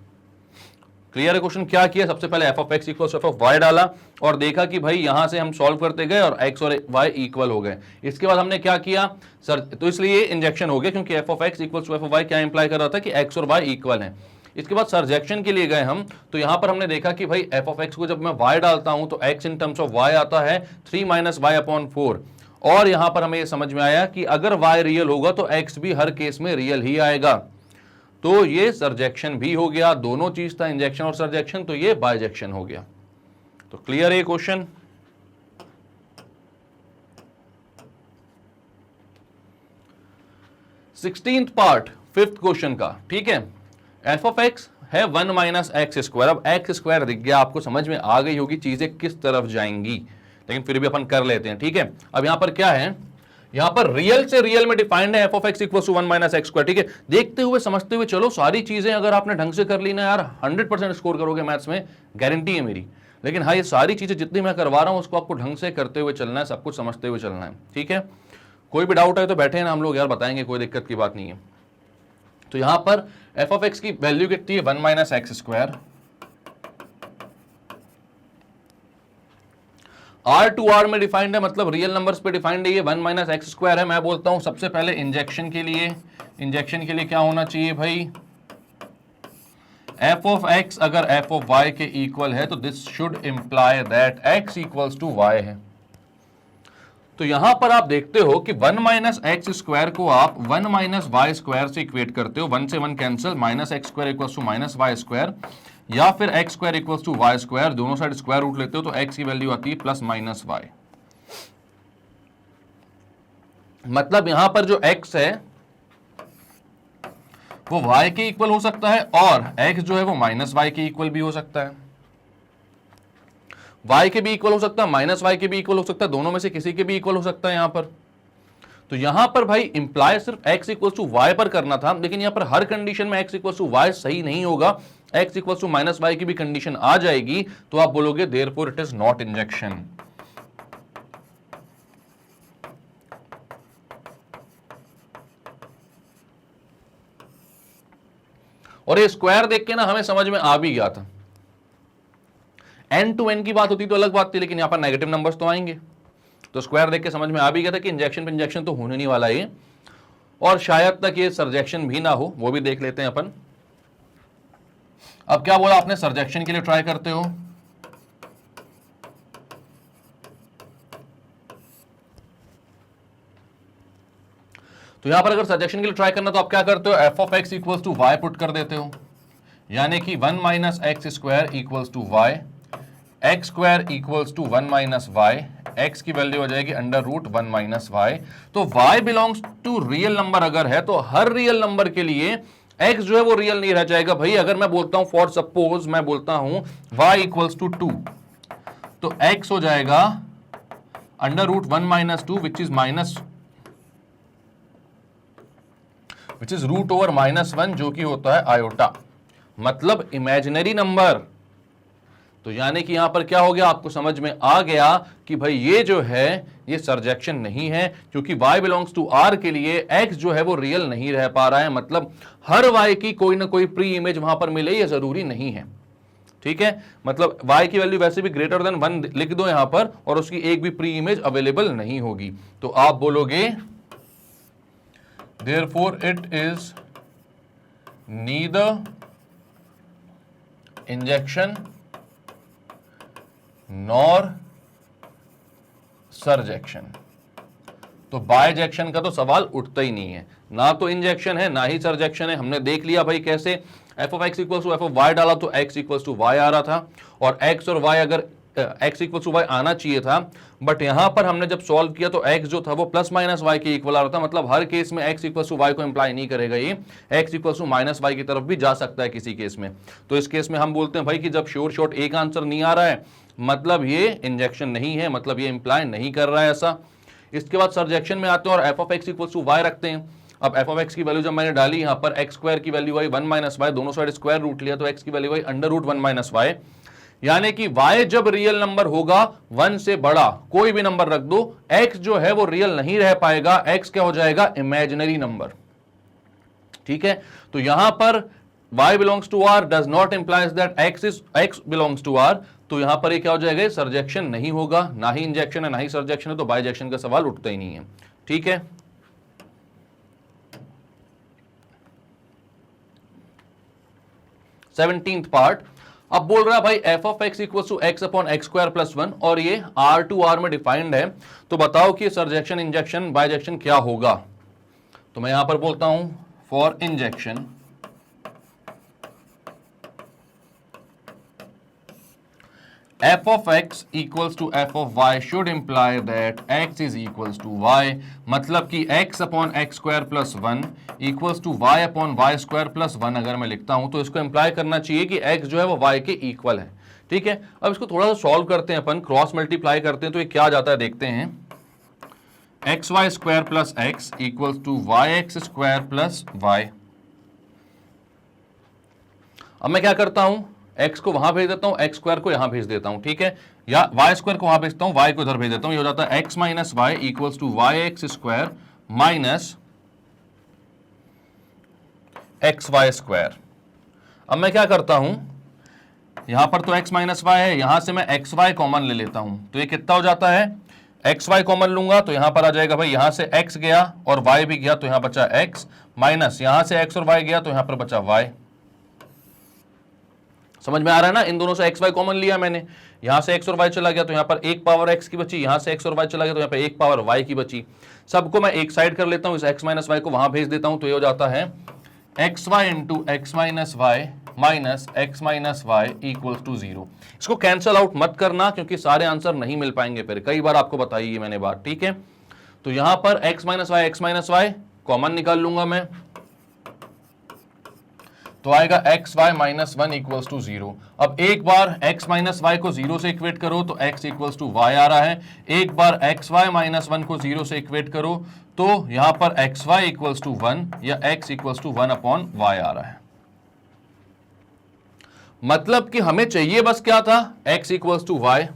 क्लियर है क्वेश्चन। क्या किया, सबसे पहले f of x equal f of y डाला और देखा कि भाई यहां से हम सॉल्व करते गए और एक्स और वाई इक्वल हो गए। इसके बाद हमने क्या किया सर, तो इसलिए इंजेक्शन हो गया क्योंकि f of x equal to F of y क्या इंप्लाई कर रहा था कि एक्स और वाई इक्वल हैं। इसके बाद सरजेक्शन के लिए गए हम, तो यहां पर हमने देखा कि भाई एफ ऑफ एक्स को जब मैं वाई डालता हूं तो x in terms of y आता है 3 - y अपॉन 4, और यहां पर हमें यह समझ में आया कि अगर वाई रियल होगा तो एक्स भी हर केस में रियल ही आएगा, तो ये सरजेक्शन भी हो गया। दोनों चीज था, इंजेक्शन और सरजेक्शन, तो ये बाइजेक्शन हो गया। तो क्लियर है question. Sixteenth part 5th question का, ठीक है। एफ ऑफ एक्स है 1 - x²। अब x² दिख गया आपको, समझ में आ गई होगी चीजें किस तरफ जाएंगी, लेकिन फिर भी अपन कर लेते हैं, ठीक है। अब यहां पर क्या है, यहां पर रियल से रियल में डिफाइंड है f of x equal to 1 - x², ठीक है। देखते हुए समझते हुए चलो, सारी चीजें अगर आपने ढंग से कर ली ना यार 100% स्कोर करोगे मैथ्स में, गारंटी है मेरी। लेकिन हाँ, ये सारी चीजें जितनी मैं करवा रहा हूं उसको आपको ढंग से करते हुए चलना है, सब कुछ समझते हुए चलना है, ठीक है। कोई भी डाउट है तो बैठे हैं ना हम लोग यार, बताएंगे, कोई दिक्कत की बात नहीं है। तो यहां पर एफ ऑफ एक्स की वैल्यू कितनी है, 1 - x²। R2R में डिफाइंड है, मतलब रियल नंबर्स पे डिफाइंड है, ये 1 - x² है। मैं बोलता हूं सबसे पहले इंजेक्शन के लिए क्या होना चाहिए भाई, एफ ऑफ एक्स अगर एफ ऑफ वाई के इक्वल है तो this should imply that x equals to y है। तो यहां पर आप देखते हो कि 1 - x² को आप 1 - y² से इक्वेट करते हो, 1 से 1 cancel, -x² equals to -y², या फिर x² इक्वल्स टू y², दोनों साइड स्क्वायर रूट लेते हो तो x की वैल्यू आती है +-y। मतलब यहां पर जो x है वो y के इक्वल हो सकता है और x जो है वो माइनस y के इक्वल भी हो सकता है। y के भी इक्वल हो सकता है, माइनस y के भी इक्वल हो सकता है, दोनों में से किसी के भी इक्वल हो सकता है यहां पर। तो यहां पर भाई इंप्लाय सिर्फ x इक्वल टू वाई पर करना था, लेकिन यहां पर हर कंडीशन में x इक्वल टू वाई सही नहीं होगा, x equal to minus y की भी कंडीशन आ जाएगी, तो आप बोलोगे therefore it is not injection. और ये स्क्वायर देख के ना हमें समझ में आ भी गया था, एन टू एन की बात होती तो अलग बात थी, लेकिन यहां पर नेगेटिव नंबर्स तो आएंगे, तो स्क्वायर देख के समझ में आ भी गया था कि इंजेक्शन पे इंजेक्शन तो होने नहीं वाला ये, और शायद तक ये सर्जेक्शन भी ना हो, वो भी देख लेते हैं अपन। अब क्या बोला आपने, सर्जेक्शन के लिए ट्राई करते हो, तो यहां पर अगर सर्जेक्शन के लिए ट्राई करना तो आप क्या करते हो, f of x equals to y put कर देते हो, यानी कि 1 minus x square equals to Y, x square equals to 1 minus Y, एक्स की वैल्यू हो जाएगी अंडर रूट 1 माइनस वाई। तो y belongs to real number अगर है तो हर रियल नंबर के लिए x जो है वो रियल नहीं रह जाएगा भाई। अगर मैं बोलता हूं फॉर सपोज मैं बोलता हूं y इक्वल्स टू 2, तो x हो जाएगा under root 1 minus 2 which is root over minus 1 जो कि होता है आयोटा, मतलब इमेजिनरी नंबर। तो यानी कि यहां पर क्या हो गया, आपको समझ में आ गया कि भाई ये जो है ये सर्जेक्शन नहीं है, क्योंकि y बिलोंग्स टू r के लिए x जो है वो रियल नहीं रह पा रहा है, मतलब हर y की कोई ना कोई प्री इमेज वहां पर मिले, ये जरूरी नहीं है। ठीक है, मतलब y की वैल्यू वैसे भी ग्रेटर देन 1 लिख दो यहां पर और उसकी एक भी प्री इमेज अवेलेबल नहीं होगी, तो आप बोलोगे therefore it is neither injection nor surjection. तो बायजेक्शन का तो सवाल उठता ही नहीं है, ना तो इंजेक्शन है ना ही सर्जेक्शन है। हमने देख लिया भाई कैसे f of x equal to F of y डाला तो एक्स इक्वल टू वाई आ रहा था, और एक्स और वाई अगर एक्स इक्वल टू वाई आना चाहिए था, बट यहां पर हमने जब सॉल्व किया तो एक्स जो था वो प्लस माइनस वाई के इक्वल आ रहा था, मतलब हर केस में एक्स इक्वल टू वाई को इंप्लाई नहीं करेगा, ये x equal to minus y की तरफ भी जा सकता है किसी केस में। तो इस केस में हम बोलते हैं भाई कि जब श्योर शॉर्ट एक आंसर नहीं आ रहा है मतलब ये इंजेक्शन नहीं है, मतलब ये इंप्लाई नहीं कर रहा है ऐसा। इसके बाद सर्जेक्शन में आते हैं और F of x equal to y रखते हैं। अब एफ ऑफ एक्स की वैल्यू जब मैंने डाली यहां पर एक्स स्क्वायर की वैल्यू आई 1 माइनस वाई, दोनों साइड स्क्वायर रूट लिया तो एक्स की वैल्यू आई अंडर रूट 1 माइनस वाई, यानी कि y जब रियल नंबर होगा 1 से बड़ा कोई भी नंबर रख दो, x जो है वो रियल नहीं रह पाएगा, x क्या हो जाएगा, इमेजिनरी नंबर। ठीक है, तो यहां पर y belongs to r does not implies that x belongs to r, तो यहां पर ये क्या हो जाएगा, सर्जेक्शन नहीं होगा, ना ही इंजेक्शन है ना ही सर्जेक्शन है, तो बाइजेक्शन का सवाल उठता ही नहीं है। ठीक है, सेवनटीन्थ पार्ट। अब बोल रहा है भाई F of x equal to x upon x square plus 1 और ये आर टू आर में डिफाइंड है, तो बताओ कि सर्जेक्शन इंजेक्शन बाइजेक्शन क्या होगा। तो मैं यहां पर बोलता हूं for injection f of x equals to f of y should imply that x is equals to y, मतलब कि x upon x square plus 1 equals to y upon y square plus 1 अगर मैं लिखता हूं तो इसको इंप्लाई करना चाहिए कि x जो है वो y के इक्वल है। ठीक है, अब इसको थोड़ा सा सॉल्व करते हैं अपन, क्रॉस मल्टीप्लाई करते हैं तो ये क्या आ जाता है देखते हैं। X y square plus x equals to Y x square plus y. अब मैं क्या करता हूं, x को वहां भेज देता हूं, एक्स स्क्वायर को यहां भेज देता हूं, ठीक है, या वाई स्क्वायर को वहां भेजता हूं, y को इधर भेज देता हूं, ये हो जाता है x minus y equals to Y x square minus x y square. अब मैं क्या करता हूं, यहां पर तो x माइनस वाई है, यहां से मैं एक्स वाई कॉमन ले लेता हूं, तो ये कितना हो जाता है, एक्स वाई कॉमन लूंगा तो यहां पर आ जाएगा भाई, यहां से x गया और y भी गया तो यहां बचा x, माइनस यहां से x और y गया तो यहां पर बचा y। समझ में आ रहा है ना, इन दोनों से एक्स वाई कॉमन लिया मैंने, यहां से एक्स और वाई चला गया तो यहां पर एक पावर एक्स की बची, यहां से एक्स और वाई चला गया तो यहां पर एक पावर वाई की बची। सबको मैं एक साइड कर लेता हूं, इस एक्स माइनस वाई को वहां भेज देता हूं, तो ये हो जाता है x y into x minus y minus x minus y equals to 0। इसको कैंसल आउट मत करना क्योंकि सारे आंसर नहीं मिल पाएंगे, फिर कई बार आपको बताई है मैंने बात। ठीक है, तो यहां पर एक्स माइनस वाई कॉमन निकाल लूंगा मैं, तो आएगा x y minus one equals to 0। अब एक बार x माइनस वाई को 0 से इक्वेट करो तो x इक्वल्स टू वाई आ रहा है। एक बार एक्स वाई माइनस वन को 0 से इक्वेट करो तो यहां पर एक्स वाई इक्वल्स टू 1 या x equals to 1 upon Y आ रहा है। मतलब कि हमें चाहिए बस क्या था, x equals to y,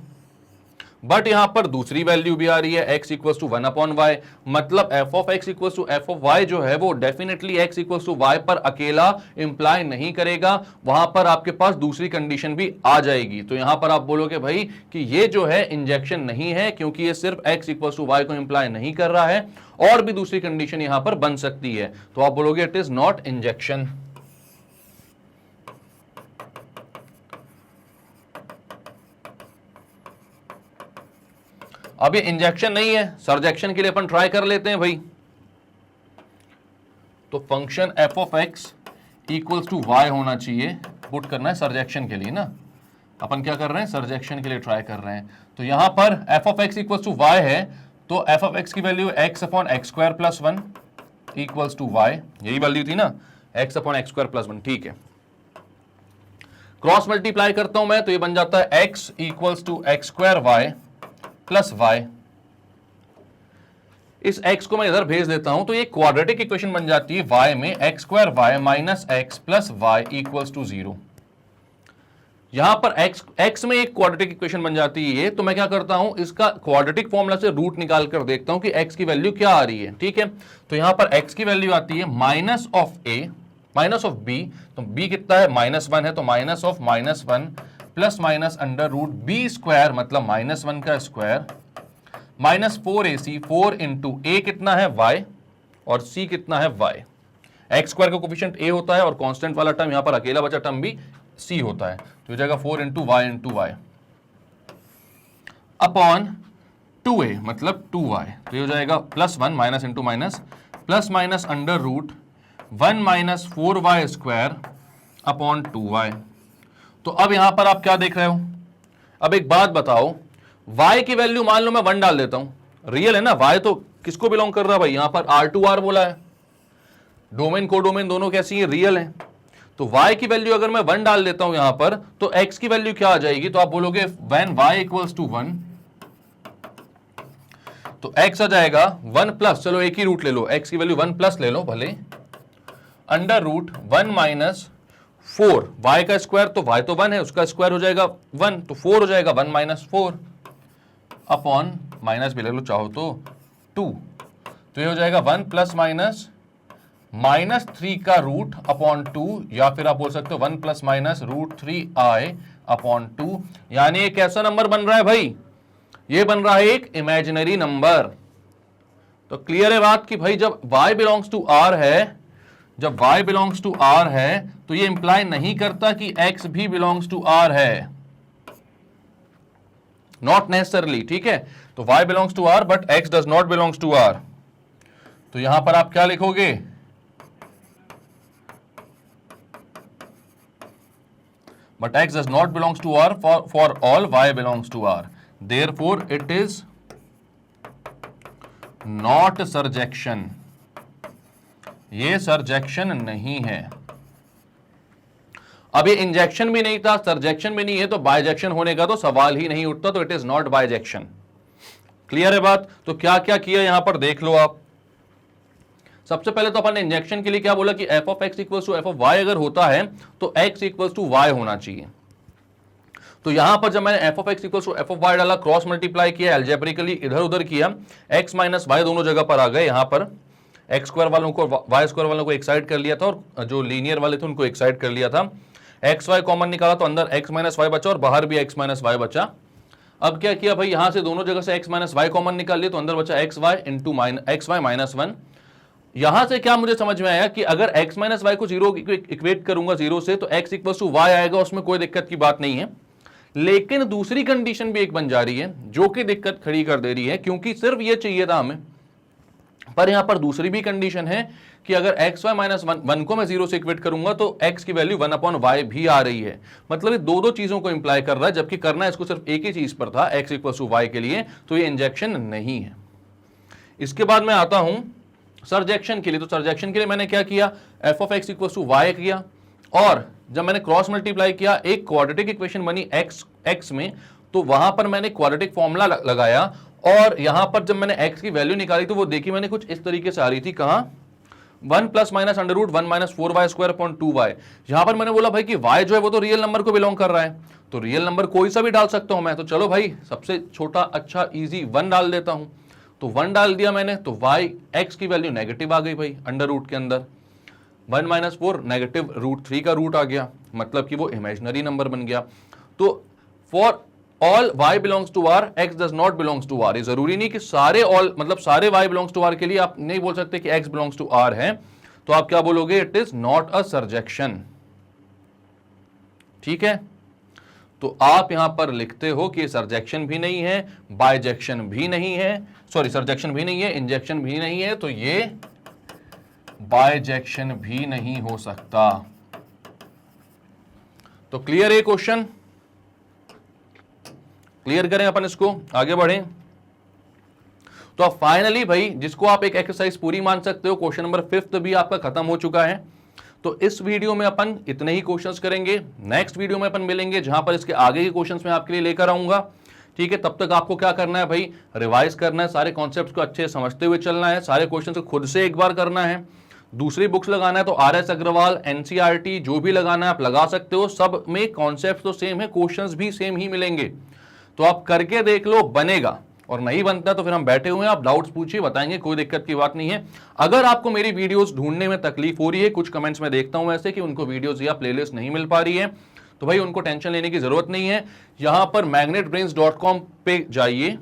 but यहां पर दूसरी वैल्यू भी आ रही है x equals to 1 upon y. मतलब f of x equals to f of y जो है वो definitely x equals to y पर अकेला इंप्लाई नहीं करेगा, वहां पर आपके पास दूसरी कंडीशन भी आ जाएगी। तो यहां पर आप बोलोगे भाई कि ये जो है इंजेक्शन नहीं है, क्योंकि ये सिर्फ x इक्वल्स टू y को इंप्लाई नहीं कर रहा है, और भी दूसरी कंडीशन यहां पर बन सकती है। तो आप बोलोगे इट इज नॉट इंजेक्शन। अब ये इंजेक्शन नहीं है, सरजेक्शन के लिए अपन ट्राई कर लेते हैं भाई। तो function f of x equals to y होना चाहिए, पुट करना है सरजेक्शन के लिए ना। अपन क्या कर रहे हैं, सरजेक्शन के लिए ट्राई कर रहे हैं। तो यहां पर f of x equals to y है, तो f ऑफ x की value x upon x square plus 1 equals to y, यही वैल्यू थी ना, x upon x square plus 1। ठीक है, क्रॉस मल्टीप्लाई करता हूं मैं तो ये बन जाता है x equals to x square y plus y. इस x को मैं इधर भेज देता हूं तो ये क्वाड्रेटिक इक्वेशन बन जाती है y में x square y minus x plus y equals to 0। यहां पर x में एक क्वाड्रेटिक इक्वेशन बन जाती है ये, तो मैं क्या करता हूं, इसका क्वाड्रेटिक फॉर्मूला से रूट निकाल कर देखता हूं कि x की वैल्यू क्या आ रही है। ठीक है, तो यहां पर x की वैल्यू आती है minus of a minus of b, तो b कितना है, -1 है, तो minus of -1 plus minus under root B square, मतलब -1 का स्क्वायर माइनस 4ac, 4 इंटू ए कितना है y और c कितना है y। एक्स स्क्वायर का कोफिशिएंट a होता है और कांस्टेंट वाला टर्म यहां पर अकेला बचा टर्म भी c होता है, तो हो जाएगा 4 इंटू y अपॉन 2a मतलब 2y। तो ये हो जाएगा +1 minus into minus plus minus under root 1 minus 4y square upon 2y। तो अब यहां पर आप क्या देख रहे हो, अब एक बात बताओ, y की वैल्यू मान लो मैं 1 डाल देता हूं, रियल है ना, y तो किसको बिलोंग कर रहा है भाई, यहां पर R2R बोला है, डोमेन कोडोमेन दोनों कैसी है, रियल है। तो y की वैल्यू अगर मैं 1 डाल देता हूं यहां पर, तो x की वैल्यू क्या आ जाएगी, तो आप बोलोगे व्हेन y इक्वल्स टू 1, तो x आ जाएगा 1 प्लस, चलो एक ही रूट ले लो, x की वैल्यू 1 प्लस ले लो भले, अंडर रूट 1 माइनस 4, y का स्क्वायर, तो y तो 1 है, उसका स्क्वायर हो जाएगा 1, तो 4 हो जाएगा 1 माइनस 4 अपॉन, माइनस भी ले लो चाहो तो 2, तो ये हो जाएगा 1 प्लस माइनस -3 का रूट अपॉन 2, या फिर आप बोल सकते हो 1 plus minus root 3i upon 2। यानी एक कैसा नंबर बन रहा है भाई, ये बन रहा है एक इमेजिनरी नंबर। तो क्लियर है बात कि भाई जब y बिलोंग्स टू r है, जब y बिलोंग्स टू r है, तो ये इंप्लाई नहीं करता कि x भी बिलोंग्स टू r है, नॉट नेसेसरली। ठीक है, तो y belongs to r but x does not belongs to r। तो यहां पर आप क्या लिखोगे, but x does not belongs to R for all y belongs to R. Therefore, it is not surjection. ये सरजेक्शन नहीं है। अब ये इंजेक्शन भी नहीं था, सरजेक्शन भी नहीं है, तो बाइजेक्शन होने का तो सवाल ही नहीं उठता, तो it is not bijection. Clear है बात। तो क्या क्या किया यहां पर देख लो आप। सबसे पहले तो अपन ने इंजेक्शन के लिए क्या बोला कि f of x equals to f of y अगर होता है तो x इक्वल्स टू y होना चाहिए। तो यहां पर जब मैंने f of x equals to f of y डाला, क्रॉस मल्टीप्लाई किया, अलजेब्रिकली इधर उधर किया, x माइनस y दोनों जगह पर आ गए। यहां पर x स्क्वायर वालों को y स्क्वायर वालों को एक साइड कर लिया था और जो लीनियर वाले थे उनको एक साइड कर लिया था। एक्स वाई कॉमन निकाला तो अंदर x माइनस वाई बचा और बाहर भी x माइनस वाई बचा। अब क्या किया भाई, यहां से दोनों जगह से x माइनस वाई कॉमन निकाल लिया तो अंदर बचा x y into x y minus 1। यहां से क्या मुझे समझ में आया कि अगर x माइनस वाई को जीरो इक्वेट करूंगा जीरो से तो x इक्वल टू वाई आएगा, उसमें कोई दिक्कत की बात नहीं है। लेकिन दूसरी कंडीशन भी एक बन जा रही है जो कि दिक्कत खड़ी कर दे रही है, क्योंकि सिर्फ ये चाहिए था हमें, पर यहां पर दूसरी भी कंडीशन है कि अगर एक्स वाई माइनस वन को मैं जीरो से इक्वेट करूंगा तो x की वैल्यू 1 अपॉन वाई भी आ रही है। मतलब ये दो चीजों को इंप्लाई कर रहा है, जबकि करना इसको सिर्फ एक ही चीज पर था, x इक्वल टू वाई के लिए, तो ये इंजेक्शन नहीं है। इसके बाद मैं आता हूं सरजेक्शन के लिए। तो सरजेक्शन के लिए मैंने क्या किया, f of x equal to y किया और जब मैंने क्रॉस मल्टीप्लाई किया एक क्वाड्रेटिक इक्वेशन बनी x में, तो वहां पर मैंने क्वाड्रेटिक फॉर्मूला लगाया और यहां पर जब मैंने x की वैल्यू निकाली तो वो देखी मैंने कुछ इस तरीके से आ रही थी, कहां 1 + -√1 - 4y² 2y। यहां पर मैंने बोला भाई कि y जो है वो तो रियल नंबर को बिलोंग कर रहा है, तो रियल नंबर कोई सा भी डाल सकता हूं मैं, तो चलो भाई सबसे छोटा अच्छा इजी 1 डाल देता हूं। तो 1 डाल दिया मैंने, तो y x की वैल्यू नेगेटिव आ गई भाई अंडर रूट के अंदर। 1 - 4 नेगेटिव √3 का रूट आ गया, मतलब कि वो इमेजिनरी नंबर बन गया। तो for all y belongs to r x does not belongs to r। ये जरूरी नहीं कि सारे ऑल मतलब सारे y बिलोंग्स टू r के लिए आप नहीं बोल सकते कि x बिलोंग्स टू r है, तो आप क्या बोलोगे, इट इज नॉट अ सरजेक्शन। ठीक है, तो आप यहां पर लिखते हो कि सरजेक्शन भी नहीं है, बाइजेक्शन भी नहीं है, सॉरी सरजेक्शन भी नहीं है, इंजेक्शन भी नहीं है, तो ये बाइजेक्शन भी नहीं हो सकता। तो क्लियर है क्वेश्चन, क्लियर करें अपन इसको, आगे बढ़ें। तो अब फाइनली भाई जिसको आप एक एक्सरसाइज पूरी मान सकते हो, क्वेश्चन नंबर 5 भी आपका खत्म हो चुका है। तो इस वीडियो में अपन इतने ही क्वेश्चंस करेंगे, नेक्स्ट वीडियो में अपन मिलेंगे जहां पर इसके आगे के क्वेश्चंस मैं आपके लिए लेकर आऊंगा। ठीक है, तब तक आपको क्या करना है भाई, रिवाइज करना है, सारे कॉन्सेप्ट्स को अच्छे से समझते हुए चलना है, सारे क्वेश्चंस को खुद से एक बार करना है। दूसरी बुक्स लगाना है तो RS अग्रवाल, NCERT जो भी लगाना है आप लगा सकते हो, सब में कॉन्सेप्ट तो सेम है, क्वेश्चंस भी सेम ही मिलेंगे। तो आप करके देख लो, बनेगा, और नहीं बनता तो फिर हम बैठे हुए हैं, आप डाउट्स पूछिए, बताएंगे, कोई दिक्कत की बात नहीं है। अगर आपको मेरी वीडियोस ढूंढने में तकलीफ हो रही है, कुछ कमेंट्स में देखता हूं ऐसे कि उनको वीडियोस या प्लेलिस्ट नहीं मिल पा रही है, तो भाई उनको टेंशन लेने की जरूरत नहीं है। यहां पर magnetbrains.com पे जाइए,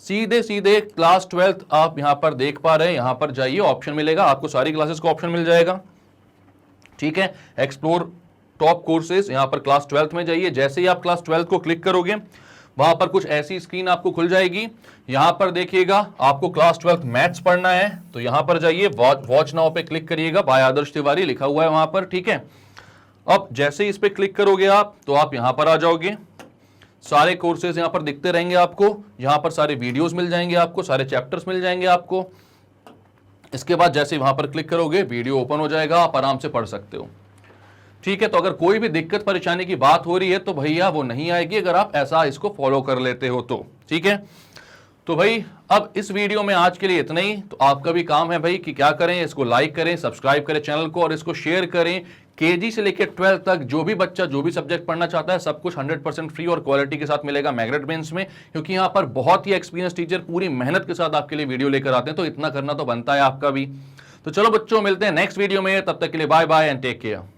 सीधे सीधे क्लास 12th आप यहां पर देख पा रहे हैं, यहां पर जाइए, ऑप्शन मिलेगा आपको, सारी क्लासेस का ऑप्शन मिल जाएगा। ठीक है, एक्सप्लोर टॉप कोर्सेज, यहां पर क्लास 12th में जाइए। जैसे ही आप क्लास 12th को क्लिक करोगे वहां पर कुछ ऐसी स्क्रीन आपको खुल जाएगी। यहां पर देखिएगा आपको क्लास 12th मैथ्स पढ़ना है, तो यहां पर जाइए, वॉच नाउ पे क्लिक करिएगा, बाय आदर्श तिवारी लिखा हुआ है वहां पर। ठीक है, अब जैसे ही इस पे क्लिक करोगे आप तो आप यहां पर आ जाओगे, सारे कोर्सेज यहां पर दिखते रहेंगे आपको, यहां पर सारे वीडियोस मिल जाएंगे आपको, सारे चैप्टर्स मिल जाएंगे आपको। इसके बाद जैसे वहां पर क्लिक करोगे वीडियो ओपन हो जाएगा, आप आराम से पढ़ सकते हो। ठीक है, तो अगर कोई भी दिक्कत परेशानी की बात हो रही है तो भैया वो नहीं आएगी अगर आप ऐसा इसको फॉलो कर लेते हो तो। ठीक है, तो भाई अब इस वीडियो में आज के लिए इतना ही। तो आपका भी काम है भाई कि क्या करें, इसको लाइक करें, सब्सक्राइब करें चैनल को और इसको शेयर करें। KG से लेकर 12 तक जो भी बच्चा जो भी सब्जेक्ट पढ़ना चाहता है सब कुछ 100% फ्री और क्वालिटी के साथ मिलेगा मैग्नेटब्रेन्स में, क्योंकि यहाँ पर बहुत ही एक्सपीरियंस टीचर पूरी मेहनत के साथ आपके लिए वीडियो लेकर आते हैं, तो इतना करना तो बनता है आपका भी। तो चलो बच्चों, मिलते हैं नेक्स्ट वीडियो में, तब तक के लिए bye bye and take care.